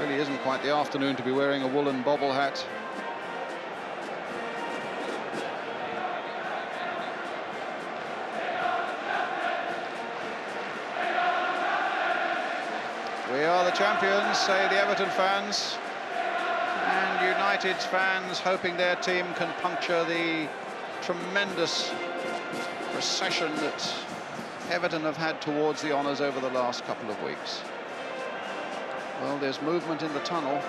Really isn't quite the afternoon to be wearing a woolen bobble hat. We are the champions, say the Everton fans. And United's fans hoping their team can puncture the tremendous recession that Everton have had towards the honours over the last couple of weeks. Well, there's movement in the tunnel.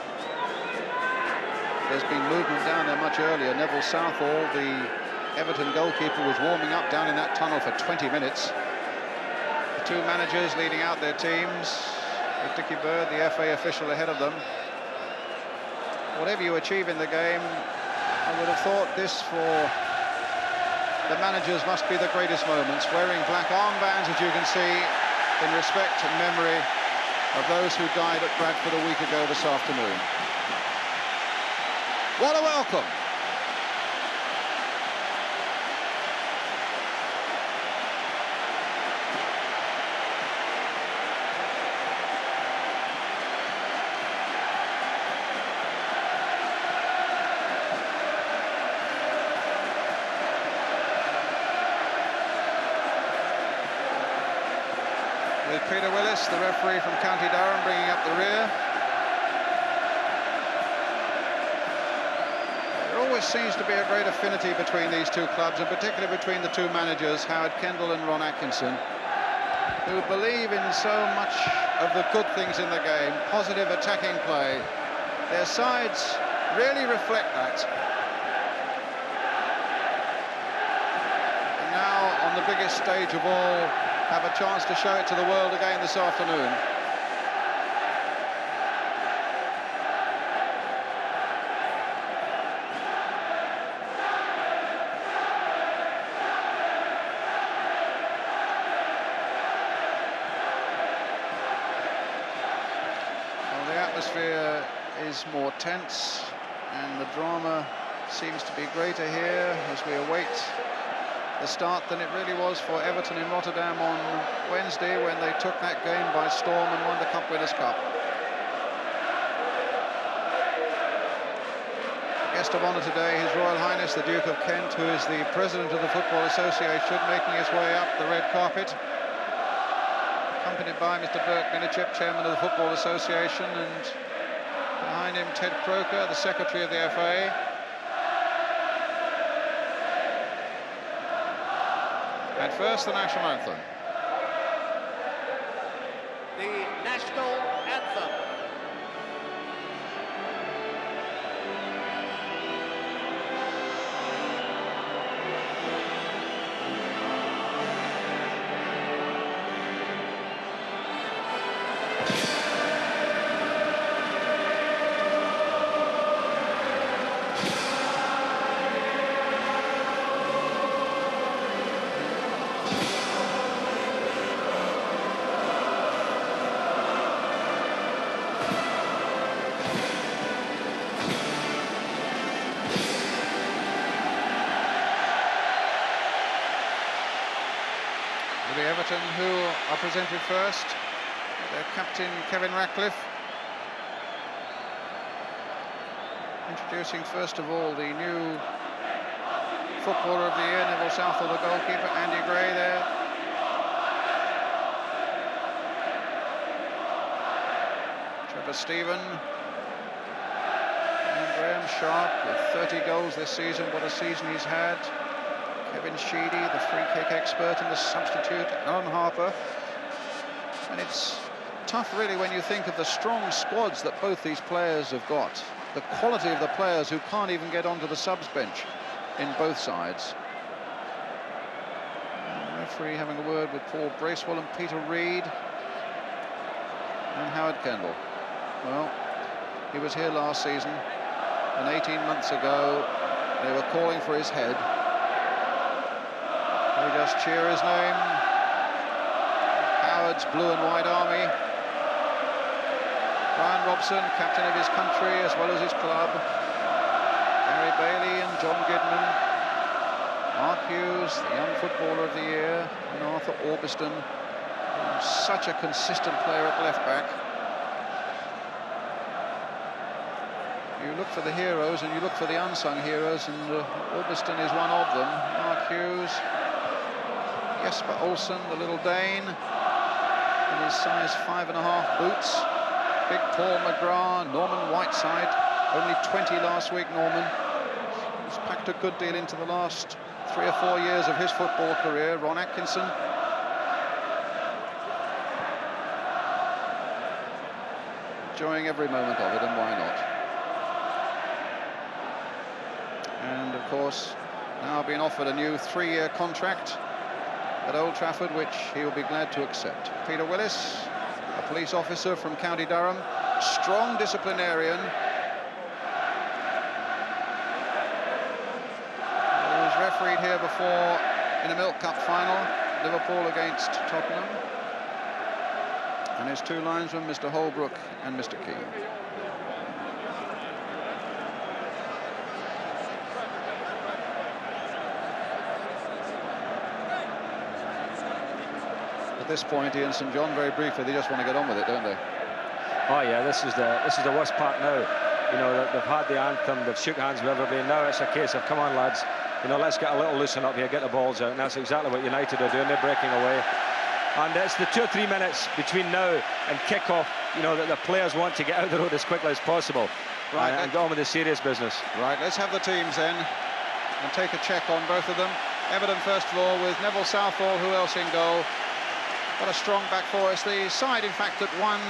There's been movement down there much earlier. Neville Southall, the Everton goalkeeper, was warming up down in that tunnel for 20 minutes. The two managers leading out their teams, with Dickie Bird, the FA official, ahead of them. Whatever you achieve in the game, I would have thought this for the managers must be the greatest moments, wearing black armbands, as you can see, in respect and memory of those who died at Bradford a week ago this afternoon. What a welcome! With Peter Willis, the referee from County Durham, bringing up the rear. There always seems to be a great affinity between these two clubs, and particularly between the two managers, Howard Kendall and Ron Atkinson, who believe in so much of the good things in the game, positive attacking play. Their sides really reflect that. And now, on the biggest stage of all, have a chance to show it to the world again this afternoon. Well, the atmosphere is more tense and the drama seems to be greater here as we await the start than it really was for Everton in Rotterdam on Wednesday, when they took that game by storm and won the Cup Winners' Cup. The guest of honour today, His Royal Highness the Duke of Kent, who is the President of the Football Association, making his way up the red carpet, accompanied by Mr. Bert Minichip, Chairman of the Football Association, and behind him Ted Croker, the Secretary of the FA. And first, the national anthem. The national anthem. Everton, who are presented first. Their captain, Kevin Ratcliffe. Introducing first of all the new footballer of the year, Neville Southall, the goalkeeper, Andy Gray there. Trevor Stephen. And Graham Sharp with 30 goals this season. What a season he's had. Kevin Sheedy, the free kick expert, and the substitute, Alan Harper. And it's tough, really, when you think of the strong squads that both these players have got. The quality of the players who can't even get onto the subs bench in both sides. And the referee having a word with Paul Bracewell and Peter Reid and Howard Kendall. Well, he was here last season, and 18 months ago they were calling for his head. We just cheer his name. Howard's blue and white army. Brian Robson, captain of his country as well as his club. Gary Bailey and John Gidman. Mark Hughes, the young footballer of the year, and Arthur Orbiston, such a consistent player at left back. You look for the heroes and you look for the unsung heroes, and Ulverston is one of them. Mark Hughes, Jesper Olsen, the little Dane, in his size 5.5 boots. Big Paul McGrath, Norman Whiteside, only 20 last week, Norman. He's packed a good deal into the last 3 or 4 years of his football career. Ron Atkinson. Enjoying every moment of it, and why not? And of course, now being offered a new 3-year contract at Old Trafford, which he will be glad to accept. Peter Willis, a police officer from County Durham, strong disciplinarian. He was refereed here before in a Milk Cup final, Liverpool against Tottenham. And his 2 linesmen, Mr. Holbrook and Mr. Keane. At this point, Ian St John, very briefly, they just want to get on with it, don't they? Oh yeah, this is the worst part now. You know, they've had the anthem, they've shook hands with everybody. Now it's a case of, come on lads, you know, let's get a little loosen up here, get the balls out. And that's exactly what United are doing. They're breaking away. And it's the 2 or 3 minutes between now and kick-off, you know, that the players want to get out the road as quickly as possible. Right, and get on with the serious business. Right, let's have the teams then and take a check on both of them. Everton, first of all, with Neville Southall, who else in goal? Got a strong back four. It's the side, in fact, that won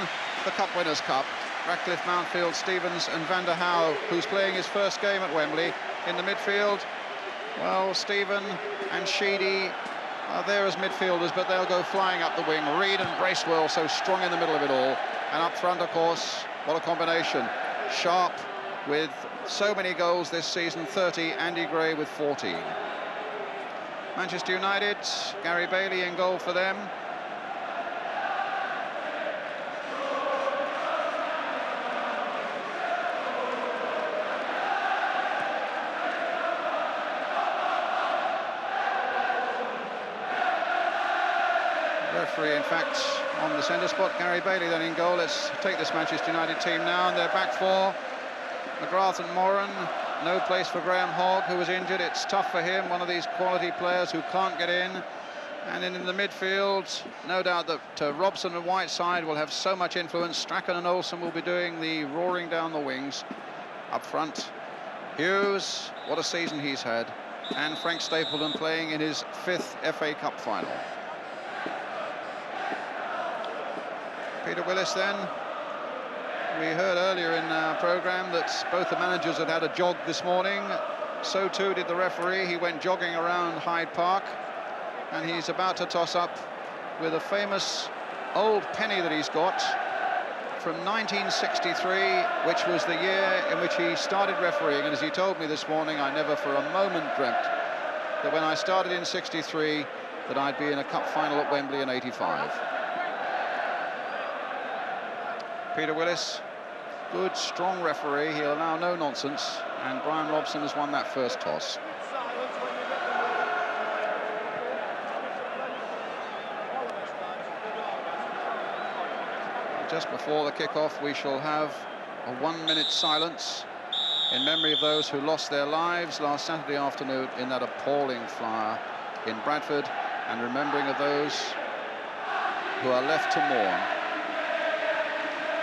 the Cup Winners' Cup. Ratcliffe, Mountfield, Stevens and Van der Howe, who's playing his first game at Wembley. In the midfield, well, Stephen and Sheedy are there as midfielders, but they'll go flying up the wing. Reid and Bracewell so strong in the middle of it all. And up front, of course, what a combination. Sharp with so many goals this season, 30, Andy Gray with 14. Manchester United, Gary Bailey in goal for them. Referee, in fact, on the centre spot. Gary Bailey then in goal. Let's take this Manchester United team now, and their back four. McGrath and Moran. No place for Graham Hogg, who was injured. It's tough for him, one of these quality players who can't get in. And in the midfield, no doubt that Robson and Whiteside will have so much influence. Strachan and Olsen will be doing the roaring down the wings. Up front, Hughes, what a season he's had. And Frank Stapleton playing in his 5th FA Cup final. Peter Willis then. We heard earlier in our programme that both the managers had had a jog this morning. So too did the referee. He went jogging around Hyde Park, and he's about to toss up with a famous old penny that he's got from 1963, which was the year in which he started refereeing. And as he told me this morning, I never for a moment dreamt that when I started in 63 that I'd be in a cup final at Wembley in 85. Peter Willis, good, strong referee. He'll allow no nonsense, and Brian Robson has won that first toss. Just before the kick-off, we shall have a 1-minute silence in memory of those who lost their lives last Saturday afternoon in that appalling fire in Bradford, and remembering of those who are left to mourn.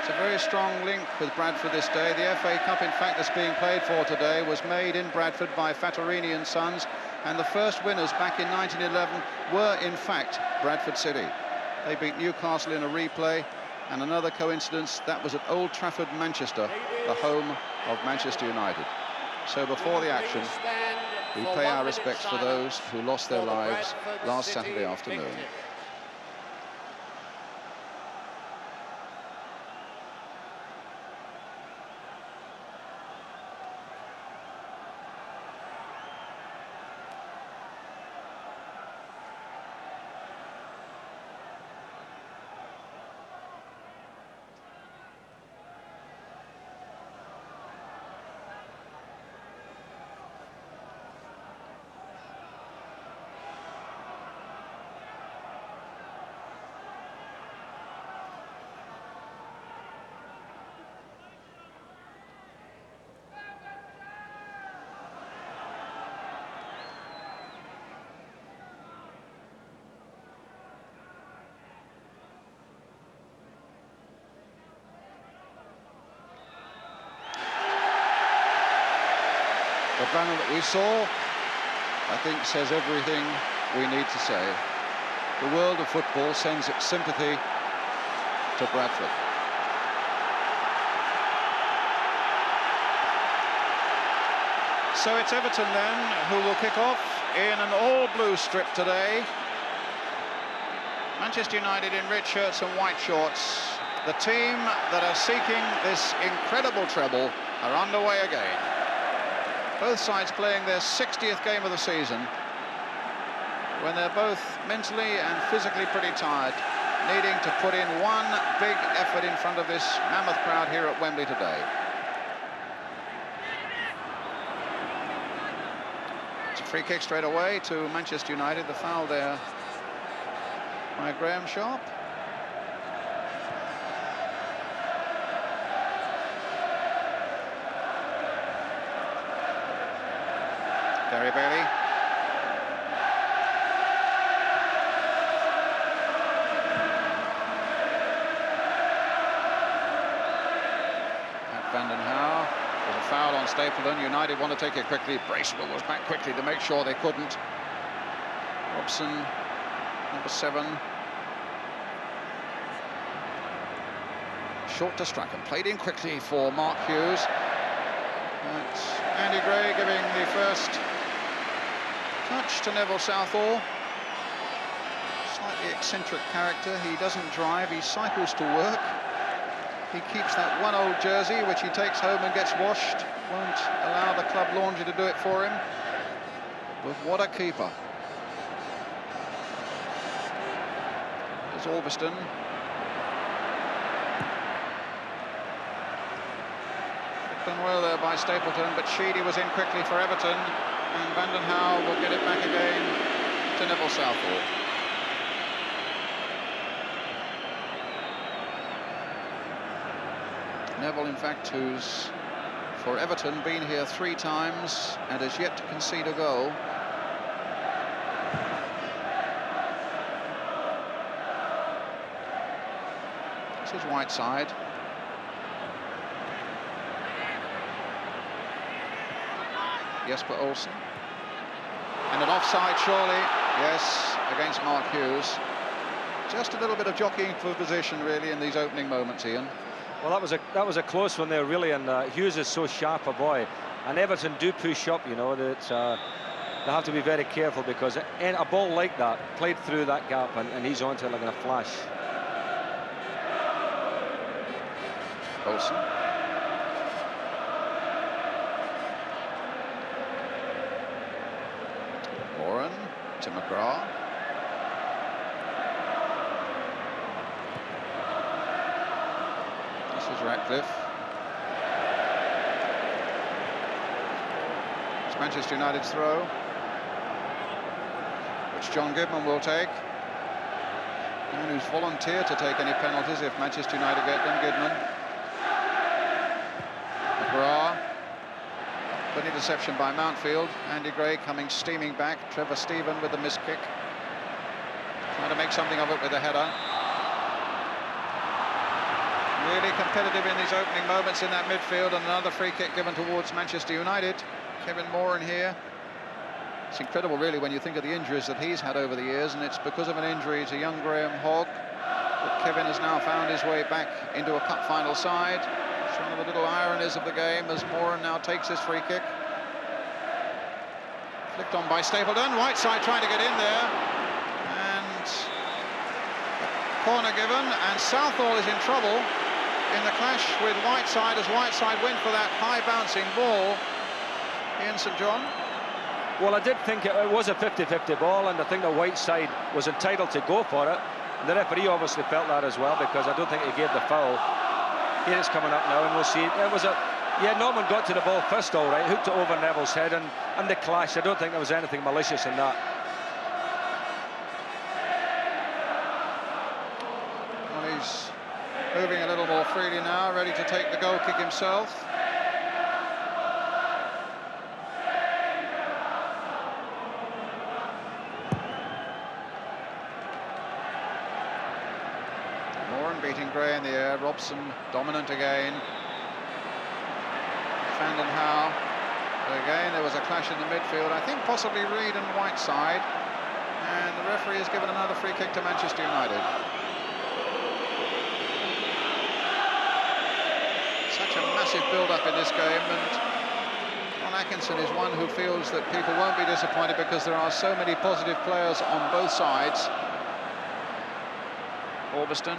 It's a very strong link with Bradford this day. The FA Cup, in fact, that's being played for today was made in Bradford by Fattorini and Sons, and the first winners back in 1911 were, in fact, Bradford City. They beat Newcastle in a replay, and another coincidence, that was at Old Trafford, Manchester, the home of Manchester United. So before the action, we pay our respects for those who lost their lives last Saturday afternoon. The panel that we saw, I think, says everything we need to say. The world of football sends its sympathy to Bradford. So it's Everton then who will kick off in an all-blue strip today. Manchester United in red shirts and white shorts. The team that are seeking this incredible treble are underway again. Both sides playing their 60th game of the season, when they're both mentally and physically pretty tired, needing to put in one big effort in front of this mammoth crowd here at Wembley today. It's a free kick straight away to Manchester United. The foul there by Graham Sharp. Gary Bailey. Vandenhauer. There's a foul on Stapleton. United want to take it quickly. Bracewell was back quickly to make sure they couldn't. Robson, number 7. Short to Strachan. Played in quickly for Mark Hughes. That's Andy Gray giving the first touch to Neville Southall. Slightly eccentric character. He doesn't drive, he cycles to work. He keeps that one old jersey, which he takes home and gets washed. Won't allow the club laundry to do it for him. But what a keeper. There's Albiston. Done well there by Stapleton, but Sheedy was in quickly for Everton, and Vandenhauer will get it back again to Neville Southall. Neville, in fact, who's for Everton been here 3 times and has yet to concede a goal. This is Whiteside. Jesper Olsen. And an offside, surely. Yes, against Mark Hughes. Just a little bit of jockeying for position, really, in these opening moments, Ian. Well, that was a close one there, really, and Hughes is so sharp a boy, and Everton do push up. You know that they have to be very careful, because a ball like that played through that gap, and he's onto it like in a flash. Olsen. Moran to McGrath. Ratcliffe. It's Manchester United's throw, which John Goodman will take. The one who's volunteered to take any penalties if Manchester United get them, Goodman. McGrath. Good interception by Mountfield. Andy Gray coming steaming back. Trevor Stephen with the missed kick. Trying to make something of it with a header. Really competitive in these opening moments in that midfield, and another free kick given towards Manchester United. Kevin Moran here. It's incredible, really, when you think of the injuries that he's had over the years, and it's because of an injury to young Graham Hogg that Kevin has now found his way back into a cup final side. It's one of the little ironies of the game as Moran now takes his free kick. Flicked on by Stapleton. Whiteside trying to get in there, and corner given, and Southall is in trouble in the clash with Whiteside, as Whiteside went for that high bouncing ball. Ian St John. Well, I did think it was a 50-50 ball, and I think that Whiteside was entitled to go for it. And the referee obviously felt that as well, because I don't think he gave the foul. Here it's coming up now, and we'll see. It was Norman got to the ball first, all right, hooked it over Neville's head, and the clash. I don't think there was anything malicious in that. Well, he's moving a little more freely now, ready to take the goal kick himself. Moran beating Gray in the air. Robson dominant again. Vandenhauer Again, there was a clash in the midfield. I think possibly Reed and Whiteside. And the referee has given another free kick to Manchester United. Such a massive build-up in this game, and Ron Atkinson is one who feels that people won't be disappointed because there are so many positive players on both sides. Orbiston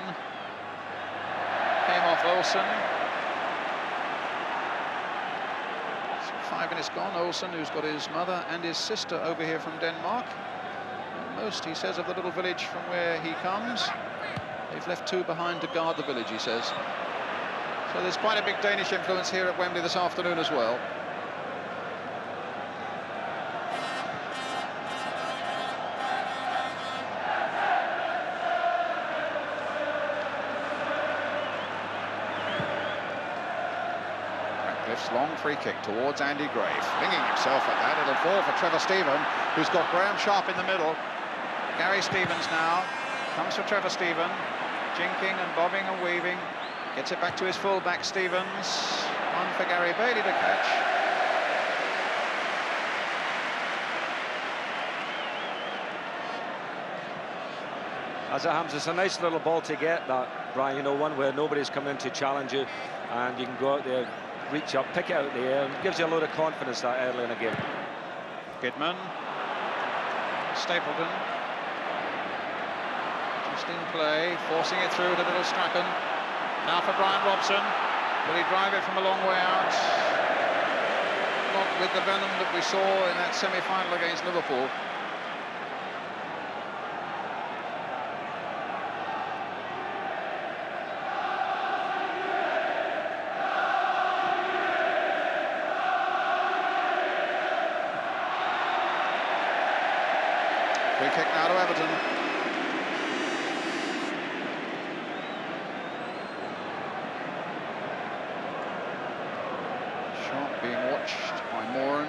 came off Olsen. 5 minutes gone. Olsen, who's got his mother and his sister over here from Denmark. And most, he says, of the little village from where he comes, they've left 2 behind to guard the village, he says. So there's quite a big Danish influence here at Wembley this afternoon as well. Long free kick towards Andy Gray, flinging himself at that. It'll fall for Trevor Stephen, who's got Graham Sharp in the middle. Gary Stevens now comes for Trevor Stephen, jinking and bobbing and weaving, gets it back to his full-back Stevens. One for Gary Bailey to catch. As it happens, it's a nice little ball to get, that, Brian, you know, one where nobody's come in to challenge you, and you can go out there, reach up, pick it out the air, and gives you a load of confidence that early in the game. Kidman, Stapleton, just in play, forcing it through to little Strachan. Now for Brian Robson. Will he drive it from a long way out? Not with the venom that we saw in that semi-final against Liverpool. Free kick now to Everton. Sharp being watched by Moran.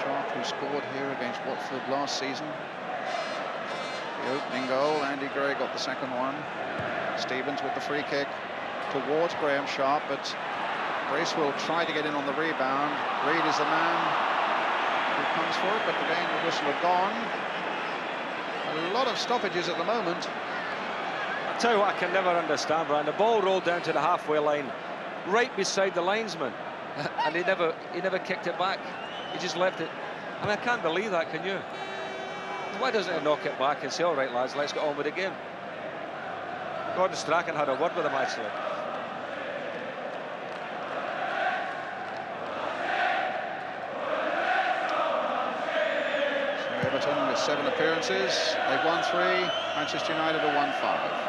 Sharp, who scored here against Watford last season. The opening goal, Andy Gray got the second one. Stevens with the free kick towards Graham Sharp, but Bracewell tried to get in on the rebound. Reed is the man who comes for it, but again the whistle had gone. A lot of stoppages at the moment. I'll tell you what I can never understand, Brian. The ball rolled down to the halfway line, right beside the linesman, and he never kicked it back. He just left it. I mean, I can't believe that, can you? Why doesn't he knock it back and say, all right, lads, let's get on with the game? Gordon Strachan had a word with him, actually. Everton with 7 appearances, they've won 3, Manchester United have won 5.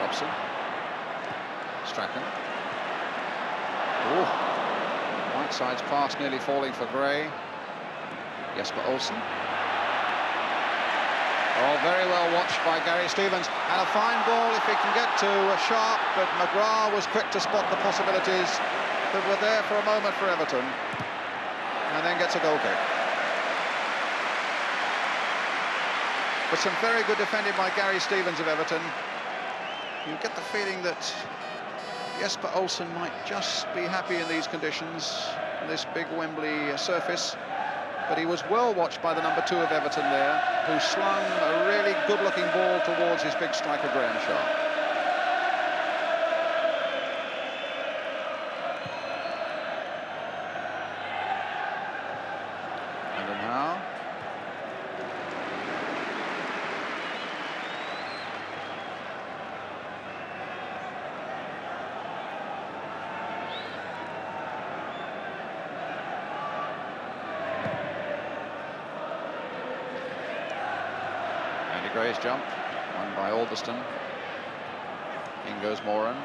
Robson, Strachan. Whiteside's pass nearly falling for Gray. Jesper Olsen. Oh, very well watched by Gary Stevens, and a fine ball if he can get to Sharp, but McGrath was quick to spot the possibilities that were there for a moment for Everton, and then gets a goal kick. But some very good defending by Gary Stevens of Everton. You get the feeling that Jesper Olsen might just be happy in these conditions, this big Wembley surface. But he was well watched by the number 2 of Everton there, who slung a really good-looking ball towards his big striker, Graham Sharp. And now, Gray's jump, won by Alderston. In goes Moran.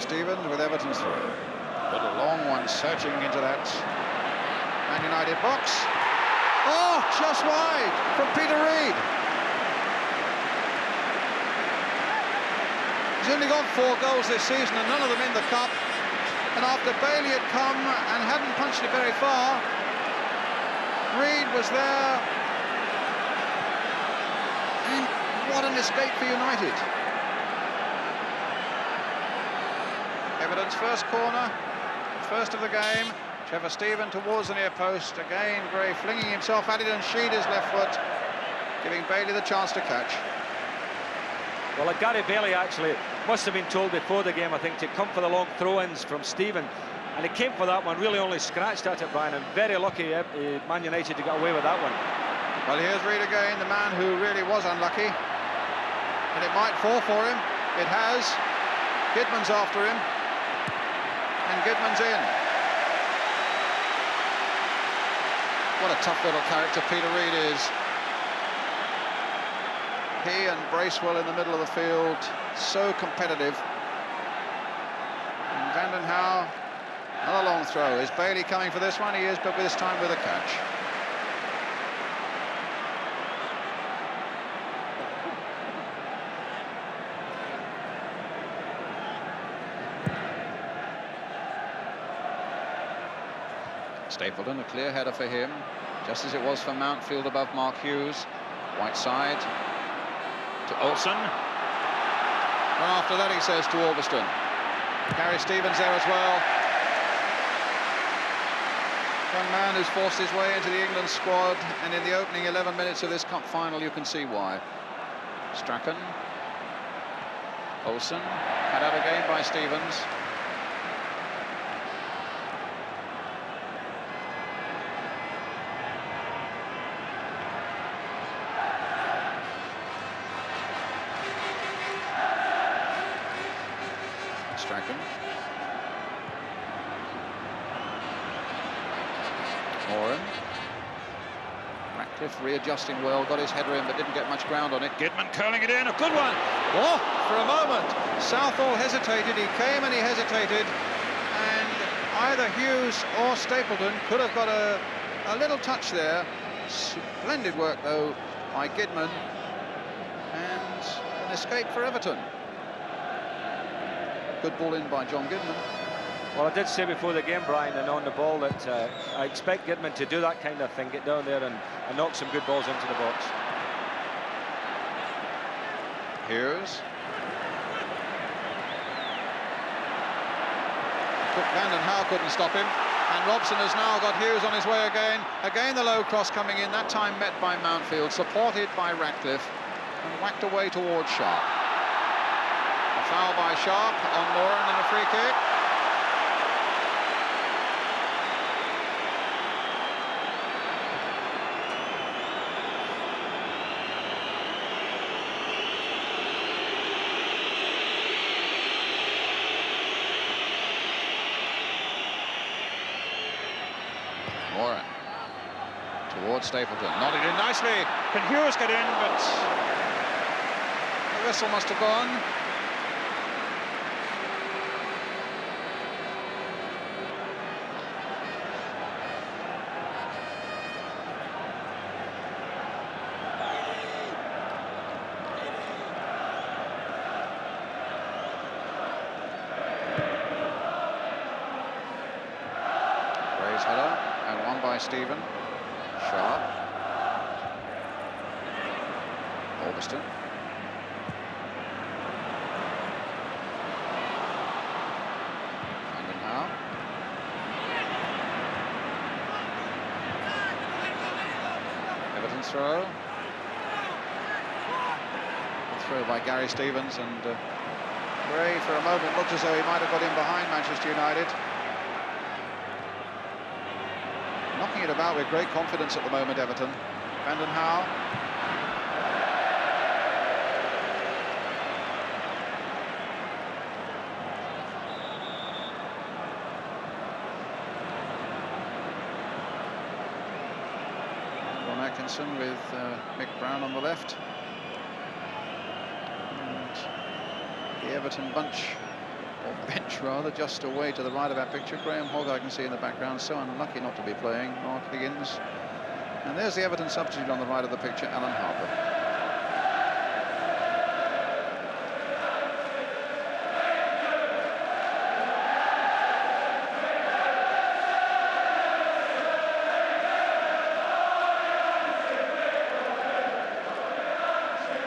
Stevens with Everton's throw. But a long one searching into that Man United box. Oh, just wide from Peter Reid. He's only got 4 goals this season and none of them in the cup. And after Bailey had come and hadn't punched it very far, Reid was there. And what an escape for United. Everton's first corner, first of the game. Trevor Steven towards the near post. Again, Gray flinging himself at it and Sheed his left foot, giving Bailey the chance to catch. Well, Gary Bailey actually must have been told before the game, I think, to come for the long throw-ins from Steven. And he came for that one, really only scratched at it, Brian, and very lucky Man United to get away with that one. Well, here's Reid again, the man who really was unlucky. And it might fall for him. It has. Kidman's after him. And Kidman's in. What a tough little character Peter Reid is. He and Bracewell in the middle of the field, so competitive. And Vandenhauwe, another long throw. Is Bailey coming for this one? He is, but this time with a catch. Stapleton, a clear header for him, just as it was for Mountfield above Mark Hughes. White side to Olsen. And after that, he says to Albiston. Gary Stevens there as well. One man who's forced his way into the England squad, and in the opening 11 minutes of this cup final, you can see why. Strachan. Olsen, cut out again by Stevens. Strachan. Moran. Ratcliffe readjusting well, got his header in but didn't get much ground on it. Kidman curling it in, a good one. Oh, for a moment, Southall hesitated, he came and he hesitated, and either Hughes or Stapleton could have got a little touch there. Splendid work though by Kidman, and an escape for Everton. Good ball in by John Goodman. Well, I did say before the game, Brian, and on the ball, that I expect Goodman to do that kind of thing, get down there and knock some good balls into the box. Hughes. Vandenhauwe couldn't stop him, and Robson has now got Hughes on his way again. Again the low cross coming in, that time met by Mountfield, supported by Ratcliffe, and whacked away towards Sharp. A foul by Sharp on Moran and a free kick. Moran towards Stapleton, nodded in nicely. Can Hughes get in? But the whistle must have gone. Gray's header. And one by Stephen. Sharp. Albiston. Vandenhauwe. Everton's throw. A throw by Gary Stevens, and Gray for a moment looked as though he might have got in behind Manchester United. Knocking it about with great confidence at the moment, Everton. Vandenhauwe. Ron Atkinson with Mick Brown on the left. And the Everton bunch or bench rather, just away to the right of our picture. Graham Hogg, I can see in the background, so unlucky not to be playing. Mark Higgins. And there's the Everton substitute on the right of the picture, Alan Harper.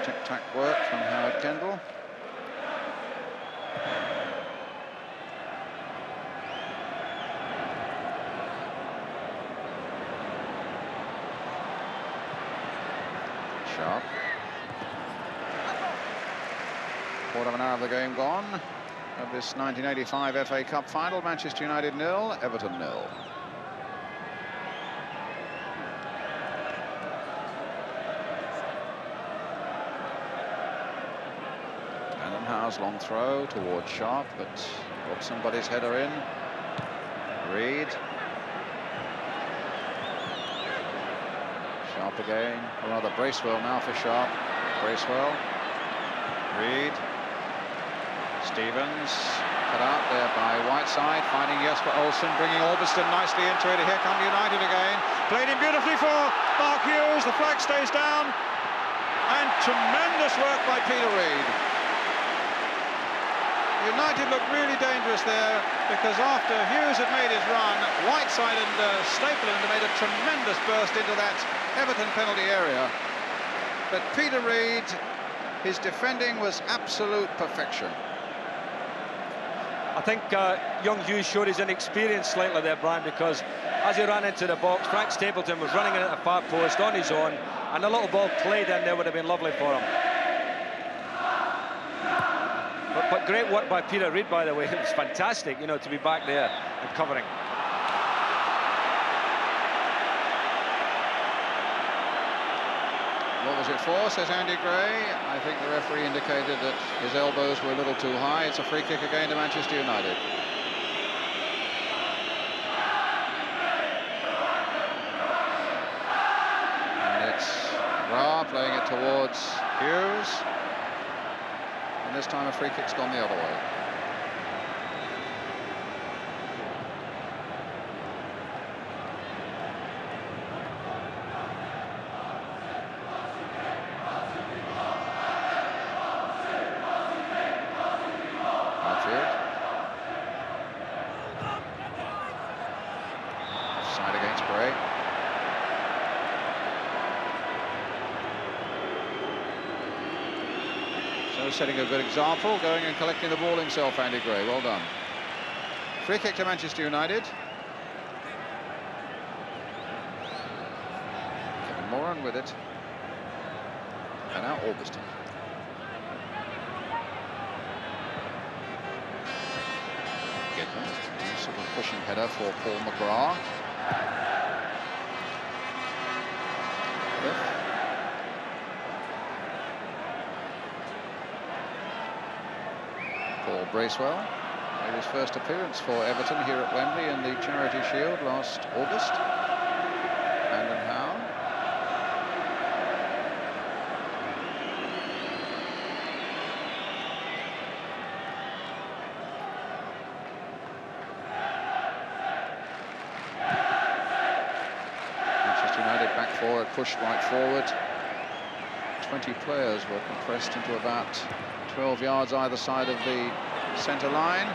Tic-tac work from Howard Kendall. Sharp. Quarter of an hour of the game gone of this 1985 FA Cup final. Manchester United 0, Everton 0. Alan Howe's long throw towards Sharp, but got somebody's header in. Reed. Sharp again, or rather Bracewell now for Sharp. Bracewell, Reed, Stevens, cut out there by Whiteside, finding Jesper Olsen, bringing Orbiston nicely into it. Here come United again. Played him beautifully for Mark Hughes. The flag stays down, and tremendous work by Peter Reed. United looked really dangerous there, because after Hughes had made his run, Whiteside and Stapleton had made a tremendous burst into that Everton penalty area. But Peter Reed, his defending was absolute perfection. I think young Hughes showed his inexperience slightly there, Brian, because as he ran into the box, Frank Stapleton was running in at the far post on his own, and a little ball played in there would have been lovely for him. But great work by Peter Reed, by the way. It was fantastic, you know, to be back there and covering. What was it for, says Andy Gray? I think the referee indicated that his elbows were a little too high. It's a free kick again to Manchester United. And it's Ra playing it towards Hughes. And this time a free kick's gone the other way. Outfield. Offside against Gray. So setting a good example, going and collecting the ball himself, Andy Gray. Well done. Free kick to Manchester United. Kevin Moran with it. And now Orbiston. Goodman, sort of pushing header for Paul McGrath. Paul Bracewell made his first appearance for Everton here at Wembley in the Charity Shield last August. Brandon Howe. Manchester United back four had pushed right forward. 20 players were compressed into about 12 yards either side of the centre line.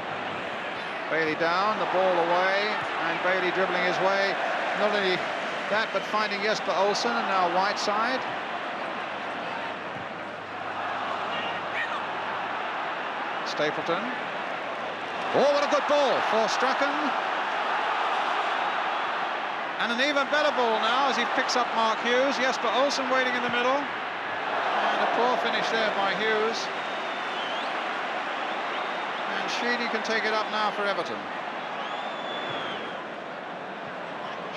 Bailey down, the ball away, and Bailey dribbling his way. Not only that, but finding Jesper Olsen, and now Whiteside. Stapleton. Oh, what a good ball for Strachan. And an even better ball now as he picks up Mark Hughes. Jesper Olsen waiting in the middle. And a poor finish there by Hughes. And Sheedy can take it up now for Everton.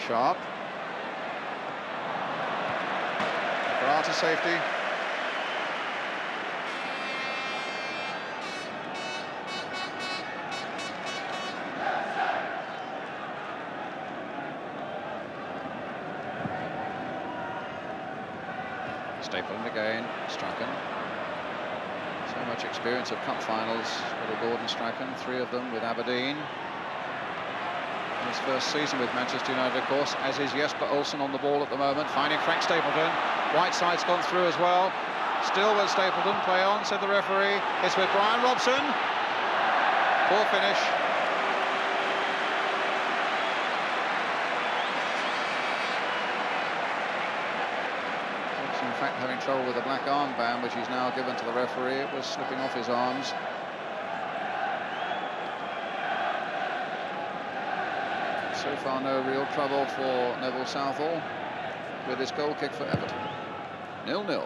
Sharp. McGrath to safety. Stapleton again, Strachan. So much experience of cup finals, little Gordon Strachan, 3 of them with Aberdeen. His first season with Manchester United, of course, as is Jesper Olsen on the ball at the moment, finding Frank Stapleton. Whiteside's gone through as well. Still with Stapleton, play on, said the referee. It's with Brian Robson. Poor finish. Robson, in fact, having trouble with the black armband, which he's now given to the referee. It was slipping off his arms. So far, no real trouble for Neville Southall with his goal kick for Everton. 0-0.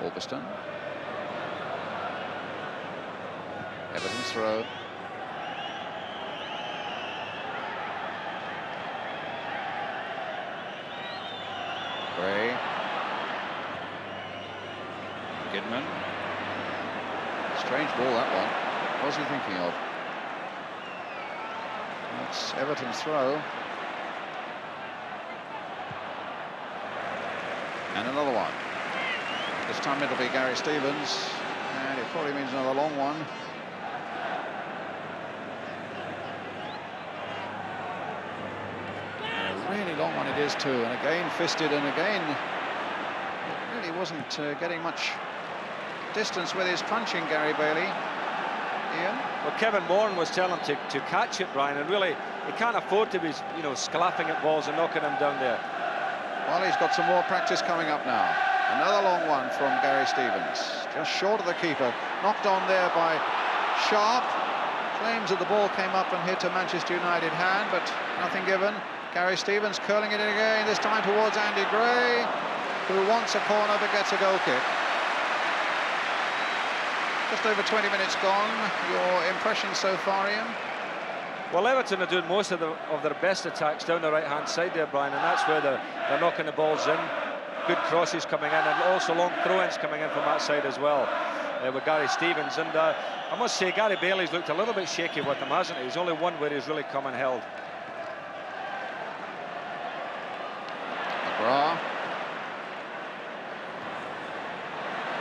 Orbiston. Everton's throw. Gray. Kidman. Strange ball, that one. What was he thinking of? That's Everton's throw. And another one. This time it'll be Gary Stevens, and it probably means another long one. And a really long one it is too, and again fisted, and again it really wasn't getting much distance with his punching, Gary Bailey. Ian? Well, Kevin Moran was telling him to catch it, Brian, and really he can't afford to be, you know, sclaffing at balls and knocking them down there. Well, he's got some more practice coming up now. Another long one from Gary Stevens, just short of the keeper. Knocked on there by Sharp. Claims that the ball came up and hit a Manchester United hand, but nothing given. Gary Stevens curling it in again, this time towards Andy Gray, who wants a corner but gets a goal kick. Just over 20 minutes gone. Your impressions so far, Ian? Well, Everton are doing most of their best attacks down the right-hand side there, Brian, and that's where they're knocking the balls in. Good crosses coming in, and also long throw-ins coming in from that side as well, with Gary Stevens. And I must say, Gary Bailey's looked a little bit shaky with them, hasn't he? He's only one where he's really come and held. McGrath.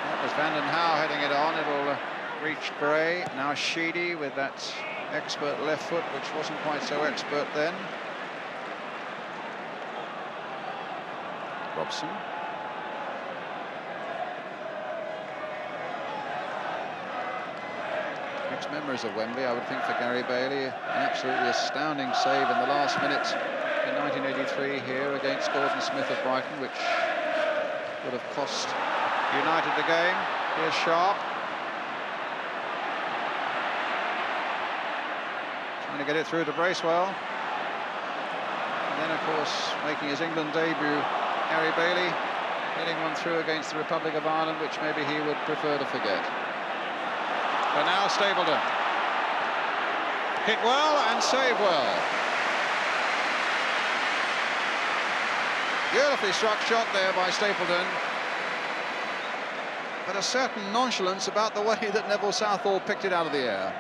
That was Van den Hauwe heading it on. It'll reach Gray. Now Sheedy with that expert left foot, which wasn't quite so expert then. Robson. Mixed memories of Wembley, I would think, for Gary Bailey. An absolutely astounding save in the last minute in 1983 here against Gordon Smith of Brighton, which would have cost United the game. Here's Sharp. Trying to get it through to Bracewell. And then, of course, making his England debut, Gary Bailey, getting one through against the Republic of Ireland, which maybe he would prefer to forget. But now Stapleton. Hit well and save well. Beautifully struck shot there by Stapleton. But a certain nonchalance about the way that Neville Southall picked it out of the air.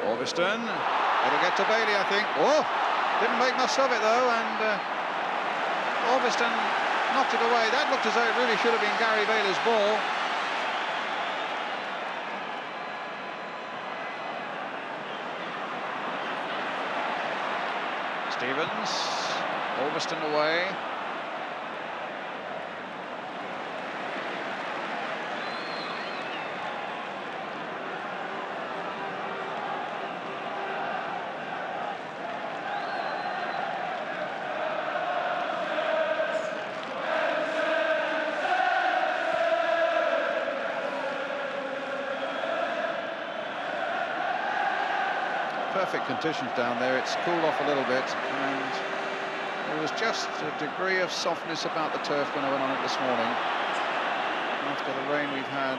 Orbiston. It'll get to Bailey, I think. Oh, didn't make much of it though, and Orbiston knocked it away. That looked as though it really should have been Gary Bailey's ball. Stevens, Orbiston away. Perfect conditions down there. It's cooled off a little bit, and there was just a degree of softness about the turf when I went on it this morning after the rain we've had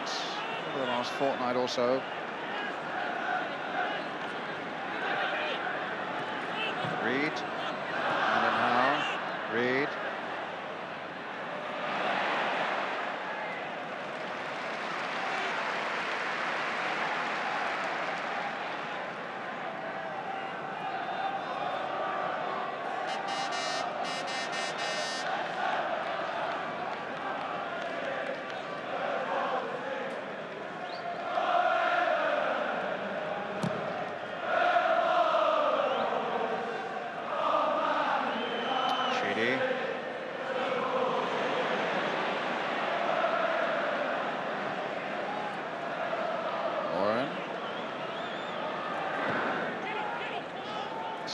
over the last fortnight or so. Reed, Van den Hauwe, Reed.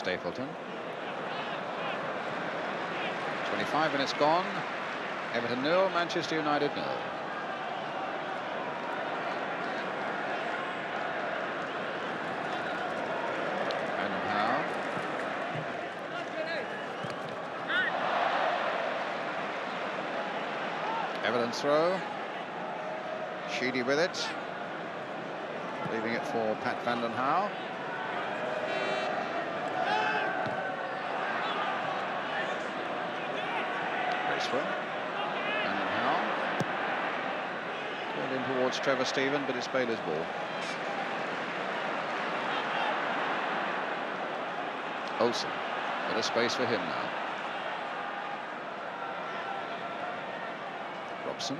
Stapleton. 25 minutes gone. Everton 0, Manchester United 0. And Howe. Everton throw. Sheedy with it. Leaving it for Pat van den Hauwe. Bracewell. Van den Hauwe. Turned in towards Trevor Stephen, but it's Bailey's ball. Olsen. Bit of space for him now. Robson.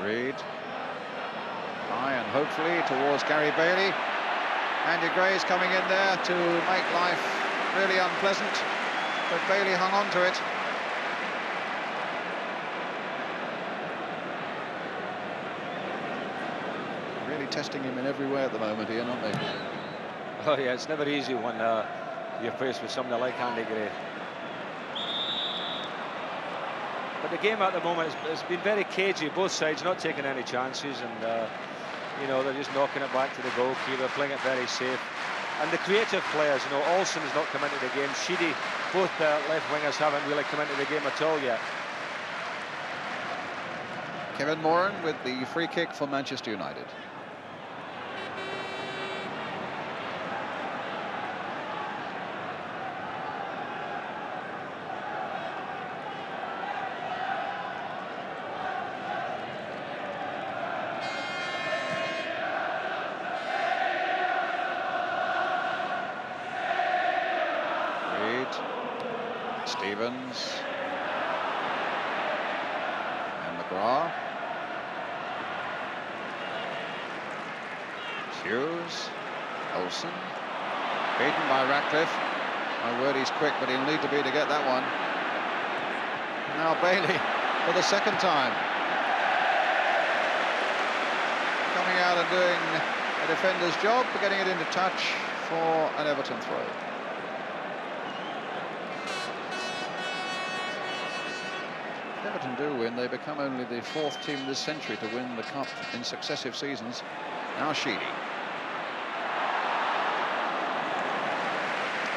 Reed. High and hopefully towards Gary Bailey. Andy Gray's coming in there to make life really unpleasant, but Bailey hung on to it. Really testing him in every way at the moment, Ian, aren't they? Oh yeah, it's never easy when you're faced with somebody like Andy Gray. But the game at the moment has been very cagey, both sides not taking any chances, and you know, they're just knocking it back to the goalkeeper, playing it very safe. And the creative players, you know, Olsen's not come into the game, Sheedy, both left wingers haven't really come into the game at all yet. Kevin Moran with the free kick for Manchester United. Stevens and McGrath. Hughes, Olsen, beaten by Ratcliffe. My word, he's quick, but he'll need to be to get that one. Now Bailey for the second time, coming out and doing a defender's job, but getting it into touch for an Everton throw. Everton do win, they become only the fourth team this century to win the cup in successive seasons. Now Sheedy.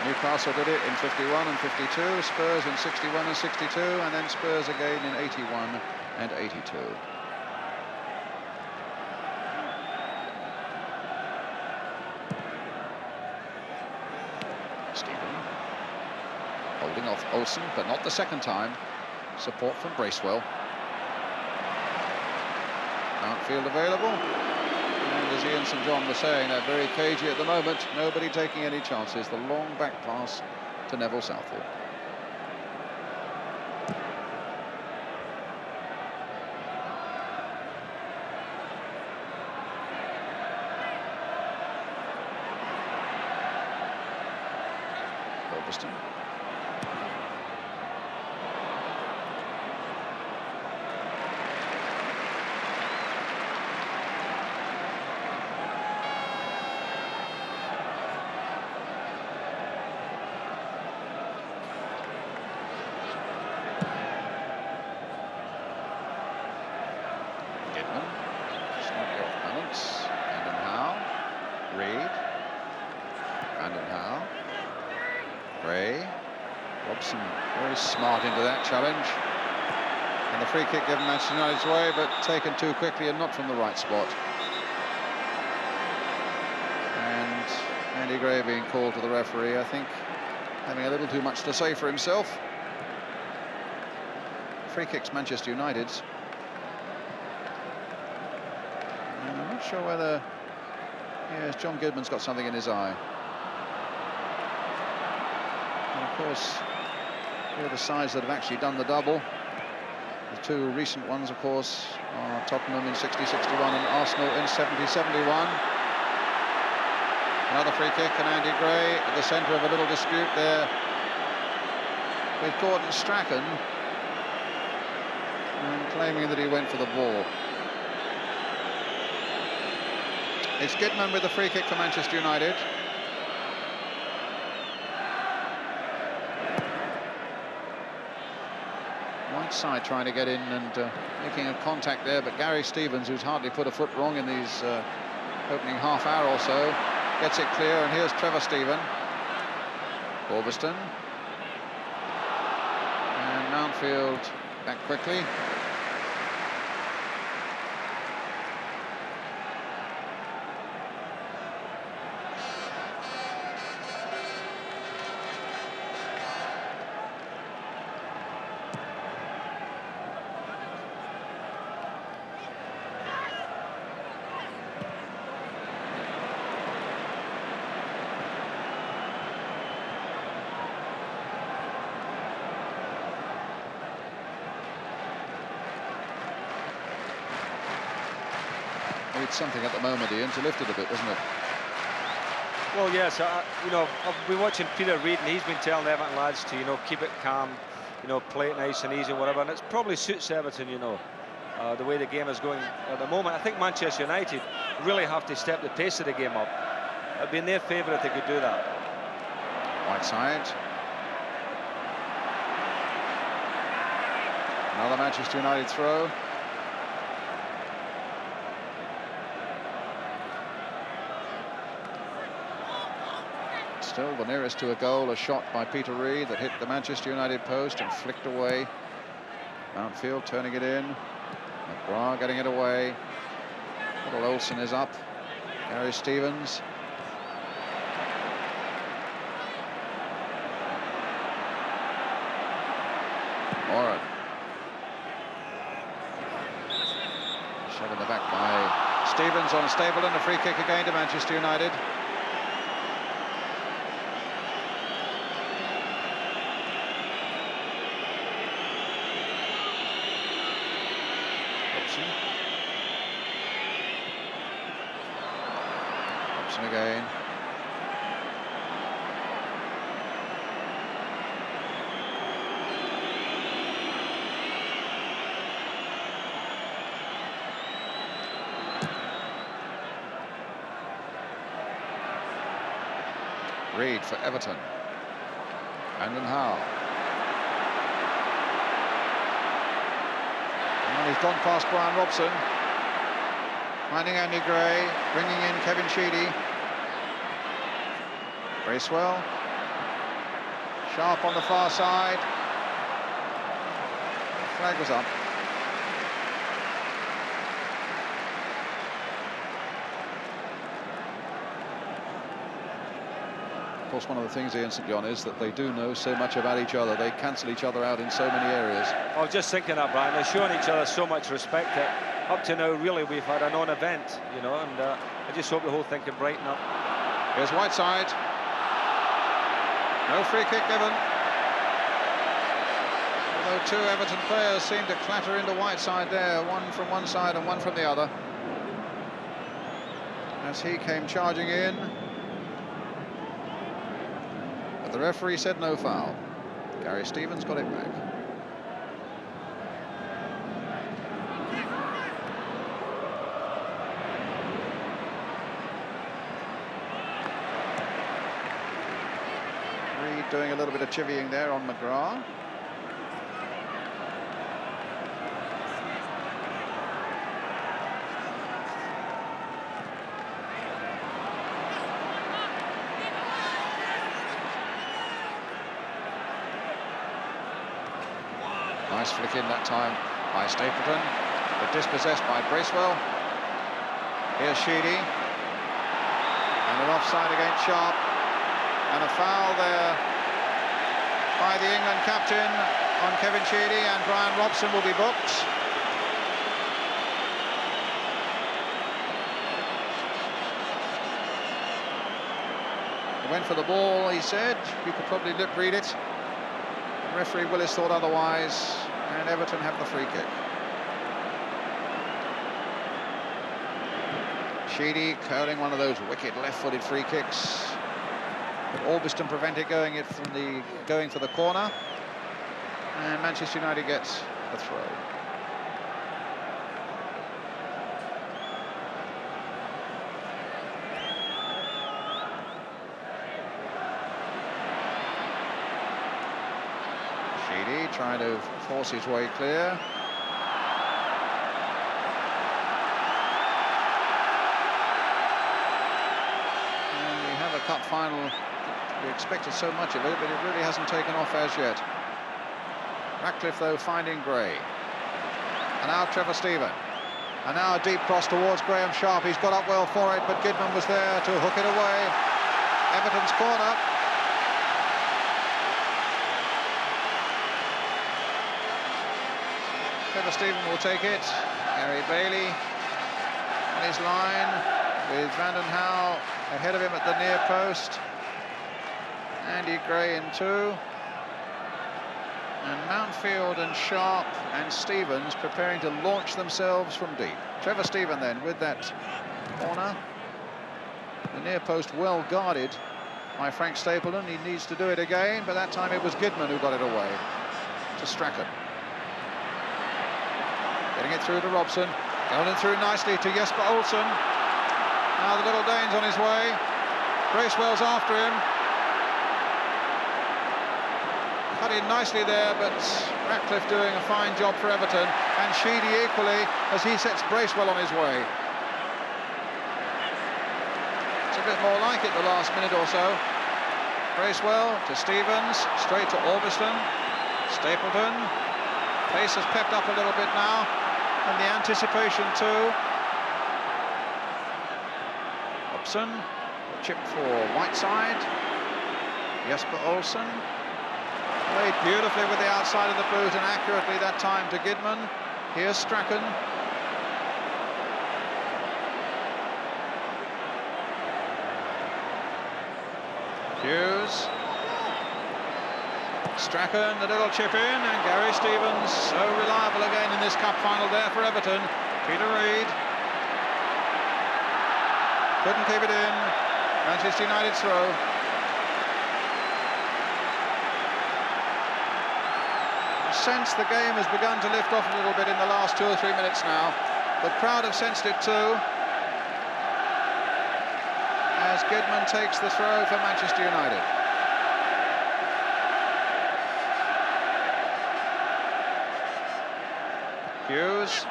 Newcastle did it in 51 and 52, Spurs in 61 and 62, and then Spurs again in 81 and 82. Stephen holding off Olsen, but not the second time. Support from Bracewell. Outfield available. And as Ian St John was saying, they're very cagey at the moment. Nobody taking any chances. The long back pass to Neville Southall. Ulverston. Robson very smart into that challenge, and the free kick given Manchester United's way, but taken too quickly and not from the right spot. And Andy Gray being called to the referee. I think having a little too much to say for himself. Free kicks, Manchester United's. And I'm not sure whether... Yes, John Goodman's got something in his eye. And of course, here are the sides that have actually done the double. The two recent ones, of course, are Tottenham in 60-61 and Arsenal in 70-71. Another free kick, and Andy Gray at the centre of a little dispute there with Gordon Strachan, and claiming that he went for the ball. It's Goodman with the free kick for Manchester United. Whiteside trying to get in and making a contact there, but Gary Stevens, who's hardly put a foot wrong in these opening half hour or so, gets it clear, and here's Trevor Steven. Orbiston. And Mountfield back quickly. Needs something at the moment, Ian, to lift it a bit, doesn't it? Well, yes, you know, I've been watching Peter Reid, and he's been telling the Everton lads to, you know, keep it calm, you know, play it nice and easy and whatever, and it probably suits Everton, you know, the way the game is going at the moment. I think Manchester United really have to step the pace of the game up. It'd be in their favour if they could do that. Whiteside. Another Manchester United throw. Still the nearest to a goal, a shot by Peter Reid that hit the Manchester United post and flicked away. Mountfield turning it in. McGrath getting it away. Little Olsen is up. Gary Stevens. Moran. Shoved in the back by Stevens on Stapleton. A free kick again to Manchester United. Again. Reid for Everton. Brandon Howe. And he's gone past Brian Robson. Finding Andy Gray, bringing in Kevin Sheedy. Bracewell. Sharp on the far side. Flag was up. Of course, one of the things, Ian St John, is that they do know so much about each other. They cancel each other out in so many areas. I was just thinking that, Brian. They're showing each other so much respect that up to now, really, we've had a non-event, you know, and I just hope the whole thing can brighten up. Here's Whiteside. No free kick given. Although two Everton players seem to clatter into Whiteside there, one from one side and one from the other, as he came charging in. But the referee said no foul. Gary Stevens got it back. Doing a little bit of chivying there on McGrath. Nice flick in that time by Stapleton, but dispossessed by Bracewell. Here's Sheedy. And an offside against Sharp. And a foul there by the England captain on Kevin Sheedy, and Brian Robson will be booked. He went for the ball, he said. You could probably lip read it. Referee Willis thought otherwise, and Everton have the free kick. Sheedy curling one of those wicked left-footed free kicks. But Albiston prevented going for the corner, and Manchester United gets a throw. Sheedy trying to force his way clear. And we have a cup final. We expected so much of it, but it really hasn't taken off as yet. Ratcliffe, though, finding Gray. And now Trevor Steven. And now a deep cross towards Graham Sharp. He's got up well for it, but Gidman was there to hook it away. Everton's corner. Trevor Steven will take it. Gary Bailey on his line with Vanden Hauwe ahead of him at the near post. Andy Gray in two. And Mountfield and Sharp and Stevens preparing to launch themselves from deep. Trevor Steven then with that corner. The near post well guarded by Frank Stapleton. He needs to do it again, but that time it was Gidman who got it away to Strachan. Getting it through to Robson. Going through nicely to Jesper Olsen. Now the little Dane's on his way. Bracewell's after him. Cut in nicely there, but Ratcliffe doing a fine job for Everton, and Sheedy equally as he sets Bracewell on his way. It's a bit more like it the last minute or so. Bracewell to Stevens, straight to Albiston. Stapleton. Pace has pepped up a little bit now, and the anticipation too. Robson, chip for Whiteside. Jesper Olsen. Played beautifully with the outside of the boot and accurately that time to Gidman. Here's Strachan. Hughes. Strachan, the little chip in, and Gary Stevens, so reliable again in this cup final there for Everton. Peter Reid. Couldn't keep it in. Manchester United's throw. Sense the game has begun to lift off a little bit in the last 2 or 3 minutes now. The crowd have sensed it too, as Gidman takes the throw for Manchester United. Hughes.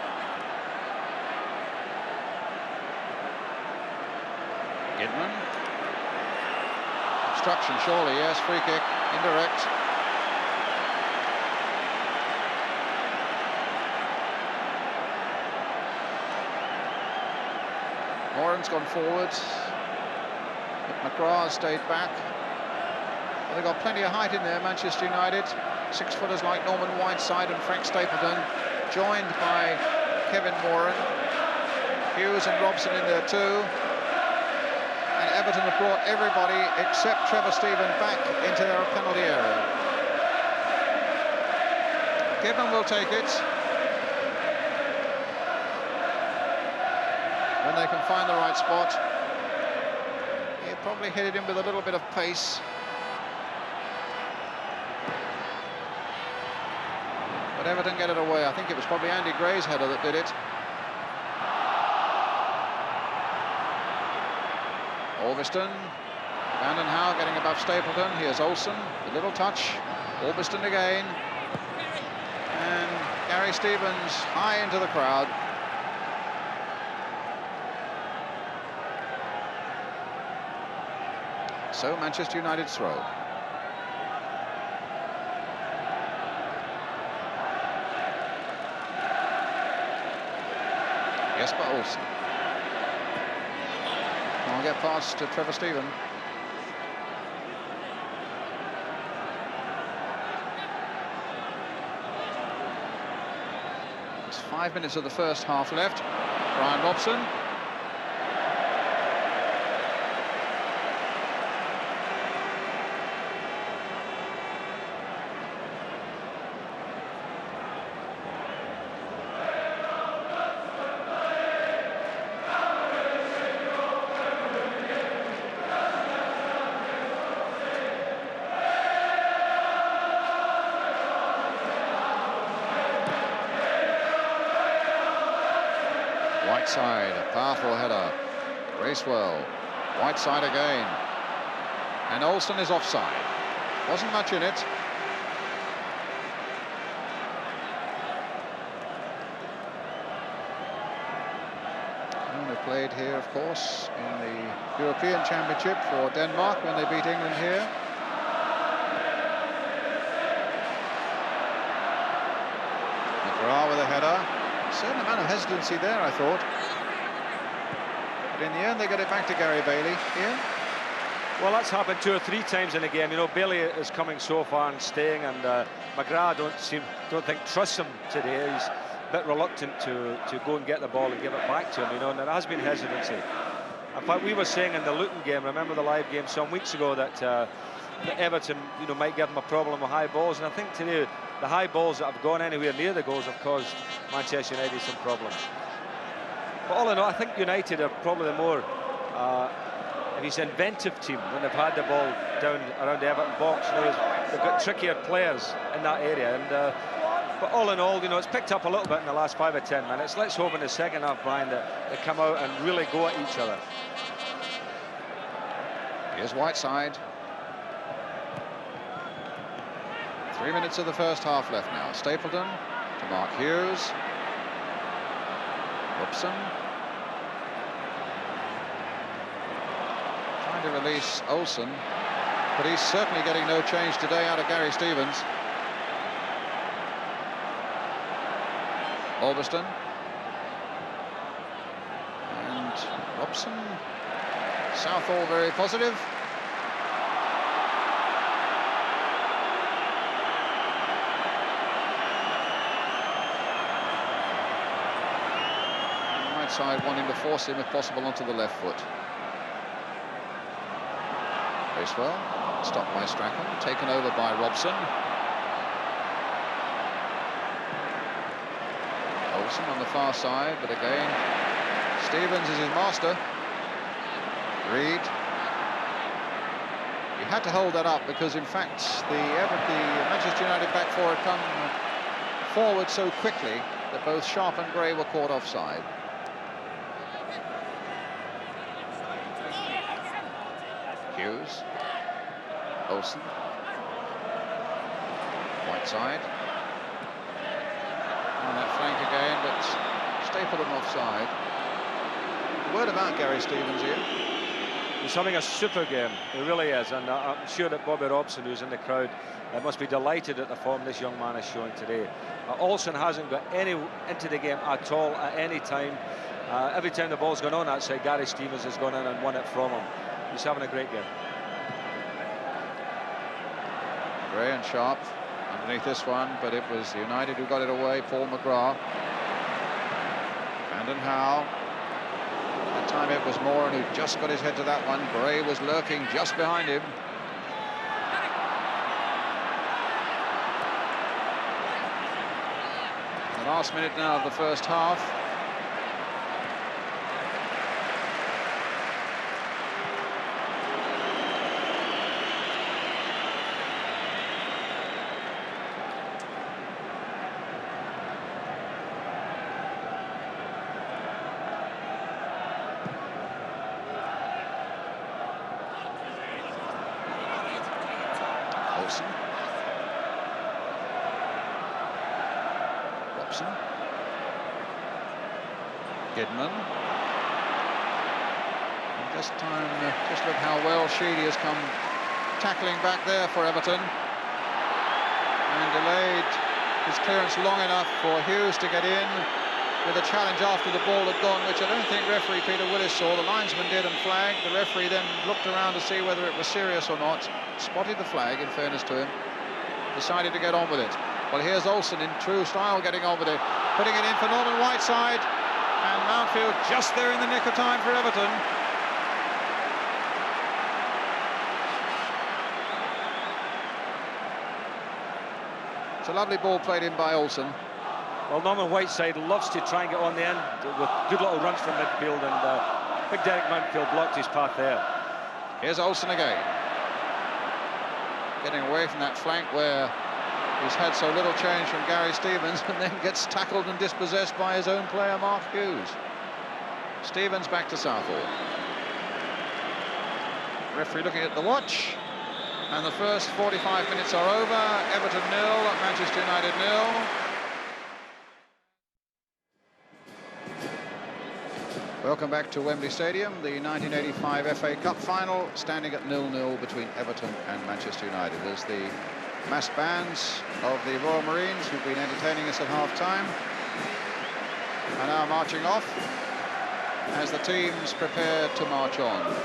Gidman. Obstruction surely, yes, free kick, indirect. Moran's gone forward, but McGrath stayed back. Well, they've got plenty of height in there, Manchester United. 6-footers like Norman Whiteside and Frank Stapleton, joined by Kevin Moran. Hughes and Robson in there too. And Everton have brought everybody except Trevor Steven back into their penalty area. Gidman will take it. When they can find the right spot. He probably hit it in with a little bit of pace. But Everton get it away. I think it was probably Andy Gray's header that did it. Albiston. Vanden Hauwe getting above Stapleton. Here's Olsen. The little touch. Albiston again. And Gary Stevens high into the crowd. So Manchester United's throw. Jesper Olsen. I'll get past to Trevor Steven. 5 minutes of the first half left. Brian Robson. Whiteside, a powerful header. Bracewell, Whiteside again. And Olsen is offside. Wasn't much in it. They played here, of course, in the European Championship for Denmark when they beat England here. McGrath with a header. A certain amount of hesitancy there, I thought. But in the end, they get it back to Gary Bailey. Ian? Well, that's happened 2 or 3 times in the game. You know, Bailey is coming so far and staying, and McGrath don't think trusts him today. He's a bit reluctant to go and get the ball and give it back to him. You know, and there has been hesitancy. In fact, we were saying in the Luton game, remember the live game some weeks ago, that Everton, you know, might give them a problem with high balls, and I think today the high balls that have gone anywhere near the goals have caused Manchester United some problems. But all in all, I think United are probably the more inventive team when they've had the ball down around the Everton box. You know, they've got trickier players in that area, and but all in all, you know, it's picked up a little bit in the last 5 or 10 minutes. Let's hope in the second half, Brian, that they come out and really go at each other. Here's Whiteside. 3 minutes of the first half left now. Stapleton to Mark Hughes. Robson. Trying to release Olsen, but he's certainly getting no change today out of Gary Stevens. Albiston. And Robson. Southall very positive. Side wanting to force him, if possible, onto the left foot. Bracewell, stopped by Strachan, taken over by Robson. Olsen on the far side, but again, Stevens is his master. Reed. He had to hold that up because, in fact, the Manchester United back four had come forward so quickly that both Sharp and Gray were caught offside. Hughes, Olsen, Whiteside, on that flank again, but Stapleton offside. A word about Gary Stevens here. He's having a super game, he really is, and I'm sure that Bobby Robson, who's in the crowd, must be delighted at the form this young man is showing today. Olsen hasn't got any into the game at all at any time. Every time the ball's gone on that side, Gary Stevens has gone in and won it from him. He's having a great game. Gray and Sharp underneath this one, but it was United who got it away. Paul McGrath. Brandon Howe. That time it was Moran who just got his head to that one. Gray was lurking just behind him. The last minute now of the first half. Robson. Gidman. This time, just look how well Sheedy has come tackling back there for Everton. And delayed his clearance long enough for Hughes to get in with a challenge after the ball had gone, which I don't think referee Peter Willis saw. The linesman did and flagged. The referee then looked around to see whether it was serious or not. Spotted the flag, in fairness to him. Decided to get on with it. Well, here's Olsen in true style getting on with it. putting it in for Norman Whiteside, and Mountfield just there in the nick of time for Everton. It's a lovely ball played in by Olsen. Well, Norman Whiteside loves to try and get on the end with good little runs from midfield, and big Derek Mountfield blocked his path there. Here's Olsen again, getting away from that flank where he's had so little change from Gary Stevens, and then gets tackled and dispossessed by his own player, Mark Hughes. Stevens back to Southall. Referee looking at the watch, and the first 45 minutes are over. Everton 0, Manchester United 0. Welcome back to Wembley Stadium, the 1985 FA Cup final, standing at 0-0 between Everton and Manchester United, as the massed bands of the Royal Marines, who've been entertaining us at half-time, are now marching off as the teams prepare to march on.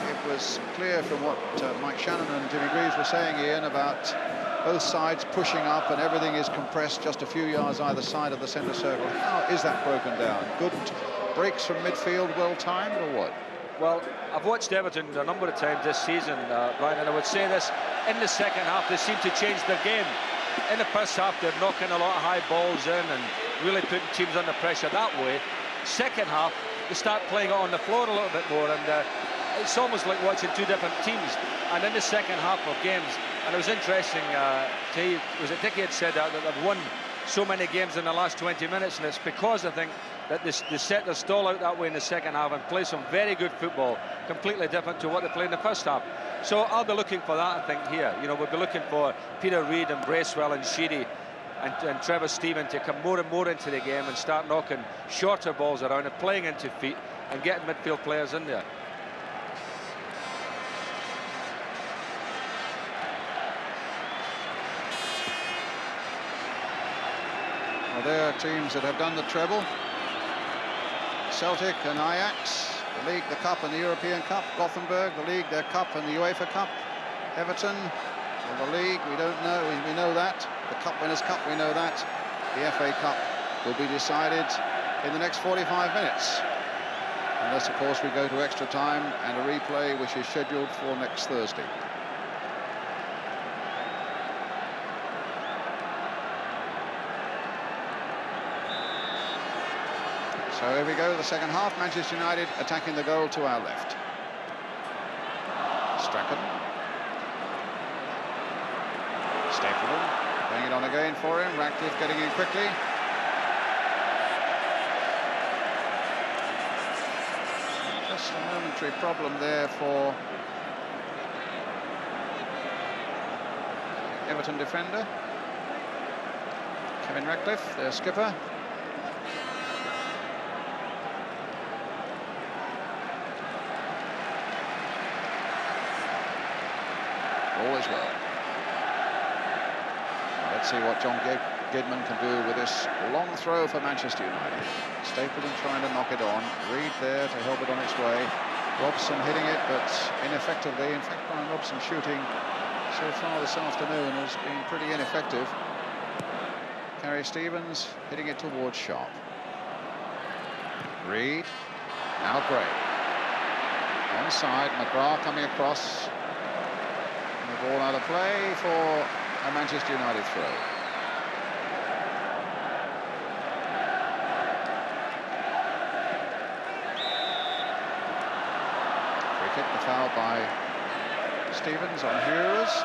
It was clear from what Mike Shannon and Jimmy Greaves were saying, Ian, about both sides pushing up and everything is compressed just a few yards either side of the centre circle. How is that broken down? Good breaks from midfield, well timed, or what? Well, I've watched Everton a number of times this season, Brian, and I would say this: in the second half, they seem to change their game. In the first half, they're knocking a lot of high balls in and really putting teams under pressure that way. Second half, they start playing it on the floor a little bit more, and it's almost like watching two different teams. And in the second half of games, and it was interesting, was it Dickie had said that they've won so many games in the last 20 minutes, and it's because I think that they set their stall out that way in the second half and play some very good football, completely different to what they played in the first half. So I'll be looking for that, I think, here. You know, we'll be looking for Peter Reid and Bracewell and Sheedy and Trevor Steven to come more and more into the game and start knocking shorter balls around and playing into feet and getting midfield players in there. Well, there are teams that have done the treble. Celtic and Ajax, the League, the Cup and the European Cup. Gothenburg, the League, their Cup and the UEFA Cup. Everton, well, the League, we don't know, we know that. The Cup Winners' Cup, we know that. The FA Cup will be decided in the next 45 minutes. Unless, of course, we go to extra time and a replay which is scheduled for next Thursday. So here we go, the second half. Manchester United attacking the goal to our left. Strachan. Stapleton playing it on again for him. Ratcliffe getting in quickly. Just a momentary problem there for Everton defender. Kevin Ratcliffe, their skipper. All is well. Now let's see what John Gidman can do with this long throw for Manchester United. Stapleton trying to knock it on. Reid there to help it on its way. Robson hitting it, but ineffectively. In fact, Brian Robson shooting so far this afternoon has been pretty ineffective. Gary Stevens hitting it towards Sharp. Reid. Now Gray. Onside, McGrath coming across. The ball out of play for a Manchester United throw. Free kick, the foul by Stevens on Hughes.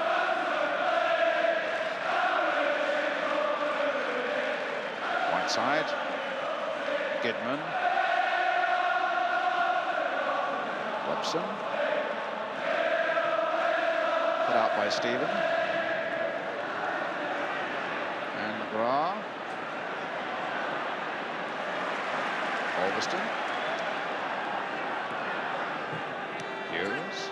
Whiteside. Gidman. Robson. Put out by Stephen. And McGrath. Ulverston. Hughes.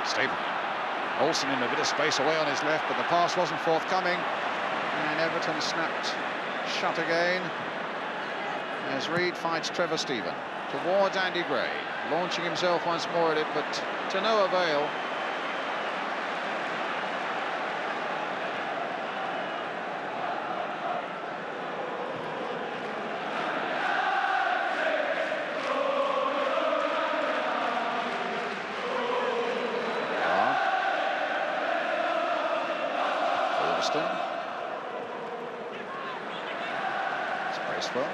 Stapleton. Olsen in a bit of space away on his left, but the pass wasn't forthcoming. And Everton snapped shut again as Reid fights Trevor Steven towards Andy Gray, launching himself once more at it, but to no avail. Albiston. It's Bracewell.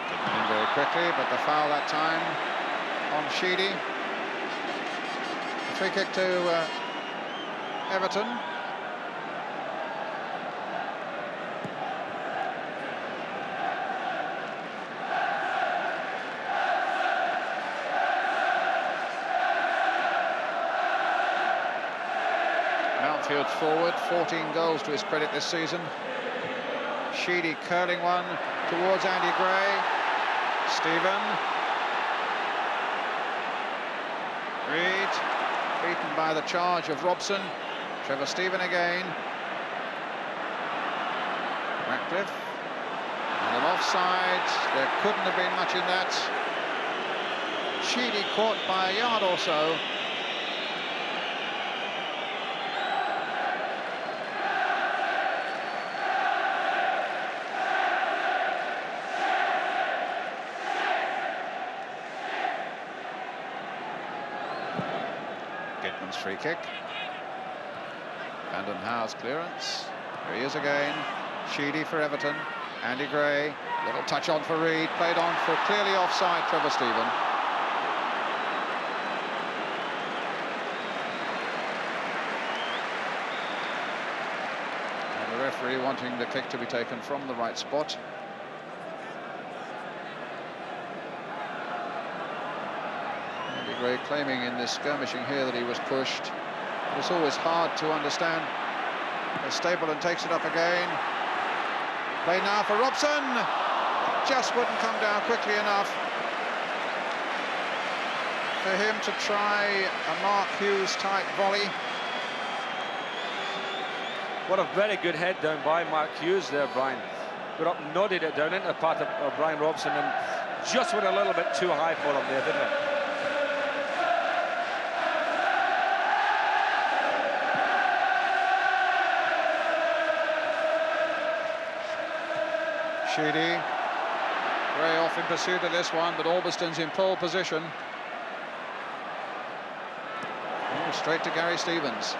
Getting in very quickly, but the foul that time on Sheedy. Free kick to Everton. Mountfield's forward, 14 goals to his credit this season. Sheedy curling one towards Andy Gray. Stephen. Reed, beaten by the charge of Robson. Trevor Stephen again. Ratcliffe. And an offside. There couldn't have been much in that. Sheedy caught by a yard or so. Gitman's free kick. Van den Hau's clearance. Here he is again. Sheedy for Everton. Andy Gray. Little touch on for Reed. Played on for clearly offside Trevor Stephen. And the referee wanting the kick to be taken from the right spot. Gray claiming in this skirmishing here that he was pushed. It's always hard to understand. As Stapleton takes it up again. Play now for Robson. Just wouldn't come down quickly enough for him to try a Mark Hughes type volley. What a very good head down by Mark Hughes there, Brian. Got up and nodded it down into the path of Brian Robson, and just went a little bit too high for him there, didn't it? Sheedy. Gray off in pursuit of this one, but Albiston's in pole position. Oh, straight to Gary Stevens.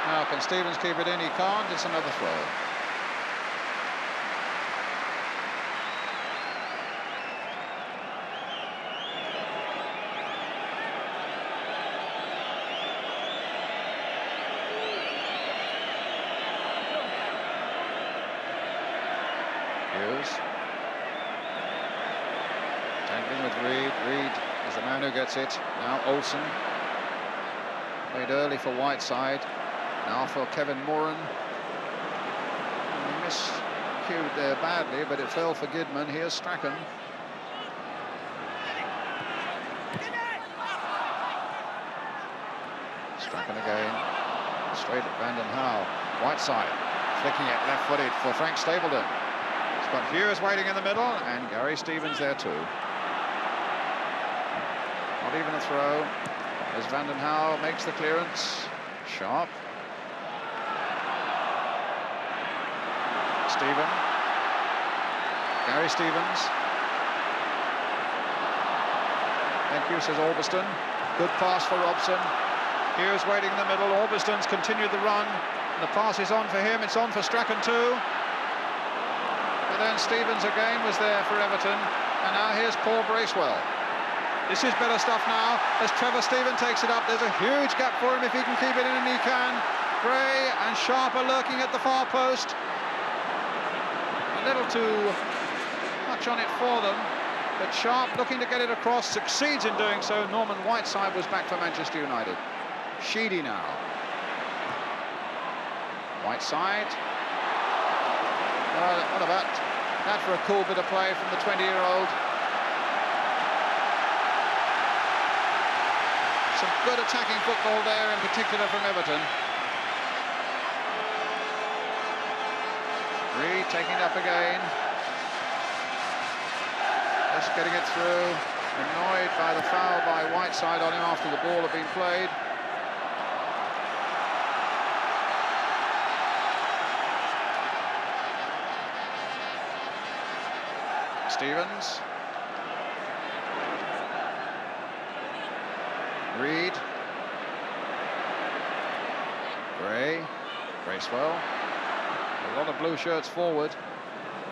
Now, can Stevens keep it in? He can't. It's another throw. Hughes. Tangling with Reed. Reed is the man who gets it. Now Olsen. Played early for Whiteside. Now for Kevin Moran. He miscued there badly, but it fell for Gidman. Here's Strachan. Strachan again. Straight at Van den Hau. Whiteside. Flicking it left-footed for Frank Stapleton. He's got Hughes waiting in the middle, and Gary Stevens there too. Not even a throw, as Van den Hau makes the clearance. Sharp. Stephen. Gary Stevens. Thank you, says Albiston. Good pass for Robson. Hughes waiting in the middle. Albiston's continued the run. And the pass is on for him. It's on for Strachan too. But then Stevens again was there for Everton. And now here's Paul Bracewell. This is better stuff now as Trevor Stephen takes it up. There's a huge gap for him if he can keep it in, and he can. Gray and Sharp are lurking at the far post. A little too much on it for them, but Sharp looking to get it across, succeeds in doing so. Norman Whiteside was back for Manchester United. Sheedy now. Whiteside. What about that for a cool bit of play from the 20-year-old? Some good attacking football there, in particular from Everton. Reed taking it up again. Just getting it through. Annoyed by the foul by Whiteside on him after the ball had been played. Stevens. Reed. Gray. Bracewell. A lot of blue shirts forward.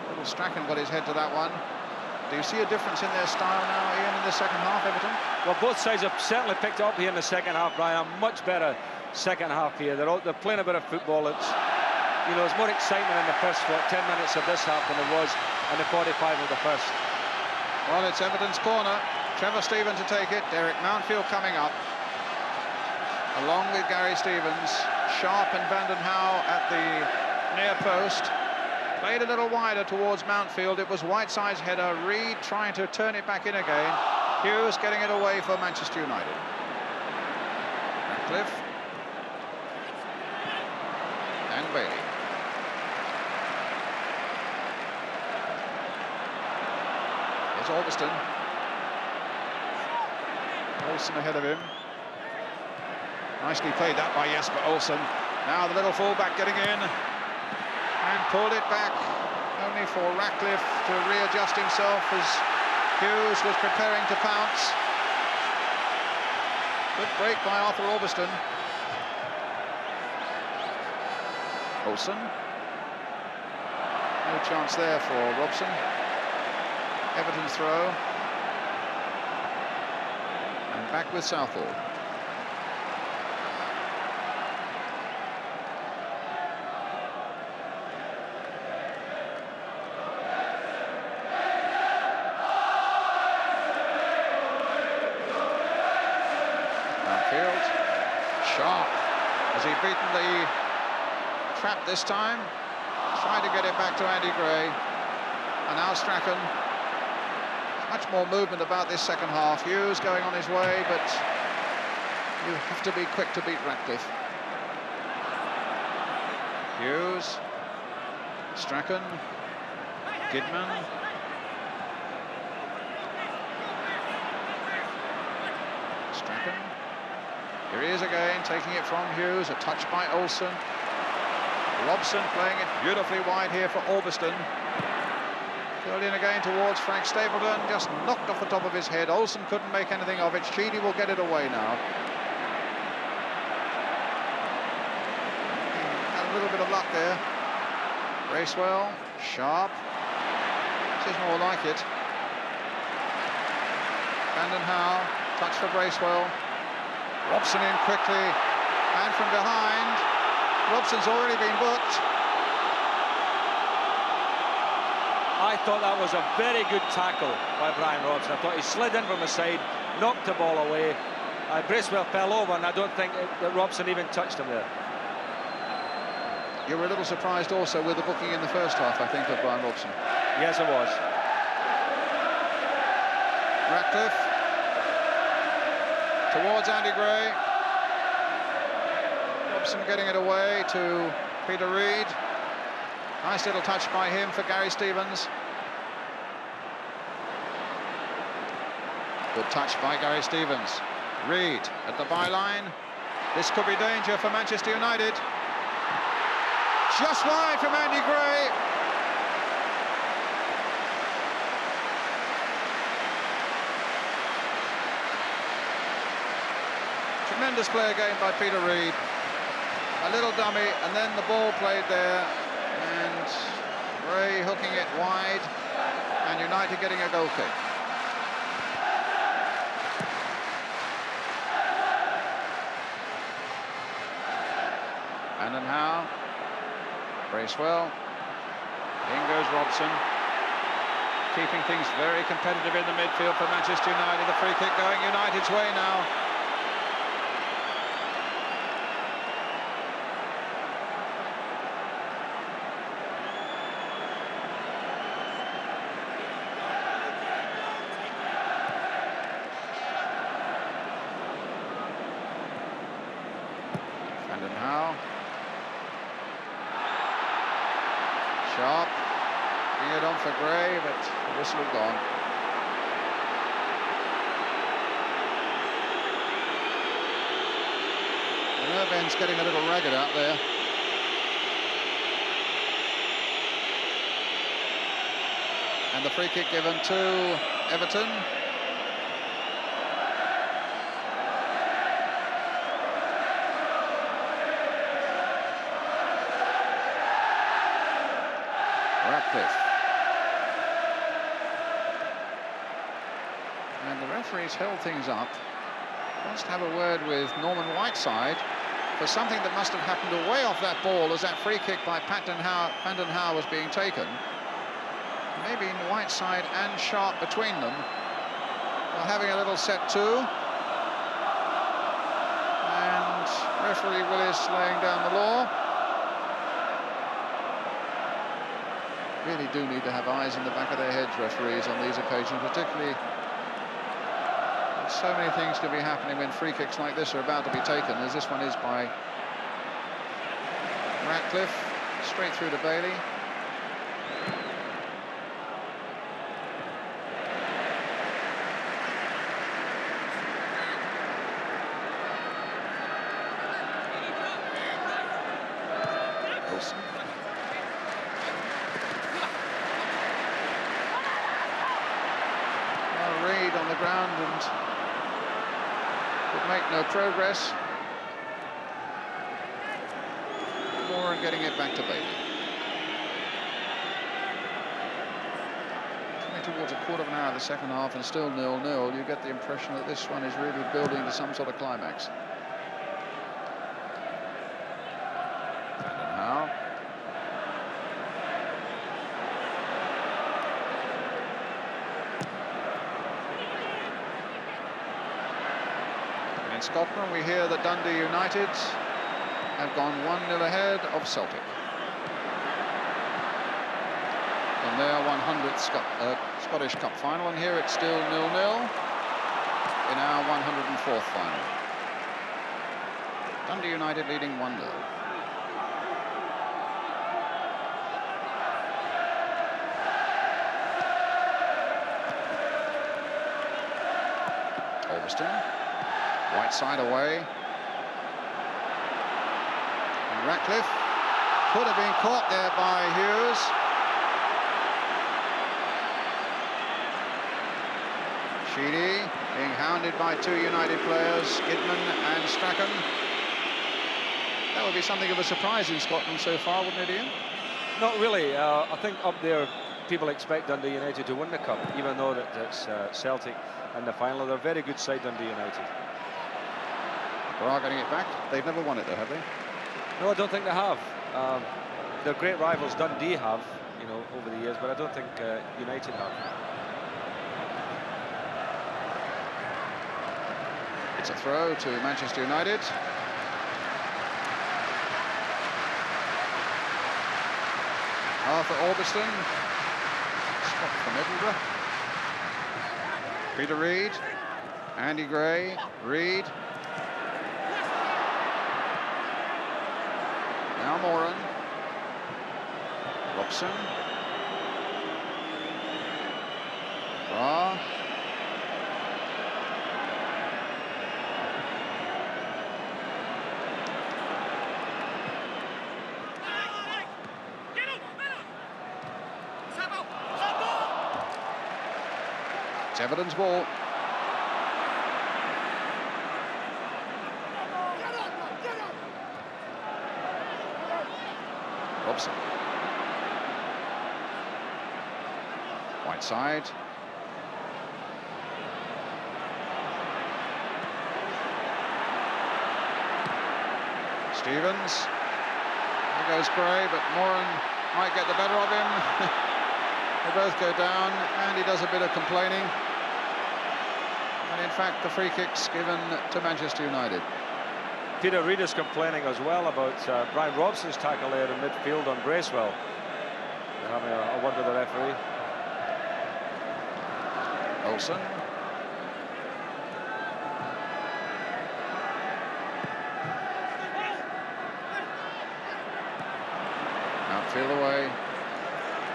Little Strachan got his head to that one. Do you see a difference in their style now, Ian, in the second half, Everton? Well, both sides have certainly picked up here in the second half, Brian. A much better second half here. They're playing a bit of football. It's, you know, there's more excitement in the first 10 minutes of this half than there was in the 45 of the first. Well, it's Everton's corner. Trevor Stephen to take it. Derek Mountfield coming up, along with Gary Stevens. Sharp and Vanden Hauwe at the near post. Played a little wider towards Mountfield. It was Whiteside's header. Reed trying to turn it back in again. Hughes getting it away for Manchester United. Ratcliffe. And Bailey. Here's Albiston. Olsen ahead of him. Nicely played that by Jesper Olsen. Now the little fullback getting in. And pulled it back, only for Ratcliffe to readjust himself as Hughes was preparing to pounce. Good break by Arthur Albiston. Olsen. No chance there for Robson. Everton's throw. And back with Southall. Sharp. Has he beaten the trap this time? Trying to get it back to Andy Gray. And now Strachan. Much more movement about this second half. Hughes going on his way, but you have to be quick to beat Ratcliffe. Hughes. Strachan. Gidman. Strachan. Here he is again, taking it from Hughes, a touch by Olsen. Robson playing it beautifully wide here for Albiston. Curled in again towards Frank Stapleton, just knocked off the top of his head. Olsen couldn't make anything of it. Sheedy will get it away now. Had a little bit of luck there. Bracewell, Sharp. This is more like it. Vanden Hauwe, touch for Bracewell. Robson in quickly, and from behind. Robson's already been booked. I thought that was a very good tackle by Brian Robson. I thought he slid in from the side, knocked the ball away. Bracewell fell over, and I don't think that Robson even touched him there. You were a little surprised also with the booking in the first half, I think, of Brian Robson. Yes, I was. Ratcliffe. Towards Andy Gray. Robson getting it away to Peter Reed. Nice little touch by him for Gary Stevens. Good touch by Gary Stevens. Reed at the byline. This could be danger for Manchester United. Just wide from Andy Gray. Tremendous play again by Peter Reed. A little dummy, and then the ball played there, and Gray hooking it wide, and United getting a goal kick. Vanden Hauwe, Bracewell, in goes Robson, keeping things very competitive in the midfield for Manchester United. The free kick going United's way now. Vanden Hauwe. Sharp. Bring it on for Gray, but the whistle had gone. The nerve end's getting a little ragged out there. And the free kick given to Everton. Ratcliffe. And the referee's held things up. Wants to have a word with Norman Whiteside for something that must have happened away off that ball as that free kick by Vanden Hauwe was being taken. Maybe Whiteside and Sharp between them are having a little set to. And referee Willis laying down the law. Really do need to have eyes in the back of their heads, referees, on these occasions, particularly. There's so many things to be happening when free kicks like this are about to be taken, as this one is by Ratcliffe, straight through to Bailey. Wilson. Reid on the ground and could make no progress. Moran getting it back to Bailey. Coming towards a quarter of an hour of the second half and still 0-0, you get the impression that this one is really building to some sort of climax. Vanden Hauwe. In Scotland, we hear that Dundee United have gone 1-0 ahead of Celtic in their 100th Scottish Cup final, and here it's still 0-0 in our 104th final. Dundee United leading 1-0. Ulverston. Whiteside away. And Ratcliffe could have been caught there by Hughes. Sheedy being hounded by two United players, Skidman and Strachan. That would be something of a surprise in Scotland so far, wouldn't it, Ian? Not really. I think up there people expect Dundee United to win the cup, even though that it's Celtic in the final. They're a very good side, Dundee United. They getting it back. They've never won it, though, have they? No, I don't think they have. They're great rivals. Dundee have, you know, over the years, but I don't think United have. It's a throw to Manchester United. Arthur Ulverston, spot from Edinburgh. Peter Reid, Andy Gray, Reid. Now Moran. Robson. Ra. It's Everton's ball. Robson. Whiteside. Stevens. There goes Gray, but Moran might get the better of him. They both go down, and he does a bit of complaining. And in fact, the free kick's given to Manchester United. Peter Reid is complaining as well about Brian Robson's tackle there in midfield on Bracewell. They're having a word with the referee. Olsen. Outfield away.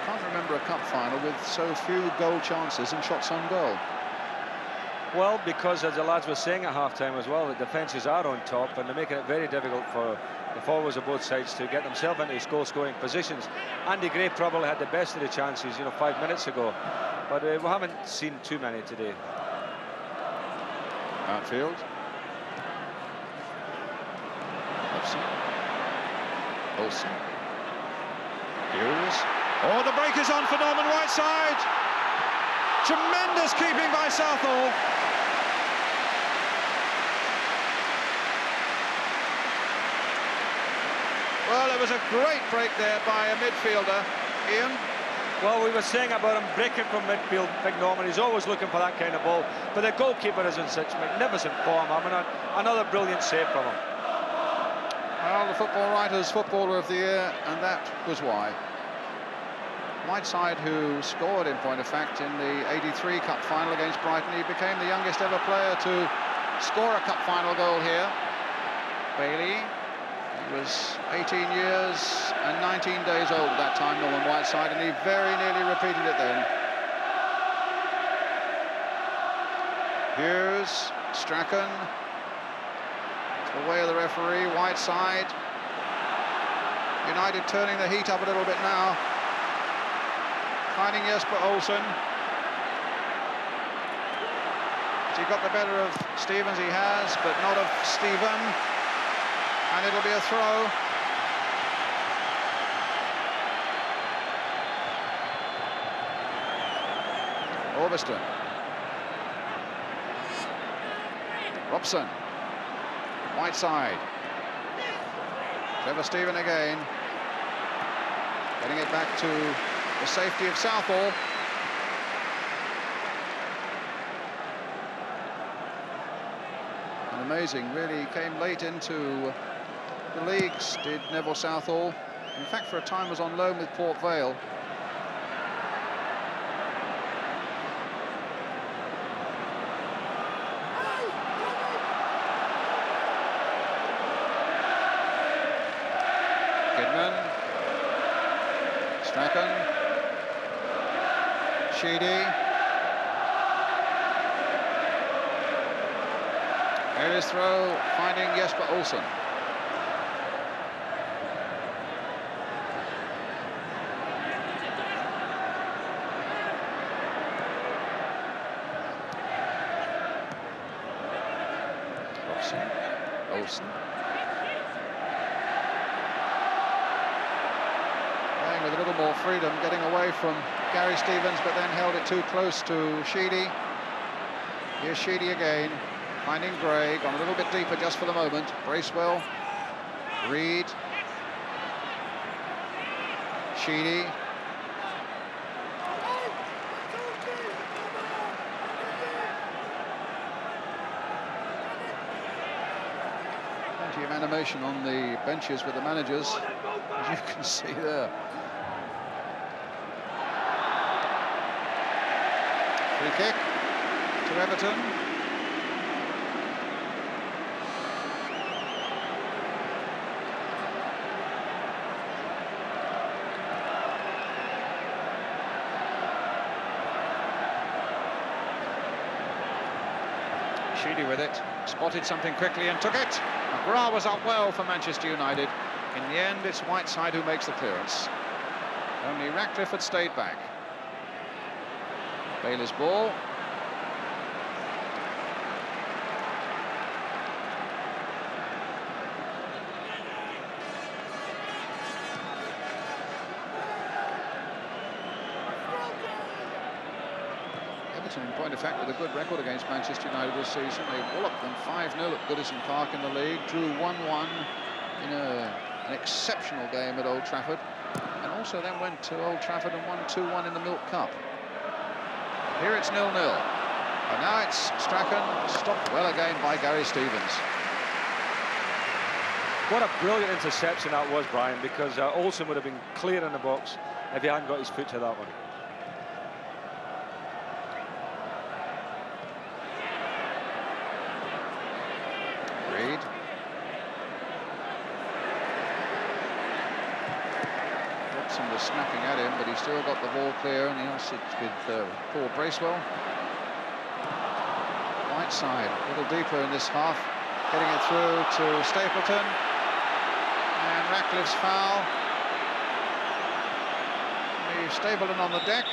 Can't remember a cup final with so few goal chances and shots on goal. Well, because as the lads were saying at half-time as well, the defences are on top and they're making it very difficult for the forwards of both sides to get themselves into goal-scoring positions. Andy Gray probably had the best of the chances, you know, 5 minutes ago, but we haven't seen too many today. Outfield. Olsen. Hughes. Oh, the break is on for Norman Whiteside. Tremendous keeping by Southall. Well, it was a great break there by a midfielder, Ian. Well, we were saying about him breaking from midfield, Big Norman. He's always looking for that kind of ball. But the goalkeeper is in such magnificent form. I mean, another brilliant save from him. Well, the Football Writers' Footballer of the Year, and that was why. Whiteside, who scored, in point of fact, in the '83 Cup final against Brighton, he became the youngest ever player to score a Cup final goal here. Bailey, he was 18 years and 19 days old at that time, Norman Whiteside, and he very nearly repeated it then. Hughes, Strachan, the way of the referee. Whiteside. United turning the heat up a little bit now. Finding Jesper Olsen. Has he got the better of Stevens? He has, but not of Stephen. And it'll be a throw. Orbiston. Robson. Whiteside. Trevor Stephen again. Getting it back to the safety of Southall. And amazing, really came late into the leagues, did Neville Southall. In fact, for a time was on loan with Port Vale. Strachan, Sheedy, here is throw, finding Jesper Olsen. Olsen. With a little more freedom, getting away from Gary Stevens, but then held it too close to Sheedy. Here's Sheedy again, finding Gray, gone a little bit deeper just for the moment. Bracewell, Reed, Sheedy. Plenty of animation on the benches with the managers, as you can see there. Free kick to Everton. Sheedy with it, spotted something quickly and took it. McGrath was up well for Manchester United. In the end, it's Whiteside who makes the clearance. Only Ratcliffe had stayed back. Bailey's ball. Everton, in point of fact, with a good record against Manchester United this season. They walloped them 5-0 at Goodison Park in the league, drew 1-1 in an exceptional game at Old Trafford, and also then went to Old Trafford and won 2-1 in the Milk Cup. Here it's 0-0. And now it's Strachan, stopped well again by Gary Stevens. What a brilliant interception that was, Brian, because Olsen would have been clear in the box if he hadn't got his foot to that one. Reed. Robson was snapping at him, but he still got the ball clear, and he also with Paul Bracewell. Whiteside, a little deeper in this half, getting it through to Stapleton. And Ratcliffe's foul. Leaves Stapleton on the deck.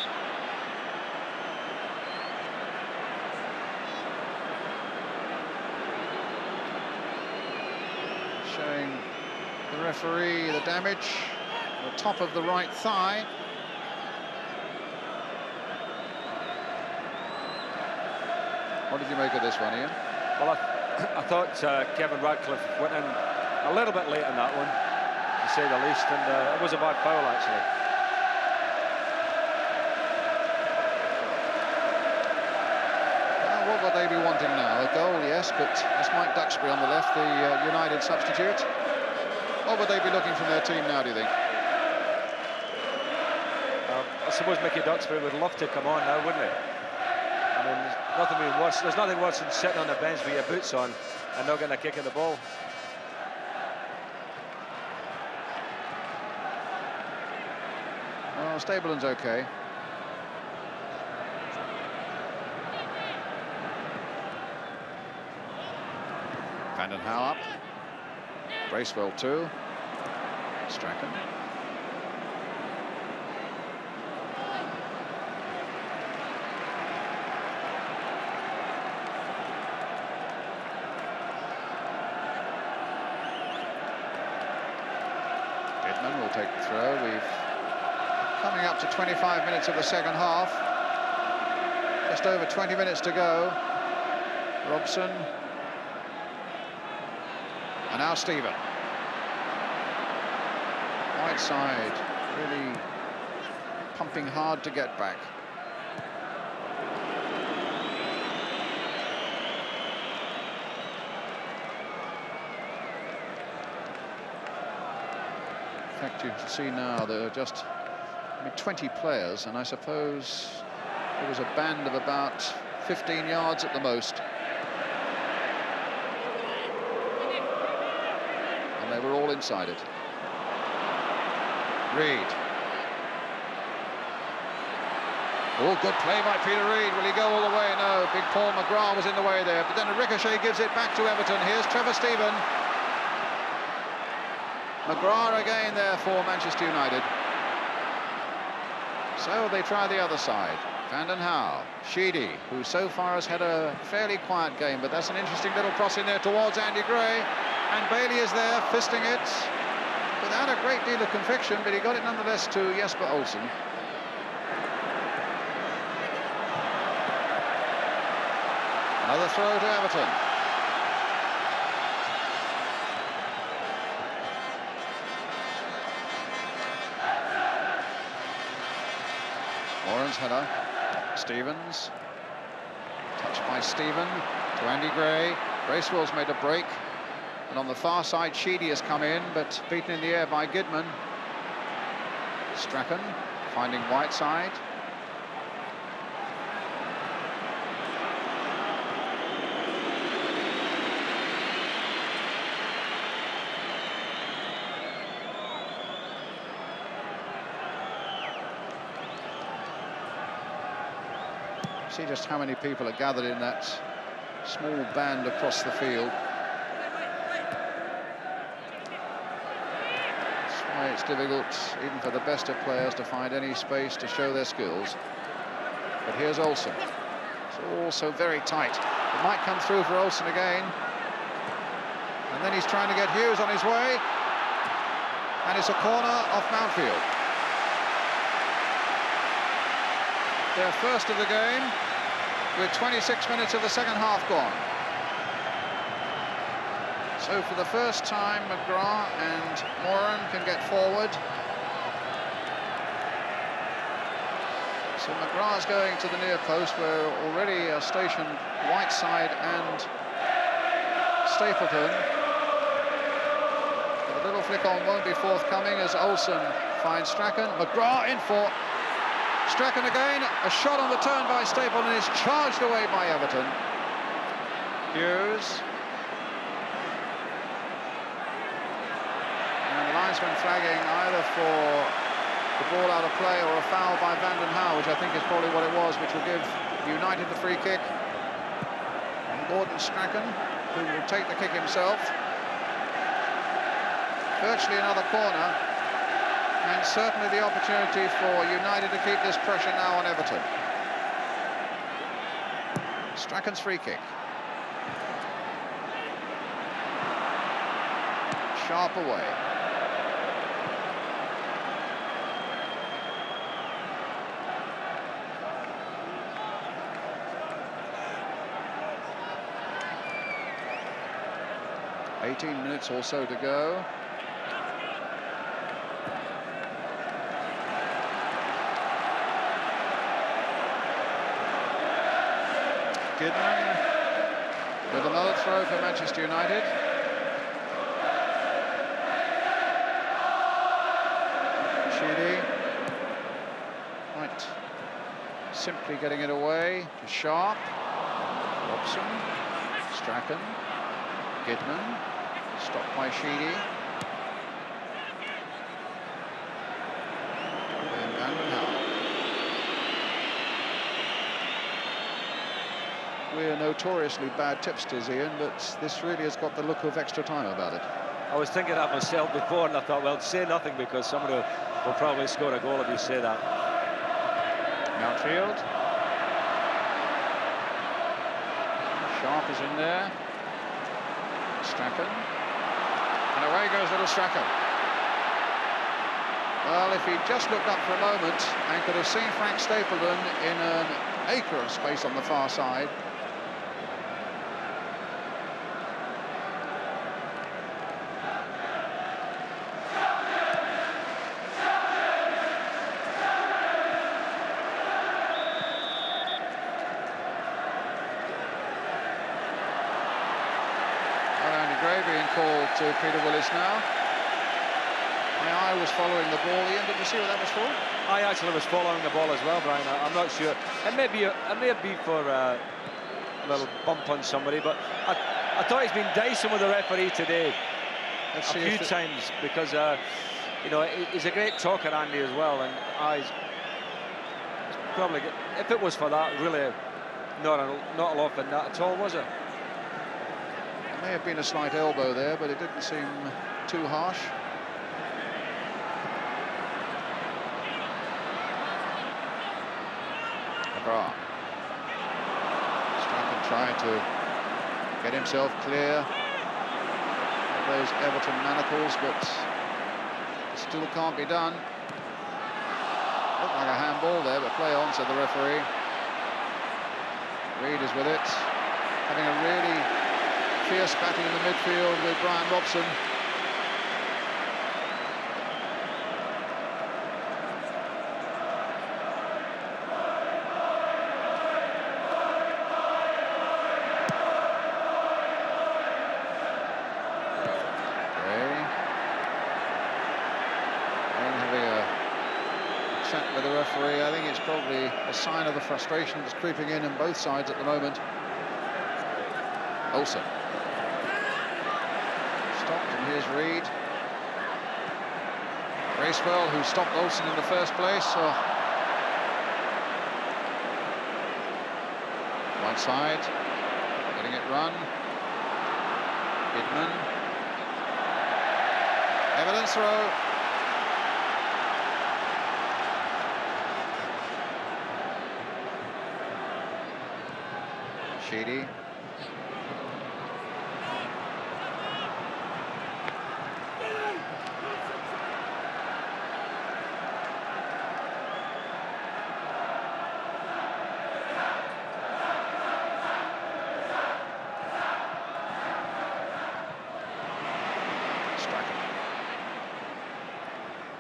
Showing the referee the damage, the top of the right thigh. What did you make of this one, Ian? Well, I thought Kevin Radcliffe went in a little bit late on that one, to say the least, and it was a bad foul, actually. Well, what would they be wanting now? A goal, yes, but that's Mike Duxbury on the left, the United substitute. What would they be looking from their team now, do you think? I suppose Mickey Duxbury would love to come on now, wouldn't he? I mean, there's nothing worse than sitting on the bench with your boots on and not getting a kick in the ball. Well, Stableman's okay. Vanden Hauwe up. Bracewell too. Strachan. Goodman will take the throw. We've coming up to 25 minutes of the second half. Just over 20 minutes to go. Robson. And now Stephen. Right side, really pumping hard to get back. In fact, you can see now there are just 20 players, and I suppose there was a band of about 15 yards at the most. And they were all inside it. Reid. Oh, good play by Peter Reid. Will he go all the way? No, big Paul McGrath was in the way there. But then a ricochet gives it back to Everton. Here's Trevor Stephen. McGrath again there for Manchester United. So they try the other side. Vanden Hauwe, Sheedy, who so far has had a fairly quiet game, but that's an interesting little cross in there towards Andy Gray. And Bailey is there, fisting it. Without a great deal of conviction, but he got it nonetheless to Jesper Olsen. Another throw to Everton. Warren's header. Stevens. Touched by Stephen to Andy Gray. Bracewell's made a break. And on the far side, Sheedy has come in, but beaten in the air by Gidman. Strachan finding Whiteside. See just how many people are gathered in that small band across the field. It's difficult, even for the best of players, to find any space to show their skills. But here's Olsen. It's all so very tight. It might come through for Olsen again. And then he's trying to get Hughes on his way. And it's a corner off Mountfield. Their first of the game, with 26 minutes of the second half gone. So for the first time, McGrath and Moran can get forward. So McGrath's going to the near post, where already are stationed Whiteside and Stapleton. But the little flick on won't be forthcoming as Olsen finds Strachan. McGrath in for Strachan again. A shot on the turn by Stapleton is charged away by Everton. Hughes. Linesman flagging either for the ball out of play or a foul by Vanden Hauwe, which I think is probably what it was, which will give United the free kick. And Gordon Strachan, who will take the kick himself. Virtually another corner, and certainly the opportunity for United to keep this pressure now on Everton. Strachan's free kick. Sharp away. 18 minutes or so to go. Kidman with another throw for Manchester United. Sheedy. Right. Simply getting it away to Sharp. Robson. Strachan. Kidman. Stopped by Sheedy. And Van. We're notoriously bad tipsters, Ian, but this really has got the look of extra time about it. I was thinking that myself before, and I thought, well, say nothing because somebody will probably score a goal if you say that. Outfield. Sharp is in there. Strachan. And away goes little Strachan. Well, if he'd just looked up for a moment and could have seen Frank Stapleton in an acre of space on the far side. Called to Peter Willis now. My eye was following the ball. Ian, did you see what that was for? I actually was following the ball as well, Brian. I'm not sure. It may be for a little bump on somebody, but I thought he's been dicing with the referee today a few times because you know, he's a great talker, Andy, as well, and he's probably, if it was for that, really not a lot in that at all, was it? May have been a slight elbow there, but it didn't seem too harsh. McGrath. Strachan trying to get himself clear of those Everton manacles, but still can't be done. Looked like a handball there, but play on, said the referee. Reid is with it, having a really fierce battle in the midfield with Brian Robson. Having a chat with the referee. I think it's probably a sign of the frustration that's creeping in on both sides at the moment. Olsen. And here's Reid. Bracewell, who stopped Olsen in the first place. One side, getting it run. Kidman. Everton's throw. Sheedy.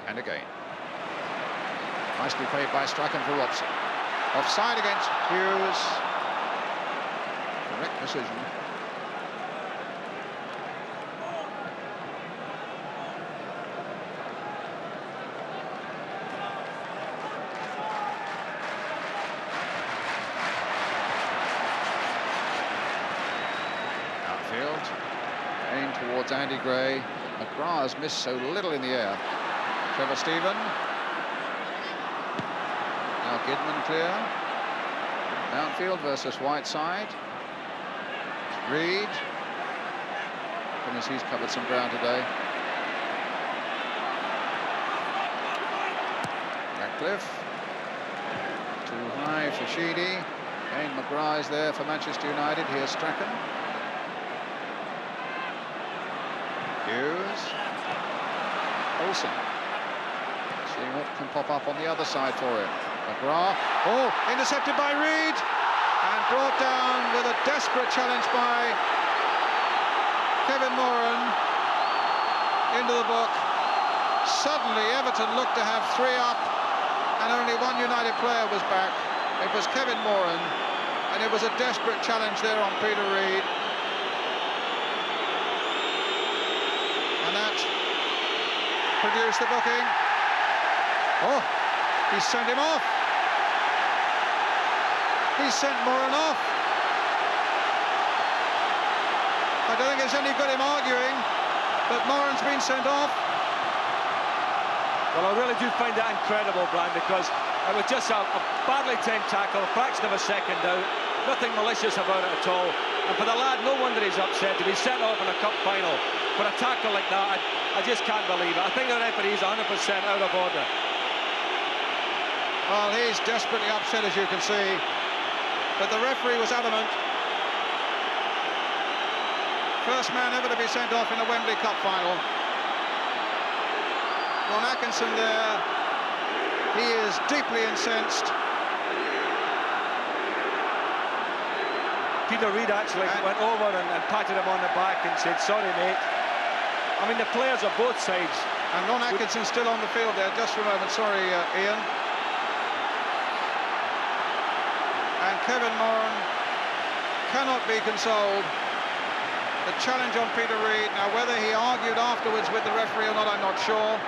And again. Nicely played by Strachan for Robson. Offside against Hughes. Correct decision. Outfield. Aimed towards Andy Gray. McGrath has missed so little in the air. Trevor Stephen. Now Kidman clear. Mountfield versus Whiteside. Reid. Goodness, he's covered some ground today. Ratcliffe. Too high for Sheedy. Again, McGrath is there for Manchester United. Here's Strachan. Hughes. Olsen. Seeing what can pop up on the other side for him. McGrath. Oh, intercepted by Reid. And brought down with a desperate challenge by Kevin Moran into the book. Suddenly Everton looked to have 3 up and only one United player was back. It was Kevin Moran, and it was a desperate challenge there on Peter Reid. And that produced the booking. Oh, he sent him off. He sent Moran off. I don't think it's any good him arguing, but Moran's been sent off. Well, I really do find that incredible, Brian, because it was just a badly timed tackle, a fraction of a second out, nothing malicious about it at all. And for the lad, no wonder he's upset to be sent off in a cup final for a tackle like that. I just can't believe it. I think the referee's 100% out of order. Well, he's desperately upset, as you can see, but the referee was adamant. First man ever to be sent off in a Wembley Cup final. Ron Atkinson there, he is deeply incensed. Peter Reid actually went over and patted him on the back and said, sorry, mate. I mean, the players of both sides. And Ron Atkinson's still on the field there, just for a moment. Sorry, Ian. And Kevin Moran cannot be consoled. The challenge on Peter Reid. Now, whether he argued afterwards with the referee or not, I'm not sure.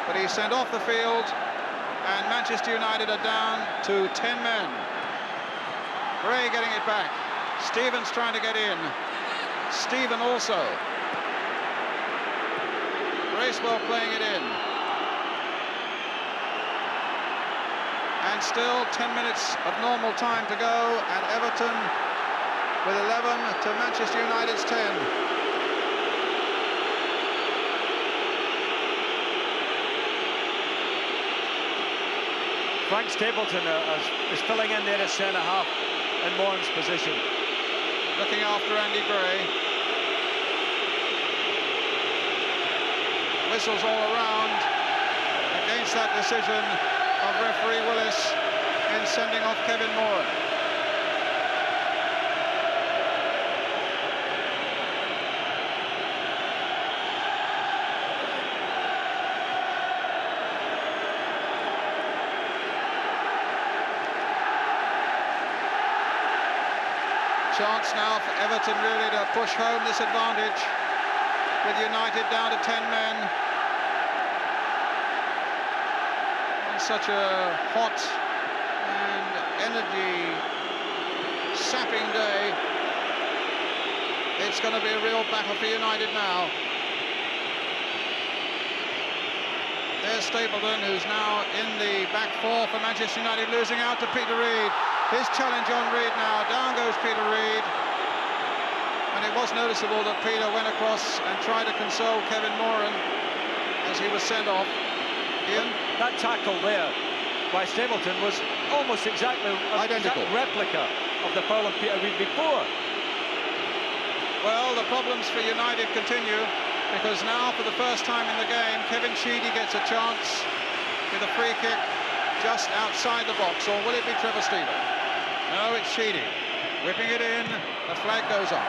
But he's sent off the field, and Manchester United are down to 10 men. Gray getting it back. Stevens trying to get in. Stephen also. Bracewell playing it in. And still 10 minutes of normal time to go, and Everton with 11 to Manchester United's 10. Frank Stapleton is filling in there as centre-half in Moran's position. Looking after Andy Gray. Whistles all around against that decision of referee Willis in sending off Kevin Moran. Chance now for Everton really to push home this advantage with United down to 10 men. On such a hot and energy-sapping day, it's going to be a real battle for United now. There's Stapleton, who's now in the back 4 for Manchester United, losing out to Peter Reid. His challenge on Reid now. Down goes Peter Reid. And it was noticeable that Peter went across and tried to console Kevin Moran as he was sent off. Ian? That tackle there by Stapleton was almost exactly identical. Exact replica of the foul of Peter Reid before. Well, the problems for United continue, because now for the first time in the game, Kevin Sheedy gets a chance with a free kick just outside the box. Or will it be Trevor Steele? No, it's Sheedy. Whipping it in, the flag goes up.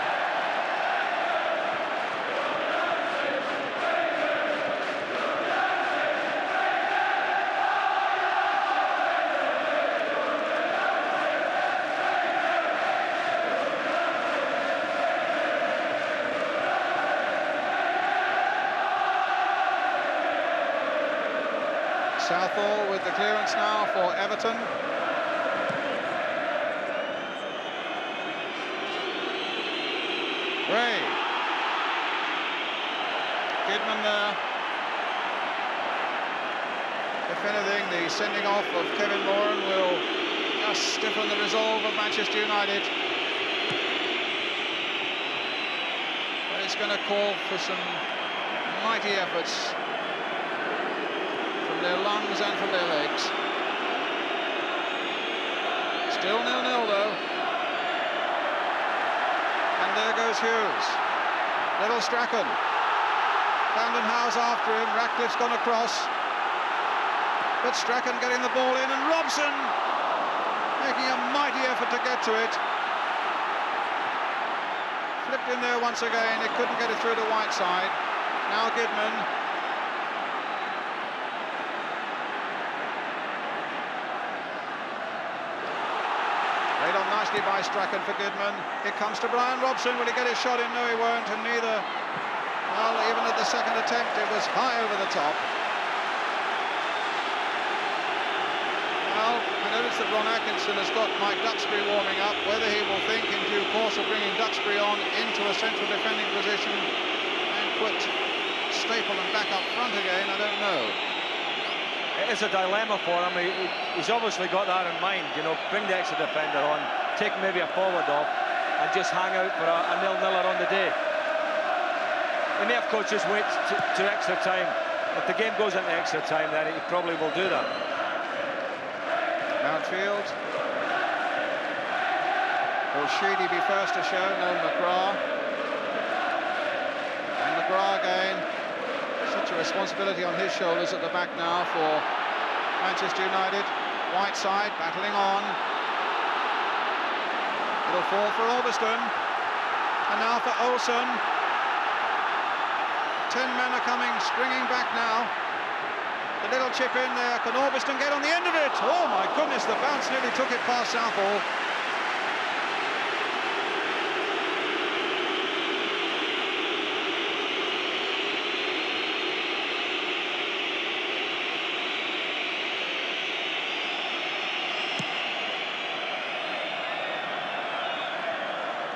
Southall with the clearance now for Everton. Gray. Kidman there. If anything, the sending off of Kevin Moran will just stiffen the resolve of Manchester United. But it's going to call for some mighty efforts from their lungs and from their legs. Still 0-0 though. And there goes Hughes. Little Strachan. Vandenhouse after him. Ratcliffe's gone across. But Strachan getting the ball in, and Robson making a mighty effort to get to it. flipped in there once again. It couldn't get it through to Whiteside. Now Goodman. Laid on nicely by Strachan for Goodman. It comes to Brian Robson. Will he get his shot in? No, he won't. And neither. Well, even at the second attempt, it was high over the top. Well, I noticed that Ron Atkinson has got Mike Duxbury warming up. Whether he will think in due course of bringing Duxbury on into a central defending position and put Stapleton back up front again, I don't know. It is a dilemma for him. He's obviously got that in mind, you know, bring the extra defender on, take maybe a forward off, and just hang out for a nil-niller on the day. He may, of course, just wait to extra time. If the game goes into extra time, then he probably will do that. Mountfield. Will Sheedy be first to show? No, McGrath. And McGrath again. Such a responsibility on his shoulders at the back now for Manchester United. Whiteside battling on. It'll fall for Orbiston. And now for Olsen. 10 men are coming, springing back now. The little chip in there. Can Orbiston get on the end of it? Oh my goodness, the bounce nearly took it past Southall.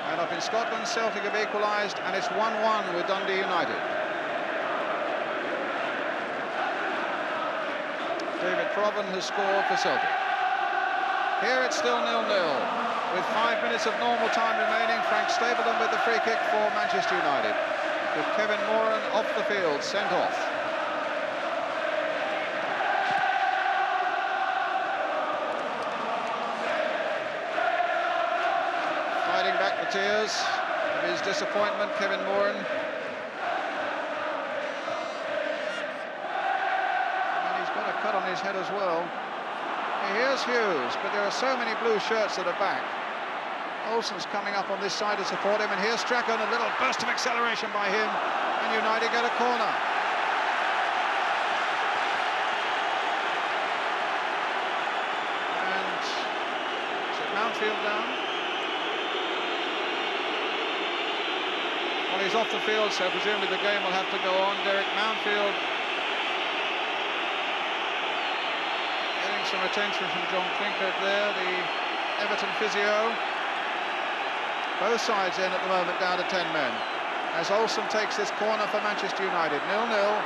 And up in Scotland, Celtic have equalised, and it's 1-1 with Dundee United. David Provan has scored for Celtic. Here it's still 0-0 with 5 minutes of normal time remaining. Frank Stapleton with the free kick for Manchester United, with Kevin Moran off the field, sent off. Fighting back the tears of his disappointment, Kevin Moran. Cut on his head as well. Here's Hughes, but there are so many blue shirts at the back. Olsen's coming up on this side to support him, and here's Strachan, a little burst of acceleration by him, and United get a corner. And is it Mountfield down? Well, he's off the field, so presumably the game will have to go on. Derek Mountfield some attention from John Klinkert there, the Everton physio. Both sides in at the moment, down to 10 men. As Olsen takes this corner for Manchester United, 0-0.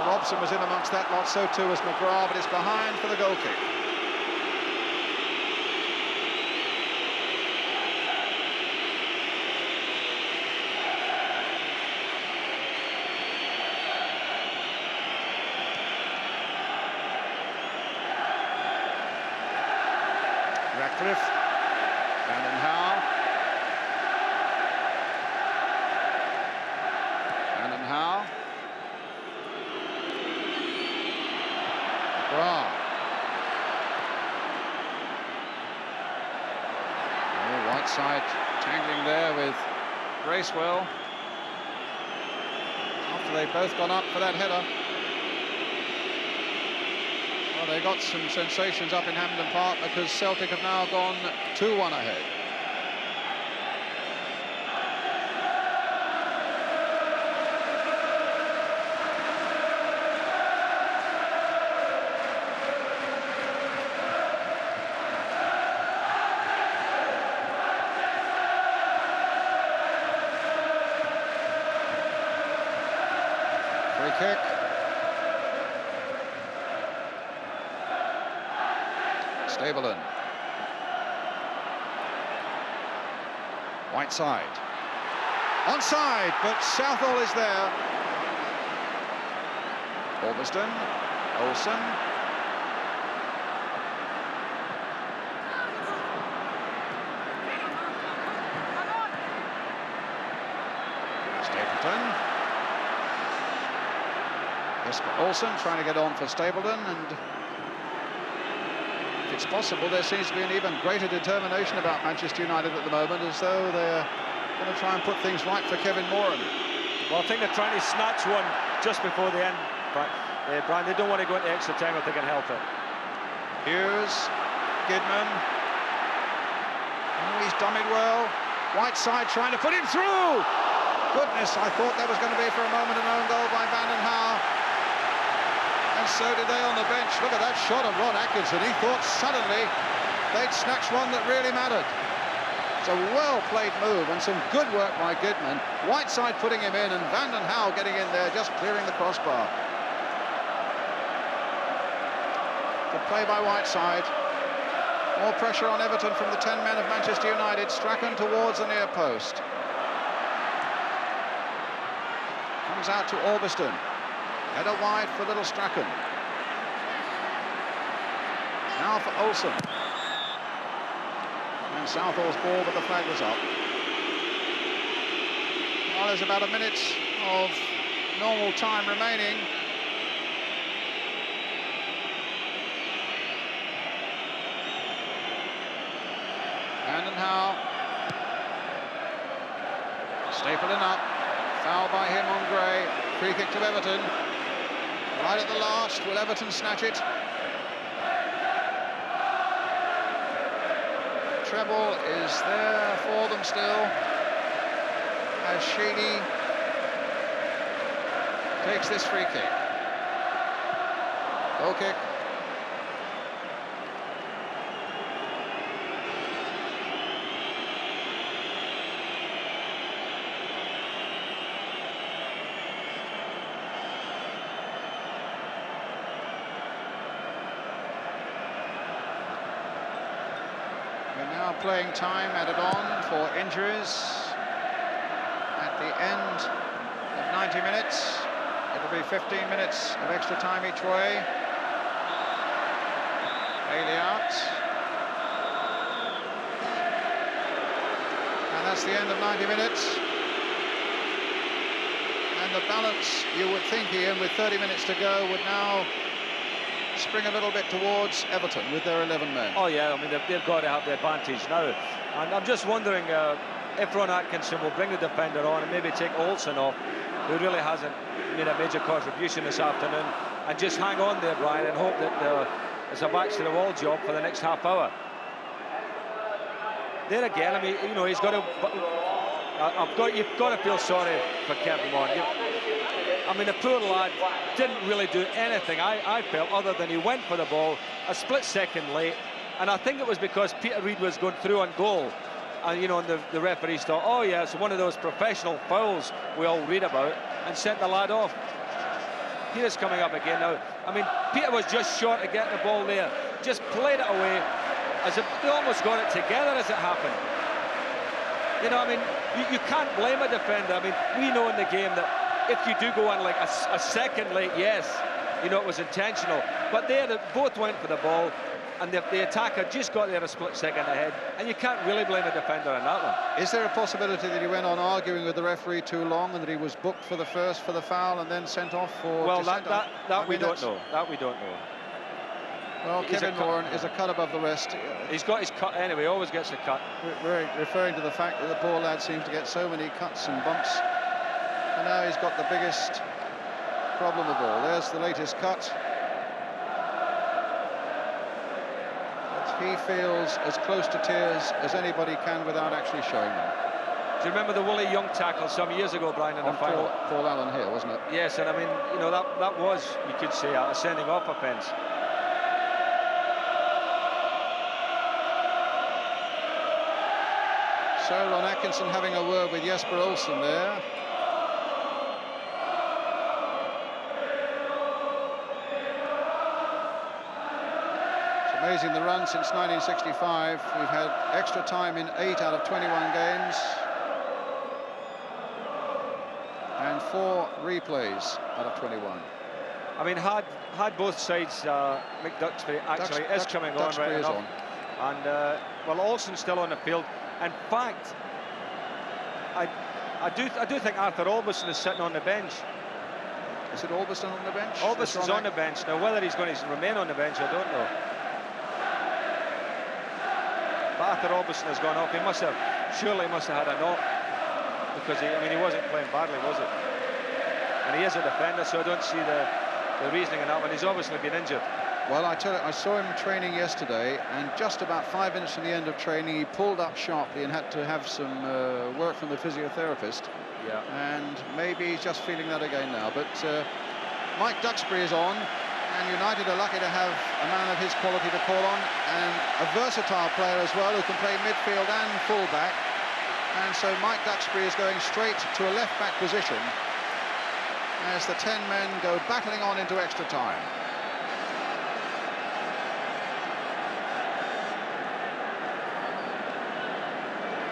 Robson was in amongst that lot, so too was McGrath, but it's behind for the goal kick. Ratcliffe, Brandon Howe. Brandon Howe. McGrath. Oh, Whiteside tangling there with Bracewell. After they've both gone up for that header. Well, they got some sensations up in Hampden Park because Celtic have now gone 2-1 ahead. Free kick. Stapleton. Whiteside. Onside, but Southall is there. Orbiston. Olsen. Jesper Olsen trying to get on for Stapleton, and if it's possible, there seems to be an even greater determination about Manchester United at the moment, as though they're going to try and put things right for Kevin Moran. Well, I think they're trying to snatch one just before the end, Brian. They don't want to go into extra time if they can help it. Hughes, Kidman. Oh, he's dummied well. Whiteside trying to put him through. Goodness, I thought that was going to be for a moment an own goal by Van den Haar. And so did they on the bench. Look at that shot of Ron Atkinson. He thought suddenly they'd snatched one that really mattered. It's a well-played move and some good work by Kidman. Whiteside putting him in and Van den Haar getting in there, just clearing the crossbar. Good play by Whiteside. More pressure on Everton from the 10 men of Manchester United. Strachan towards the near post. Comes out to Orbiston. Header wide for little Strachan. Now for Olsen. And Southall's ball, but the flag was up. Well, there's about a minute of normal time remaining. Van den Haar. Stapleton up. Foul by him on Gray. Free kick to Everton. Right at the last. Will Everton snatch it? Treble is there for them still. As Sheedy takes this free kick. Goal kick. Playing time added on for injuries at the end of 90 minutes. It'll be 15 minutes of extra time each way. Bailey out. And that's the end of 90 minutes. And the balance, you would think, Ian, with 30 minutes to go, would now spring a little bit towards Everton with their 11 men. Oh yeah, I mean they've got to have the advantage now, and I'm just wondering if Ron Atkinson will bring the defender on and maybe take Olsen off, who really hasn't made a major contribution this afternoon, and just hang on there, Brian, and hope that it's a backs to the wall job for the next half hour. There again, I mean, you know, he's got to. You've got to feel sorry for Kevin Moran. I mean, the poor lad didn't really do anything, I felt, other than he went for the ball a split second late. And I think it was because Peter Reid was going through on goal. And, you know, and the referees thought, oh, yeah, it's one of those professional fouls we all read about, and sent the lad off. Here's coming up again now. I mean, Peter was just short of getting the ball there. Just played it away, as if they almost got it together as it happened. You know, I mean, you can't blame a defender. I mean, we know in the game that if you do go on like a second late, yes, you know, it was intentional. But they both went for the ball, and the attacker just got there a split second ahead, and you can't really blame a defender on that one. Is there a possibility that he went on arguing with the referee too long, and that he was booked for the foul and then sent off for? Well, that we don't know. That we don't know. Well, Kevin Moran is a cut above the rest. He's got his cut anyway. Always gets a cut. We're referring to the fact that the poor lad seems to get so many cuts and bumps. And now he's got the biggest problem of all. There's the latest cut. But he feels as close to tears as anybody can without actually showing them. Do you remember the Woolley Young tackle some years ago, Brian, in the final? Paul Allen here, wasn't it? Yes, and I mean, you know, that was, you could say, a sending off offence. So Ron Atkinson having a word with Jesper Olsen there. Amazing the run since 1965. We've had extra time in 8 out of 21 games. And 4 replays out of 21. I mean, had both sides, Mick Duxbury actually is coming on right enough. And, well, Olsen's still on the field. In fact, I do think Arthur Albison is sitting on the bench. Is it Albiston on the bench? Albiston's on the bench. Now, whether he's going to remain on the bench, I don't know. But after Albiston has gone off, surely he must have had a knock. Because, he wasn't playing badly, was it? And he is a defender, so I don't see the reasoning in that one. He's obviously been injured. Well, I tell you, I saw him training yesterday, and just about 5 minutes from the end of training, he pulled up sharply and had to have some work from the physiotherapist. Yeah. And maybe he's just feeling that again now. But Mike Duxbury is on, and United are lucky to have a man of his quality to call on, and a versatile player as well, who can play midfield and full-back. And so Mike Duxbury is going straight to a left-back position as the 10 men go battling on into extra time.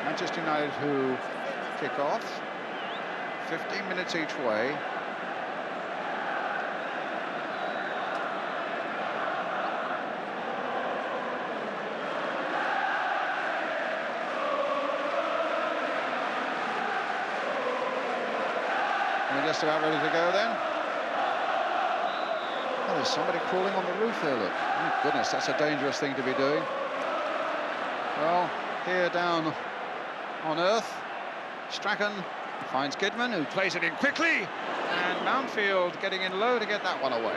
Manchester United, who kick off, 15 minutes each way. We're just about ready to go then. Oh, there's somebody crawling on the roof there, look. Oh, goodness, that's a dangerous thing to be doing. Well, here down on earth, Strachan finds Kidman, who plays it in quickly, and Mountfield getting in low to get that one away.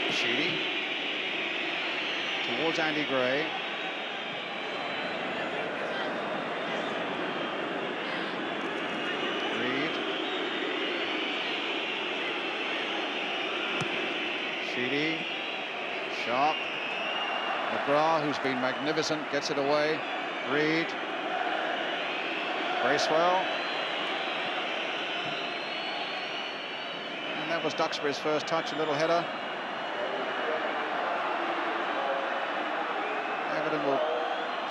Sheedy towards Andy Gray. Sheedy, Sharp, McGrath, who's been magnificent, gets it away. Reed, Bracewell, and that was Duxbury's first touch, a little header. Everton will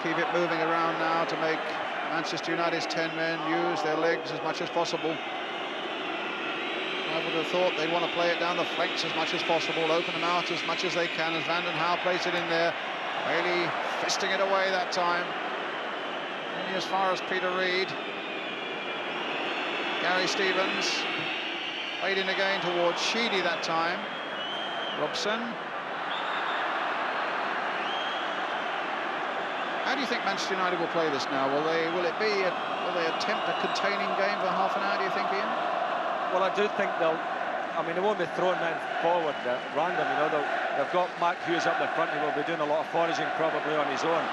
keep it moving around now to make Manchester United's 10 men use their legs as much as possible. I would have thought they'd want to play it down the flanks as much as possible, open them out as much as they can, as Van den Hauwe plays it in there. Bailey fisting it away that time. Only as far as Peter Reid. Gary Stevens played in again towards Sheedy that time. Robson. How do you think Manchester United will play this now? Will they attempt a containing game for half an hour, do you think, Ian? Well, I do think they won't be throwing men forward at random, they've got Mark Hughes up the front, he will be doing a lot of foraging probably on his own,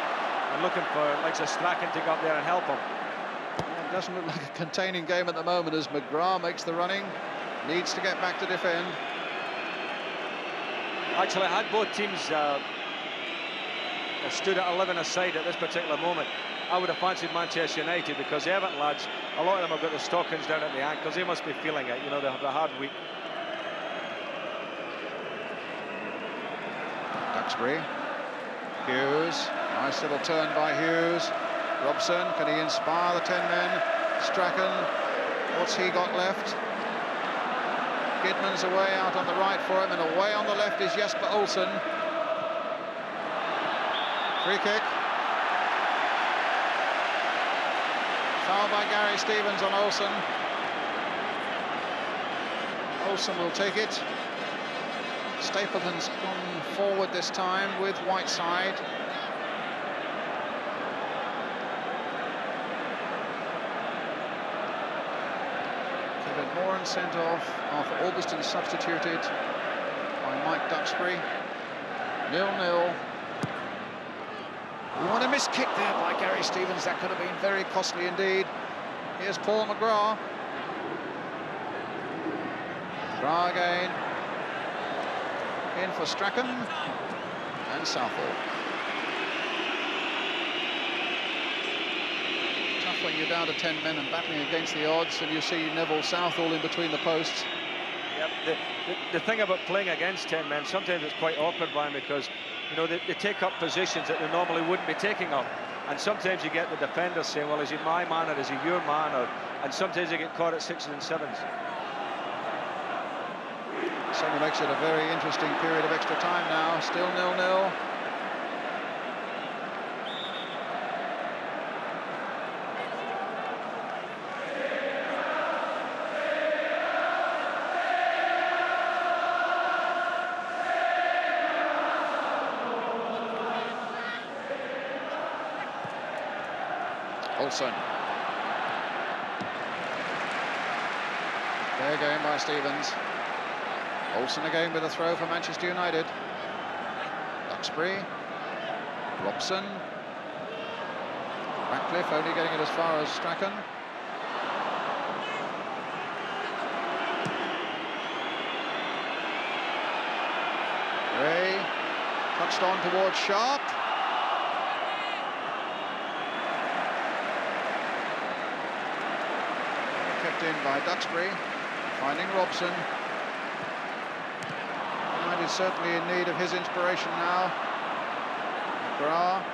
and looking for, like, Strachan to go up there and help him. Well, it doesn't look like a containing game at the moment, as McGrath makes the running, needs to get back to defend. Actually, had both teams stood at 11 aside at this particular moment, I would have fancied Manchester United, because the Everton lads, a lot of them have got the stockings down at the ankles. They must be feeling it, they have a hard week. Duxbury, Hughes, nice little turn by Hughes. Robson, can he inspire the 10 men? Strachan, what's he got left? Kidman's away out on the right for him, and away on the left is Jesper Olsen. Free kick. Foul by Gary Stevens on Olsen. Olsen will take it. Stapleton's gone forward this time with Whiteside. Kevin Moran sent off after Albiston substituted by Mike Duxbury. 0-0. What a missed kick there by Gary Stevens. That could have been very costly indeed. Here's Paul McGrath. McGrath again. In for Strachan and Southall. Tough when you're down to 10 men and battling against the odds, and you see Neville Southall in between the posts. Yep. The thing about playing against 10 men, sometimes it's quite awkward, Brian, because they take up positions that they normally wouldn't be taking up, and sometimes you get the defenders saying, well, is he my man or is he your man, and sometimes they get caught at 6s and 7s. Certainly makes it a very interesting period of extra time now. Still 0-0. Olsen. Fair game by Stevens. Olsen again with a throw for Manchester United. Duxbury. Robson. Ratcliffe only getting it as far as Strachan. Gray. Touched on towards Sharp. Kept in by Duxbury. Finding Robson. United certainly in need of his inspiration now. McGrath.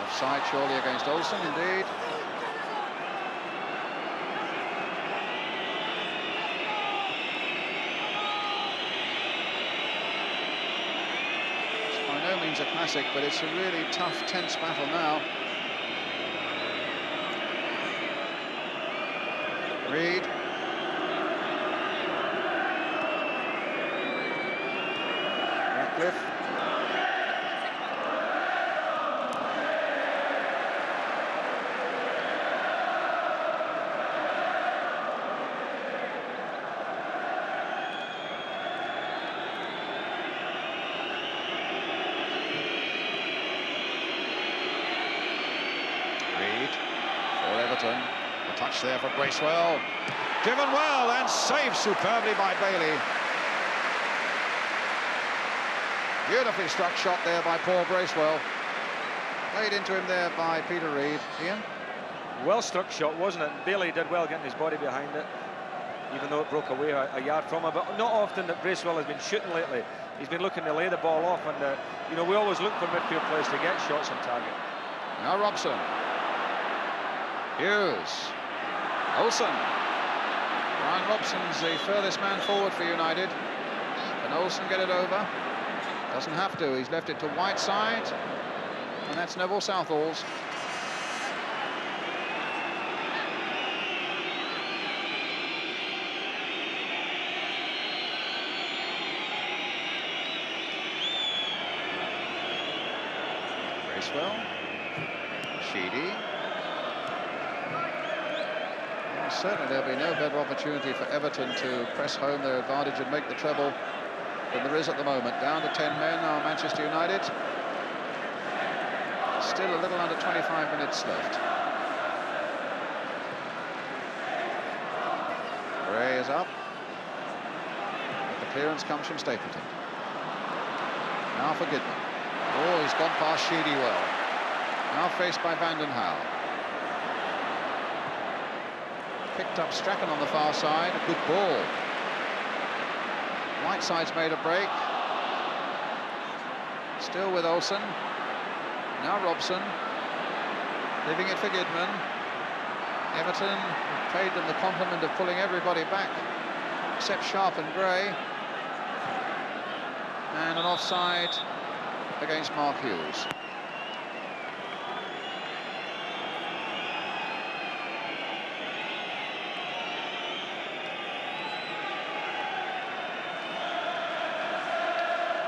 Offside surely against Olsen, indeed. It's by no means a classic, but it's a really tough, tense battle now. Reed. Ratcliffe. Reed for Everton. A touch there for Bracewell. Given well and saved superbly by Bailey. Beautifully struck shot there by Paul Bracewell. Played into him there by Peter Reid. Ian? Well struck shot, wasn't it? Bailey did well getting his body behind it, even though it broke away a yard from him. But not often that Bracewell has been shooting lately. He's been looking to lay the ball off, and you know, we always look for midfield players to get shots on target. Now Robson. Hughes. Olsen. Brian Robson's the furthest man forward for United. Can Olsen get it over? Doesn't have to. He's left it to Whiteside. And that's Neville Southall's. Bracewell. Sheedy. Well, certainly there'll be no better opportunity for Everton to press home their advantage and make the treble than there is at the moment. Down to 10 men are Manchester United. Still a little under 25 minutes left. Gray is up. But the clearance comes from Stapleton. Now for Goodman. Oh, he's gone past Sheedy well. Now faced by Vanden Hauwe. Picked up Strachan on the far side. A good ball. Whiteside's made a break. Still with Olsen. Now Robson. Leaving it for Goodman. Everton paid them the compliment of pulling everybody back except Sharp and Gray. And an offside against Mark Hughes.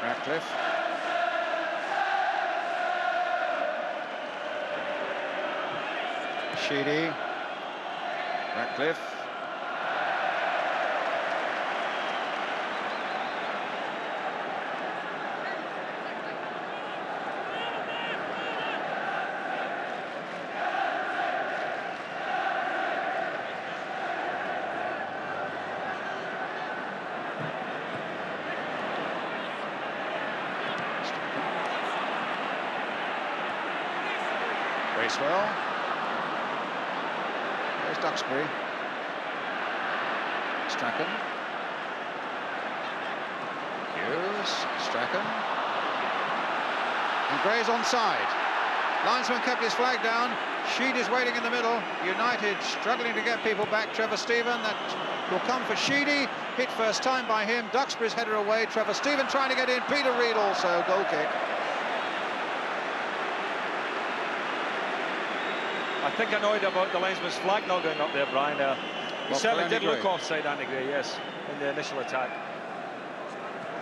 Ratcliffe. Sheedy. Ratcliffe. Bracewell. There's Duxbury. Strachan. Hughes. Strachan. And Gray's onside. Linesman kept his flag down. Sheed is waiting in the middle. United struggling to get people back. Trevor Stephen, that will come for Sheedy. Hit first time by him. Duxbury's header away. Trevor Stephen trying to get in. Peter Reid also. Goal kick. I think annoyed about the linesman's flag not going up there, Brian. He certainly did look offside, Andy Gray, yes, in the initial attack.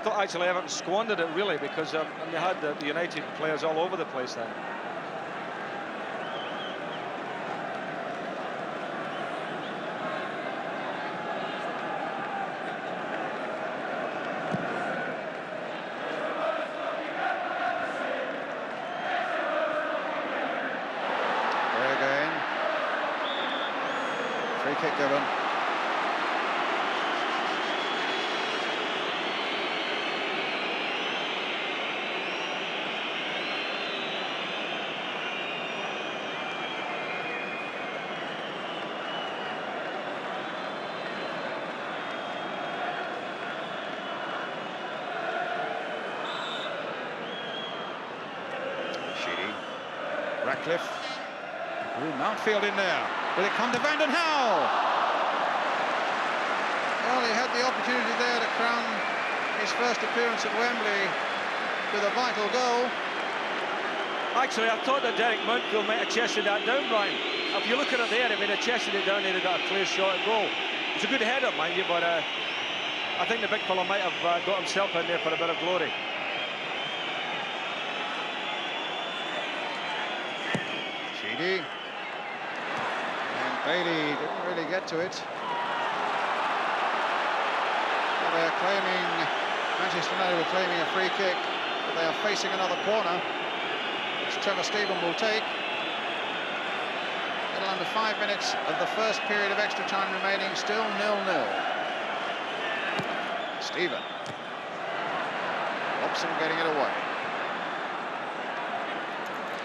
thought actually Everton squandered it really, because and they had the United players all over the place then. There again. Free kick given. Ratcliffe. Ooh, Mountfield in there. Will it come to Van den Hal? Well, he had the opportunity there to crown his first appearance at Wembley with a vital goal. Actually, I thought that Derek Mountfield might have chested that down, Brian. If you look at it there, if he'd have chested it down, he'd have got a clear shot at goal. It's a good header, mind you, but I think the big fella might have got himself in there for a bit of glory. Sheedy. And Bailey didn't really get to it. Well, they're claiming, Manchester United were claiming a free kick, but they are facing another corner, which Trevor Stephen will take. A little under 5 minutes of the first period of extra time remaining, still 0-0. Stephen. Robson getting it away.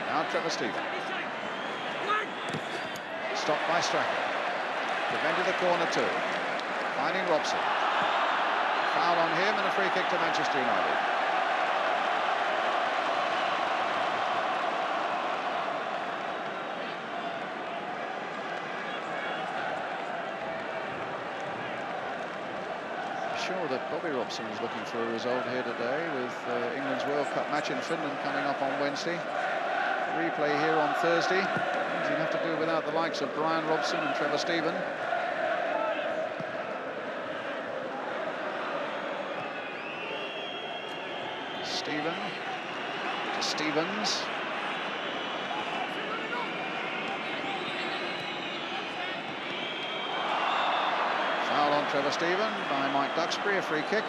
Now Trevor Stephen. Stopped by Strachan. Prevented the corner too. Finding Robson. Foul on him and a free kick to Manchester United. I'm sure that Bobby Robson is looking for a result here today with England's World Cup match in Finland coming up on Wednesday. Replay here on Thursday. Means you'd have to do without the likes of Brian Robson and Trevor Stephen. Stephen to Stevens. Foul on Trevor Stephen by Mike Duxbury, a free kick.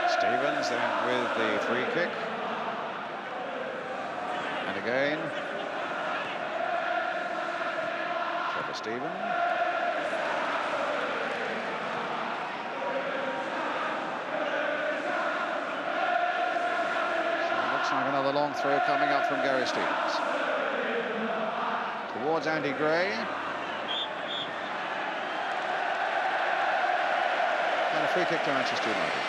Stevens then with the free kick. And again. Trevor Stephen. So it looks like another long throw coming up from Gary Stevens. Towards Andy Gray. And a free kick to Manchester United.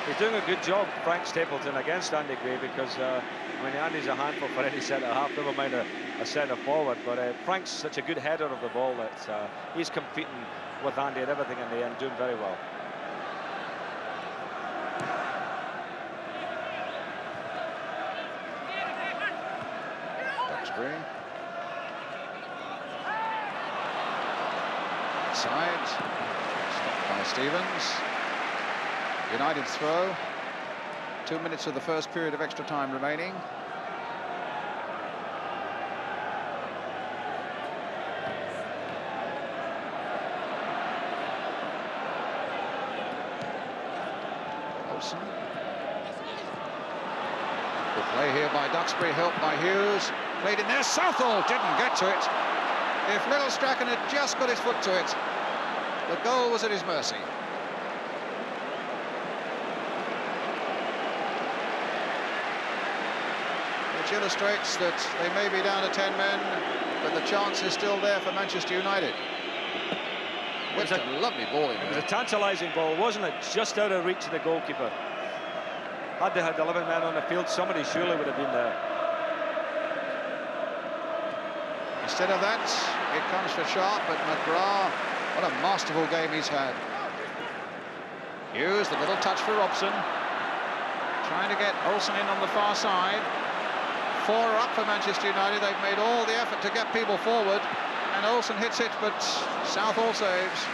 He's doing a good job, Frank Stapleton, against Andy Gray, because I mean, Andy's a handful for any centre-half, never mind a centre-forward, but Frank's such a good header of the ball that he's competing with Andy and everything in the end, doing very well. Duxbury. Inside. Stopped by Stevens. United throw. 2 minutes of the first period of extra time remaining. Olsen. Good play here by Duxbury, helped by Hughes. Played in there, Southall didn't get to it. If little Strachan had just got his foot to it, the goal was at his mercy. Which illustrates that they may be down to 10 men, but the chance is still there for Manchester United. Whipped a lovely ball in there. It was a tantalising ball, wasn't it? Just out of reach of the goalkeeper. Had they had 11 men on the field, somebody surely would have been there. Instead of that, it comes for Sharp, but McGrath, what a masterful game he's had. Hughes, the little touch for Robson. Trying to get Olsen in on the far side. 4 are up for Manchester United. They've made all the effort to get people forward. And Olsen hits it, but Southall saves.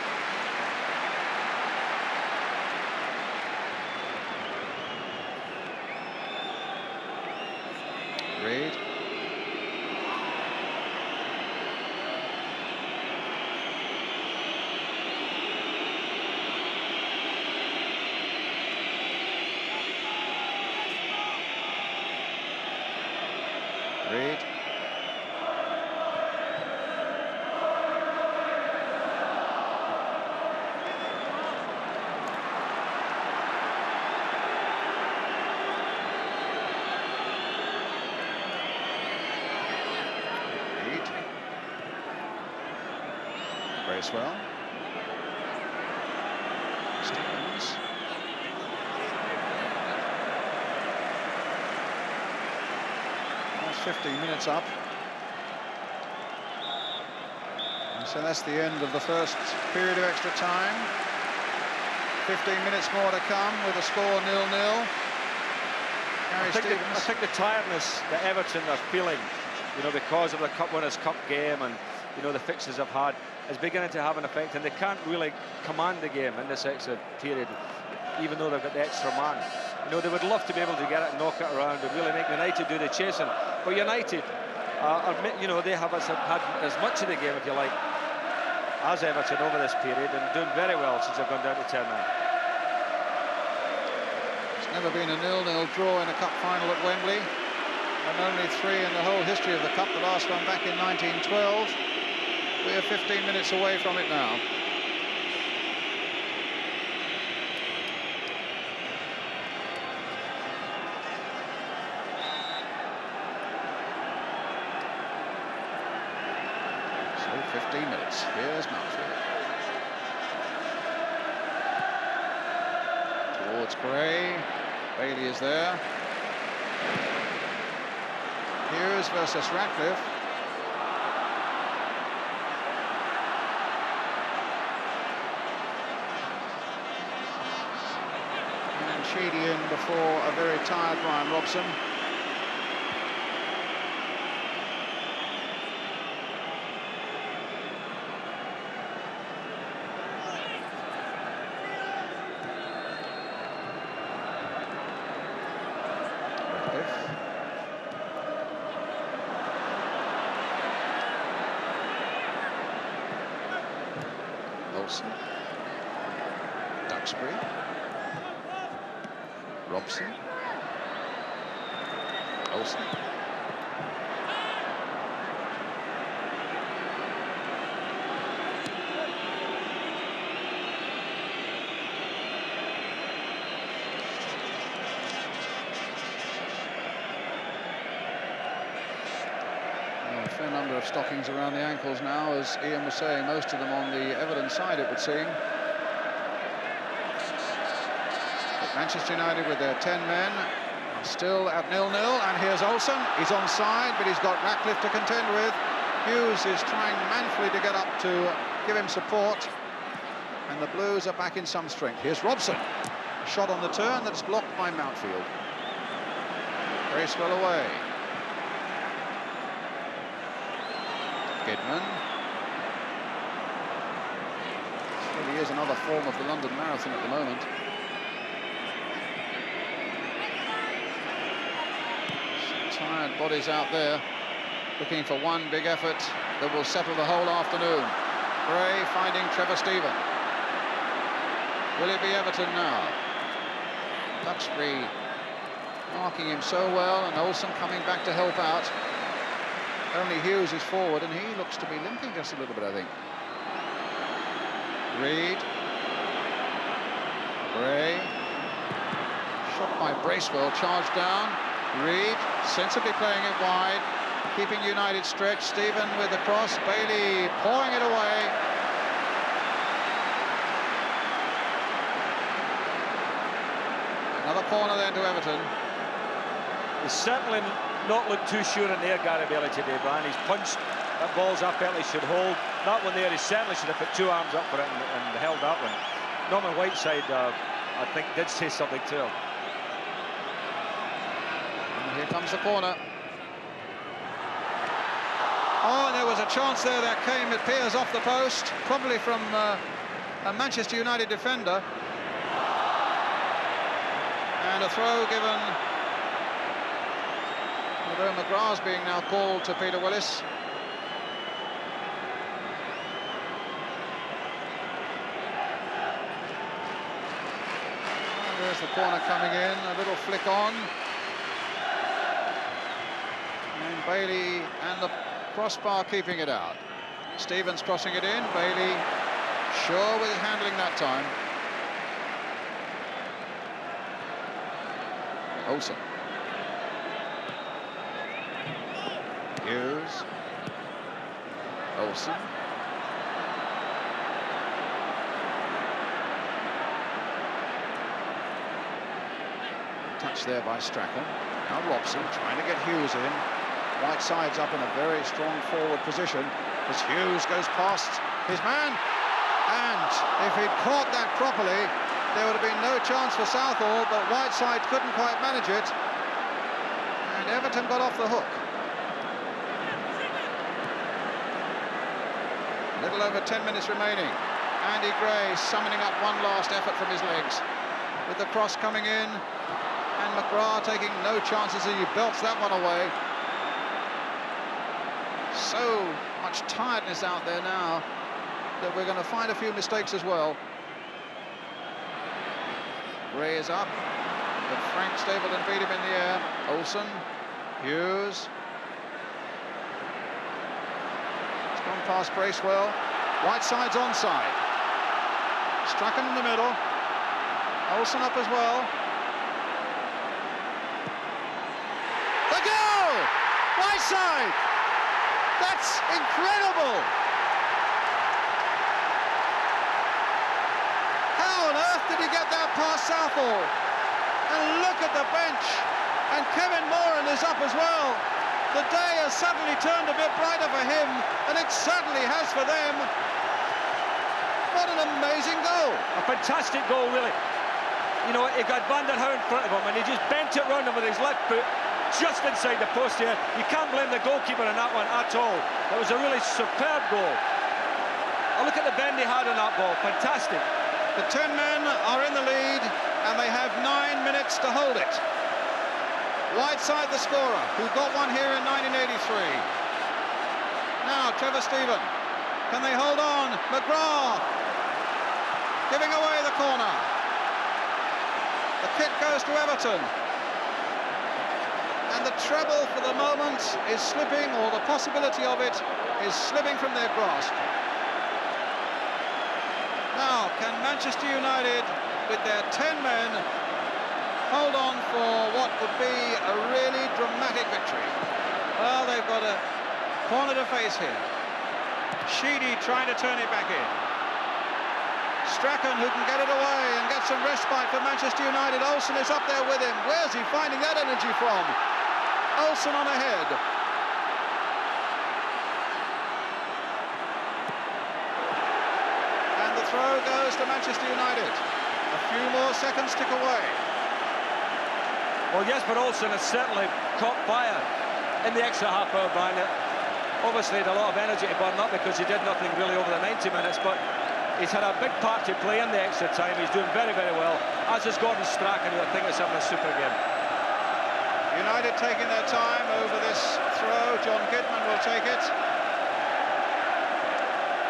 Reid. Reid. Bracewell. Stevens. That's 15 minutes up. And so that's the end of the first period of extra time. 15 minutes more to come with a score 0-0. I think the tiredness that Everton are feeling, you know, because of the Cup Winners' Cup game and, you know, the fixes they've had, is beginning to have an effect, and they can't really command the game in this extra period, even though they've got the extra man. You know, they would love to be able to get it and knock it around and really make United do the chasing. But United, you know, they have had as much of the game, if you like, as Everton over this period, and doing very well since they've gone down to 10 now. It's never been a 0-0 draw in a cup final at Wembley, and only 3 in the whole history of the cup, the last one back in 1912. We are 15 minutes away from it now. So 15 minutes. Here's Mountfield. Towards Gray. Bailey is there. Hughes versus Ratcliffe. And Sheedy in before a very tired Ryan Robson. Wilson, Duxbury, Robson, Olsen, a fair number of stockings around the ankles now, as Ian was saying, most of them on the Everton side, it would seem. But Manchester United with their 10 men are still at 0-0, and here's Olsen. He's onside, but he's got Ratcliffe to contend with. Hughes is trying manfully to get up to give him support, and the Blues are back in some strength. Here's Robson. A shot on the turn that's blocked by Mountfield. Bracewell away. Kidman. This really is another form of the London Marathon at the moment. Some tired bodies out there looking for one big effort that will settle the whole afternoon. Gray finding Trevor Stephen. Will it be Everton now? Duxbury marking him so well, and Olsen coming back to help out. Only Hughes is forward, and he looks to be limping just a little bit, I think. Reid. Gray. Shot by Bracewell, charged down. Reid sensibly playing it wide, keeping United stretched. Stephen with the cross. Bailey pouring it away. Another corner then to Everton. He's certainly not looked too sure in there, Gary Bailey, today, Brian. He's punched that ball's up, he should hold. That one there, he certainly should have put 2 arms up for it and held that one. Norman Whiteside I think did say something to him. And here comes the corner. Oh, and there was a chance there that came. It appears off the post, probably from a Manchester United defender. And a throw given, although McGrath's being now called to Peter Willis. And there's the corner coming in, a little flick on. And Bailey and the crossbar keeping it out. Stevens crossing it in, Bailey sure with his handling that time. Olsen. Hughes. Olsen. Touch there by Strachan. Now Robson trying to get Hughes in. Whiteside's up in a very strong forward position as Hughes goes past his man. And if he'd caught that properly, there would have been no chance for Southall, but Whiteside couldn't quite manage it. And Everton got off the hook. A little over 10 minutes remaining. Andy Gray summoning up one last effort from his legs. With the cross coming in, and McGrath taking no chances as he belts that one away. So much tiredness out there now that we're going to find a few mistakes as well. Gray is up, but Frank Stapleton beat him in the air. Olsen, Hughes. It's gone past Bracewell. Whiteside's onside. Strachan in the middle. Olsen up as well. The goal! Whiteside! That's incredible! How on earth did he get that past Southall? And look at the bench. And Kevin Moran is up as well. The day has suddenly turned a bit brighter for him, and it certainly has for them. What an amazing goal. A fantastic goal, really. You know, he got Van der Haar in front of him, and he just bent it round him with his left foot, just inside the post here. You can't blame the goalkeeper on that one at all. It was a really superb goal. Oh, look at the bend he had on that ball. Fantastic. The 10 men are in the lead, and they have 9 minutes to hold it. Whiteside, the scorer, who got one here in 1983. Now, Trevor Stephen. Can they hold on? McGrath giving away the corner. The kick goes to Everton. And the treble for the moment is slipping, or the possibility of it is slipping from their grasp. Now, can Manchester United, with their 10 men, hold on for what would be a really dramatic victory? Well, they've got a corner to face here. Sheedy trying to turn it back in. Strachan, who can get it away and get some respite for Manchester United. Olsen is up there with him. Where's he finding that energy from? Olsen on ahead. And the throw goes to Manchester United. A few more seconds tick away. Well, yes, but Olsen has certainly caught fire in the extra half hour, Brian. Obviously, had a lot of energy to burn up because he did nothing really over the 90 minutes, but he's had a big part to play in the extra time. He's doing very, very well, as is Gordon Strachan, who I think is having a super game. United taking their time over this throw. John Kidman will take it.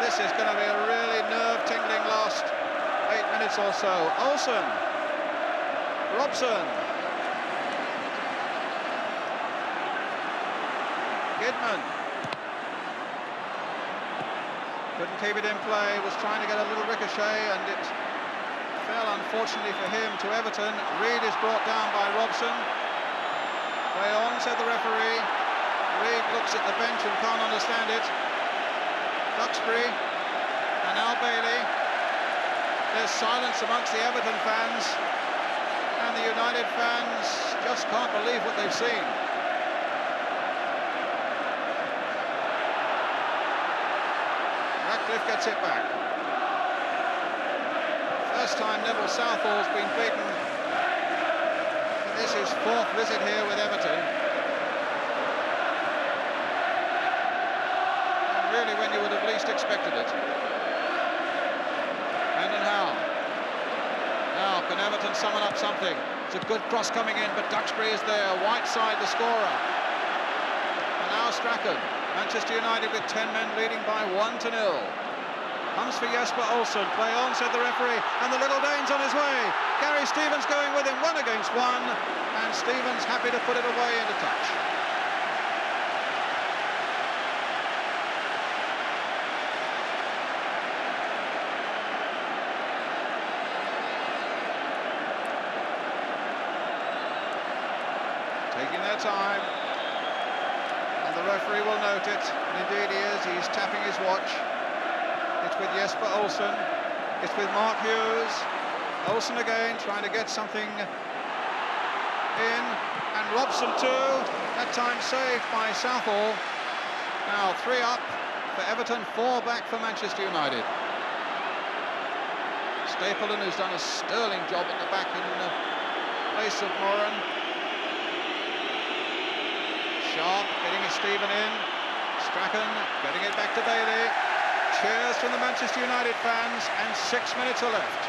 This is going to be a really nerve-tingling last 8 minutes or so. Olsen. Robson. Kidman. Couldn't keep it in play, was trying to get a little ricochet, and it fell, unfortunately for him, to Everton. Reid is brought down by Robson. Play on, said the referee. Reid looks at the bench and can't understand it. Duxbury, and now Bailey. There's silence amongst the Everton fans, and the United fans just can't believe what they've seen. Ratcliffe gets it back. last time Neville Southall's been beaten. This is 4th visit here with Everton. And really when you would have least expected it. Brandon Howe. Now, can Everton summon up something? It's a good cross coming in, but Duxbury is there. Whiteside, the scorer. And now Strachan. Manchester United with 10 men leading by 1-0. Comes for Jesper Olsen. Play on, said the referee. And the little Dane's on his way. Gary Stevens going with him, 1 against 1. And Stevens happy to put it away into touch. Taking their time, and the referee will note it, and indeed he is. He's tapping his watch. It's with Jesper Olsen, it's with Mark Hughes. Olsen again trying to get something in, and Robson too, that time saved by Southall. Now 3 up for Everton, 4 back for Manchester United. Stapleton, who's done a sterling job at the back in place of Moran. Sharp getting his Stephen in. Strachan getting it back to Bailey. Cheers from the Manchester United fans, and 6 minutes are left.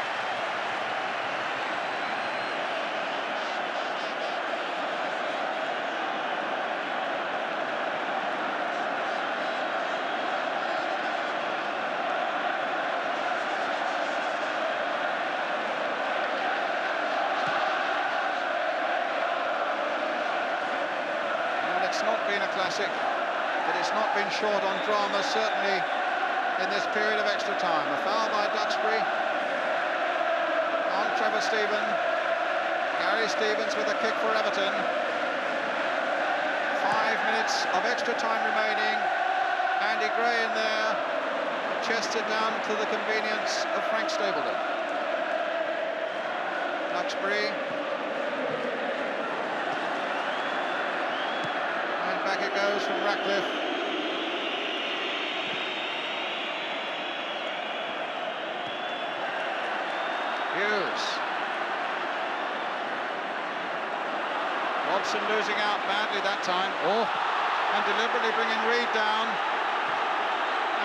It's not been a classic, but it's not been short on drama, certainly in this period of extra time. A foul by Duxbury on Trevor Stephen. Gary Stevens with a kick for Everton. 5 minutes of extra time remaining. Andy Gray in there, chested down to the convenience of Frank Stapleton. Duxbury. Back it goes from Ratcliffe. Hughes. Robson losing out badly that time. Oh, and deliberately bringing Reid down.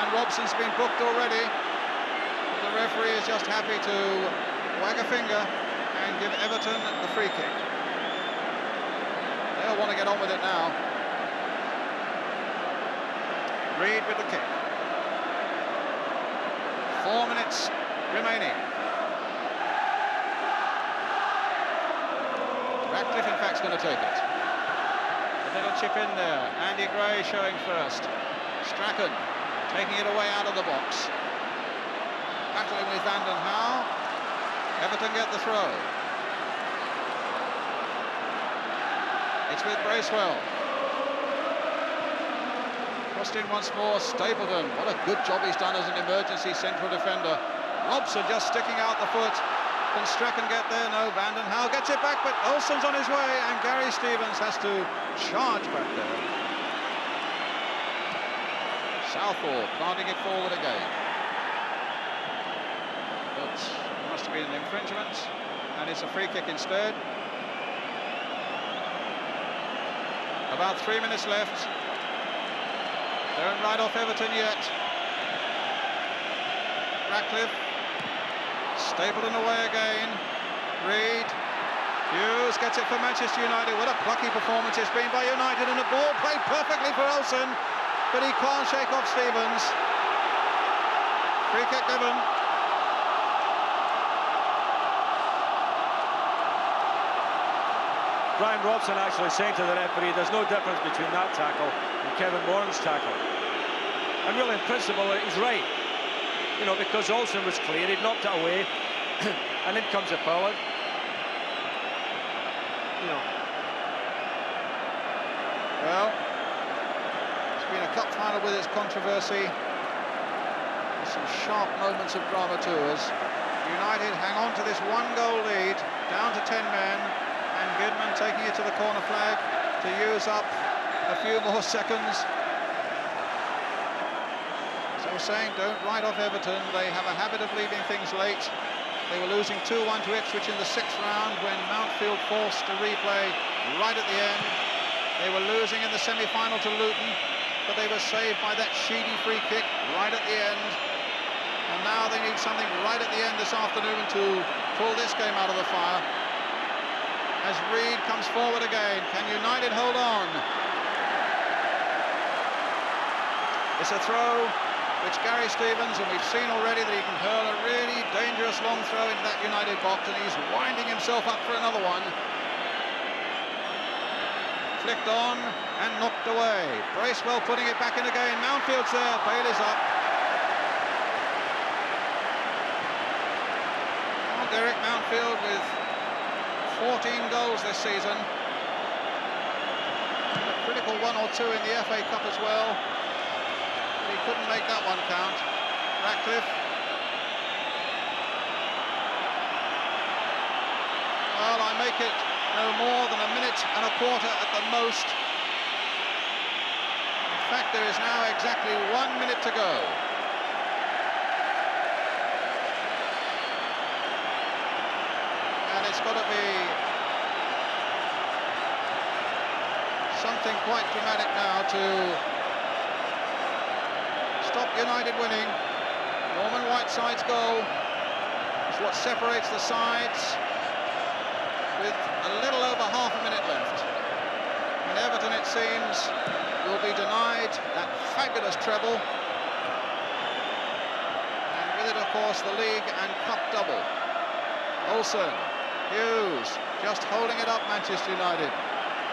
And Robson's been booked already. The referee is just happy to wag a finger and give Everton the free kick. They'll want to get on with it now. Reid with the kick. 4 minutes remaining. Ratcliffe, in fact, is going to take it. A little chip in there. Andy Gray showing first. Strachan taking it away out of the box. Battling with Vanden Howe. Everton get the throw. It's with Bracewell. In once more, Stapleton. What a good job he's done as an emergency central defender. Robson just sticking out the foot. Can Strachan get there? No, Vanden Howe gets it back, but Olsen's on his way, and Gary Stevens has to charge back there. Southall planting it forward again. But it must have been an infringement, and it's a free kick instead. About 3 minutes left. Don't ride off Everton yet. Ratcliffe. Stapleton away again. Reid. Hughes gets it for Manchester United. What a plucky performance it's been by United, and the ball played perfectly for Olsen, but he can't shake off Stevens. Free kick given. Brian Robson actually saying to the referee there's no difference between that tackle and Kevin Moran's tackle. And really, in principle, he's right. You know, because Olsen was clear, he'd knocked it away, and in comes a foul. You know. Well, it's been a cup final with its controversy. There's some sharp moments of drama to us. United hang on to this 1-goal lead, down to 10 men. And Goodman taking it to the corner flag to use up a few more seconds. So saying, don't write off Everton. They have a habit of leaving things late. They were losing 2-1 to Ipswich in the 6th round when Mountfield forced a replay right at the end. They were losing in the semi-final to Luton, but they were saved by that Sheedy free kick right at the end. And now they need something right at the end this afternoon to pull this game out of the fire. As Reid comes forward again, can United hold on? It's a throw which Gary Stevens, and we've seen already that he can hurl a really dangerous long throw into that United box, and he's winding himself up for another one. Flicked on and knocked away. Bracewell putting it back in again. Mountfield's there, Bailey's up. Oh, Derek Mountfield with 14 goals this season. A critical 1 or 2 in the FA Cup as well. He couldn't make that one count. Ratcliffe. Well, I make it no more than a minute and a quarter at the most. In fact, there is now exactly 1 minute to go. And it's got to be something quite dramatic now to stop United winning. Norman Whiteside's goal is what separates the sides with a little over half a minute left. And Everton, it seems, will be denied that fabulous treble. And with it, of course, the league and cup double. Olsen, Hughes, just holding it up, Manchester United.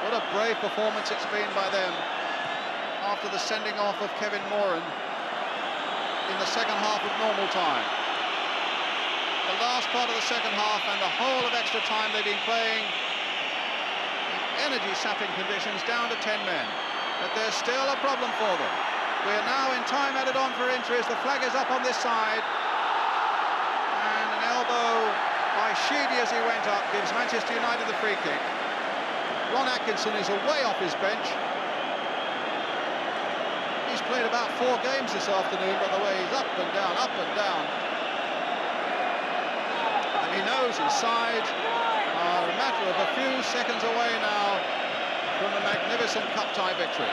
What a brave performance it's been by them after the sending off of Kevin Moran in the second half of normal time. The last part of the second half and the whole of extra time they've been playing in energy-sapping conditions down to 10 men. But there's still a problem for them. We're now in time added on for injuries. The flag is up on this side. And an elbow by Sheedy as he went up gives Manchester United the free kick. Ron Atkinson is away off his bench. He's played about 4 games this afternoon, by the way. He's up and down, up and down. And he knows his side are a matter of a few seconds away now from a magnificent cup-tie victory.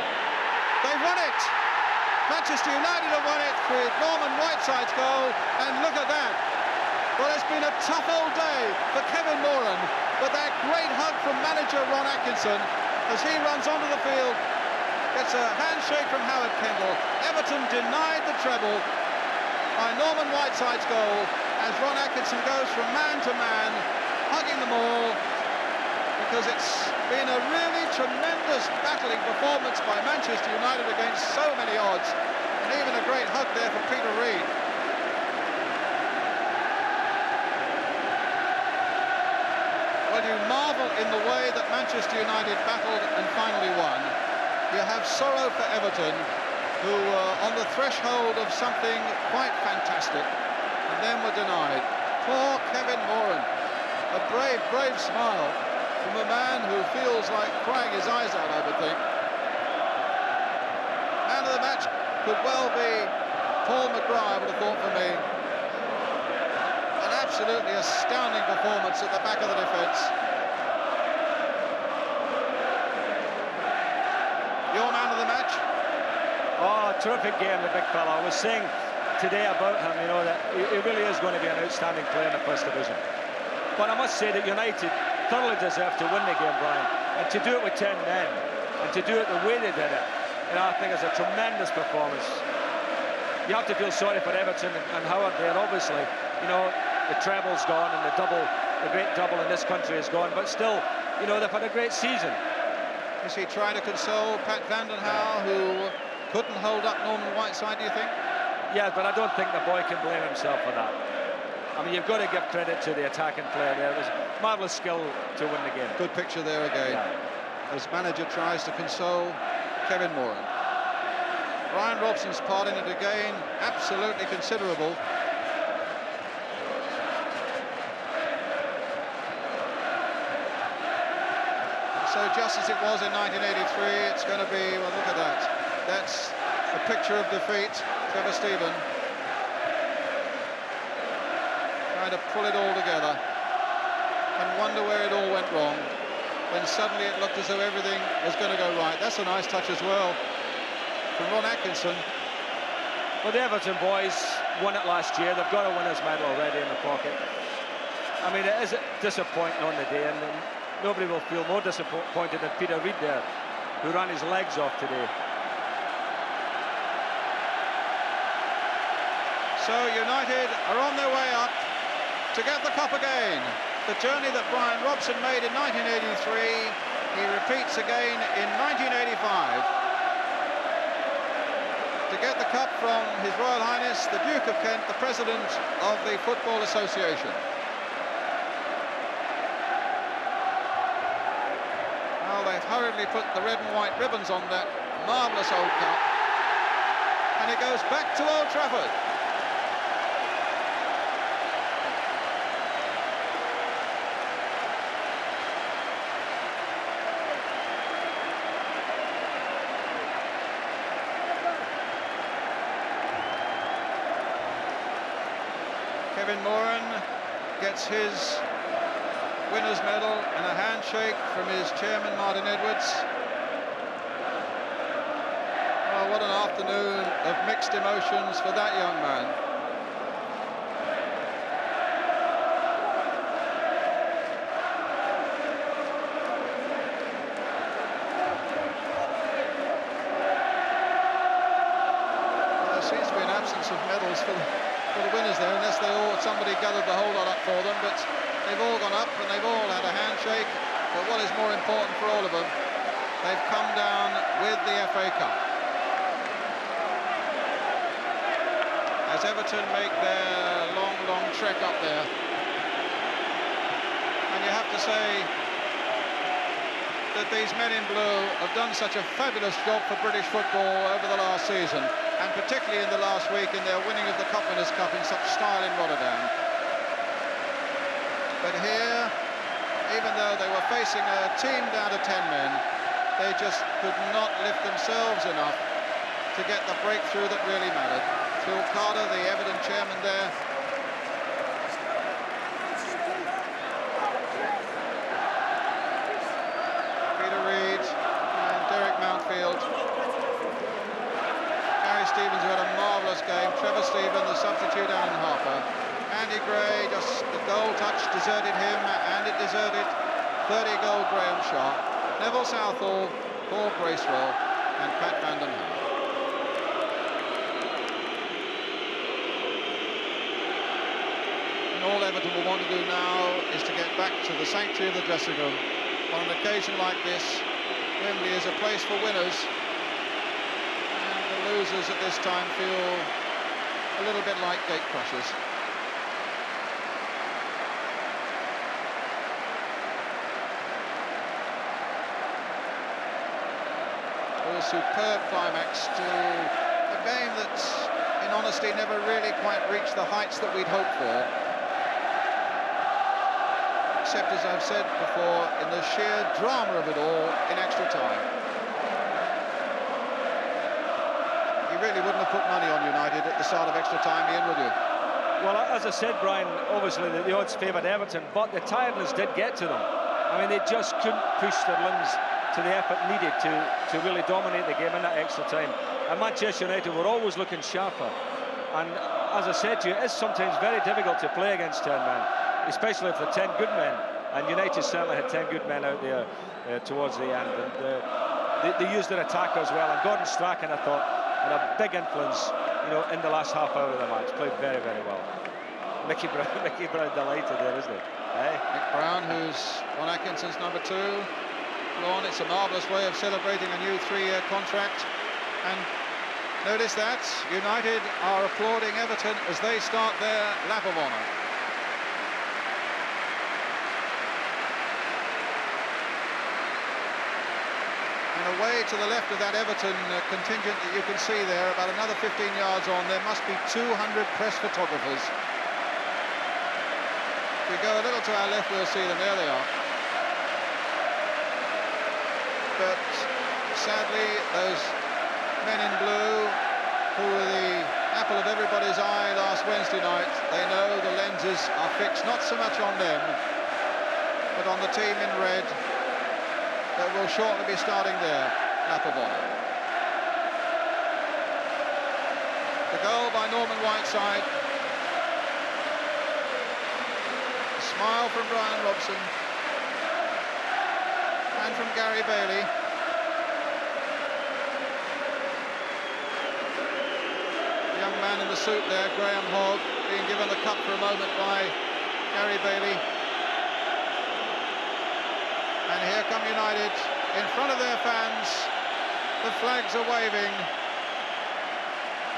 They've won it! Manchester United have won it with Norman Whiteside's goal, and look at that. Well, it's been a tough old day for Kevin Moran, but that great hug from manager Ron Atkinson as he runs onto the field. It's a handshake from Howard Kendall. Everton denied the treble by Norman Whiteside's goal as Ron Atkinson goes from man to man, hugging them all, because it's been a really tremendous battling performance by Manchester United against so many odds, and even a great hug there for Peter Reid. Well, you marvel in the way that Manchester United battled and finally won. You have sorrow for Everton, who were on the threshold of something quite fantastic, and then were denied. Poor Kevin Moran, a brave, brave smile from a man who feels like crying his eyes out, I would think. Man of the match could well be Paul McGrath, I would have thought, for me. An absolutely astounding performance at the back of the defence. Your man of the match? Oh, terrific game, the big fella. I was saying today about him, you know, that he really is going to be an outstanding player in the First Division. But I must say that United thoroughly deserve to win the game, Brian. And to do it with 10 men, and to do it the way they did it, you know, I think it's a tremendous performance. You have to feel sorry for Everton and Howard there, obviously. You know, the treble's gone and the great double in this country is gone. But still, you know, they've had a great season. Is he trying to console Pat Vandenhauwe, who couldn't hold up Norman Whiteside, do you think? Yeah, but I don't think the boy can blame himself for that. I mean, you've got to give credit to the attacking player there. It was marvellous skill to win the game. Good picture there again, as manager tries to console Kevin Moran. Brian Robson's part in it again, absolutely considerable. So just as it was in 1983, it's going to be, well, look at that. That's a picture of defeat. Trevor Stephen trying try to pull it all together and wonder where it all went wrong, when suddenly it looked as though everything was going to go right. That's a nice touch as well from Ron Atkinson. Well, the Everton boys won it last year. They've got a winner's medal already in the pocket. I mean, it is disappointing on the day, and nobody will feel more disappointed than Peter Reid there, who ran his legs off today. So United are on their way up to get the cup again. The journey that Brian Robson made in 1983, he repeats again in 1985. To get the cup from His Royal Highness, the Duke of Kent, the President of the Football Association. Well, they've hurriedly put the red and white ribbons on that marvellous old cup. And it goes back to Old Trafford. Kevin Moran gets his winner's medal and a handshake from his chairman, Martin Edwards. Oh, what an afternoon of mixed emotions for that young man. Well, there seems to be an absence of medals for the winners there, unless somebody gathered the whole lot up for them, but they've all gone up and they've all had a handshake. But what is more important for all of them, they've come down with the FA Cup. As Everton make their long trek up there. And you have to say that these men in blue have done such a fabulous job for British football over the last season, and particularly in the last week in their winning of the Cup Winners' Cup in such style in Rotterdam. But here, even though they were facing a team down to 10 men, they just could not lift themselves enough to get the breakthrough that really mattered. Phil Carter, the Everton chairman there, Peter Reid and Derek Mountfield, Gary Stevens, who had a marvellous game, Trevor Stephen, the substitute, Alan Harper, Andy Gray, just the goal touch deserted him, and it deserted 30-goal Graham Sharp, Neville Southall, Paul Bracewell and Pat Van Den Hooven. And all Everton will want to do now is to get back to the sanctuary of the dressing room. On an occasion like this, Wembley is a place for winners, and the losers at this time feel a little bit like gate crushers. A superb climax to a game that, in honesty, never really quite reached the heights that we'd hoped for. Except, as I've said before, in the sheer drama of it all in extra time. You really wouldn't have put money on United at the start of extra time, Ian, would you? Well, as I said, Brian, obviously the odds favoured Everton, but the tiredness did get to them. I mean, they just couldn't push their limbs to the effort needed to really dominate the game in that extra time. And Manchester United were always looking sharper. And as I said to you, it is sometimes very difficult to play against 10 men, especially if they're 10 good men. And United certainly had 10 good men out there towards the end. And they used their attackers well. And Gordon Strachan, I thought, had a big influence, you know, in the last half hour of the match. Played very, very well. Mickey Brown delighted there, isn't he? Hey? Mick Brown, who's Ron Atkinson's number 2. On. It's a marvellous way of celebrating a new 3-year contract, and notice that United are applauding Everton as they start their lap of honour. And away to the left of that Everton contingent that you can see there, about another 15 yards on, there must be 200 press photographers. If we go a little to our left, we'll see them. There they are. But sadly, those men in blue, who were the apple of everybody's eye last Wednesday night. They know the lenses are fixed not so much on them, but on the team in red that will shortly be starting their lap of honour. The goal by Norman Whiteside. A smile from Brian Robson. And from Gary Bailey. The young man in the suit there, Graham Hogg, being given the cup for a moment by Gary Bailey. And here come United in front of their fans. The flags are waving.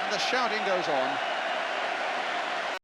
And the shouting goes on.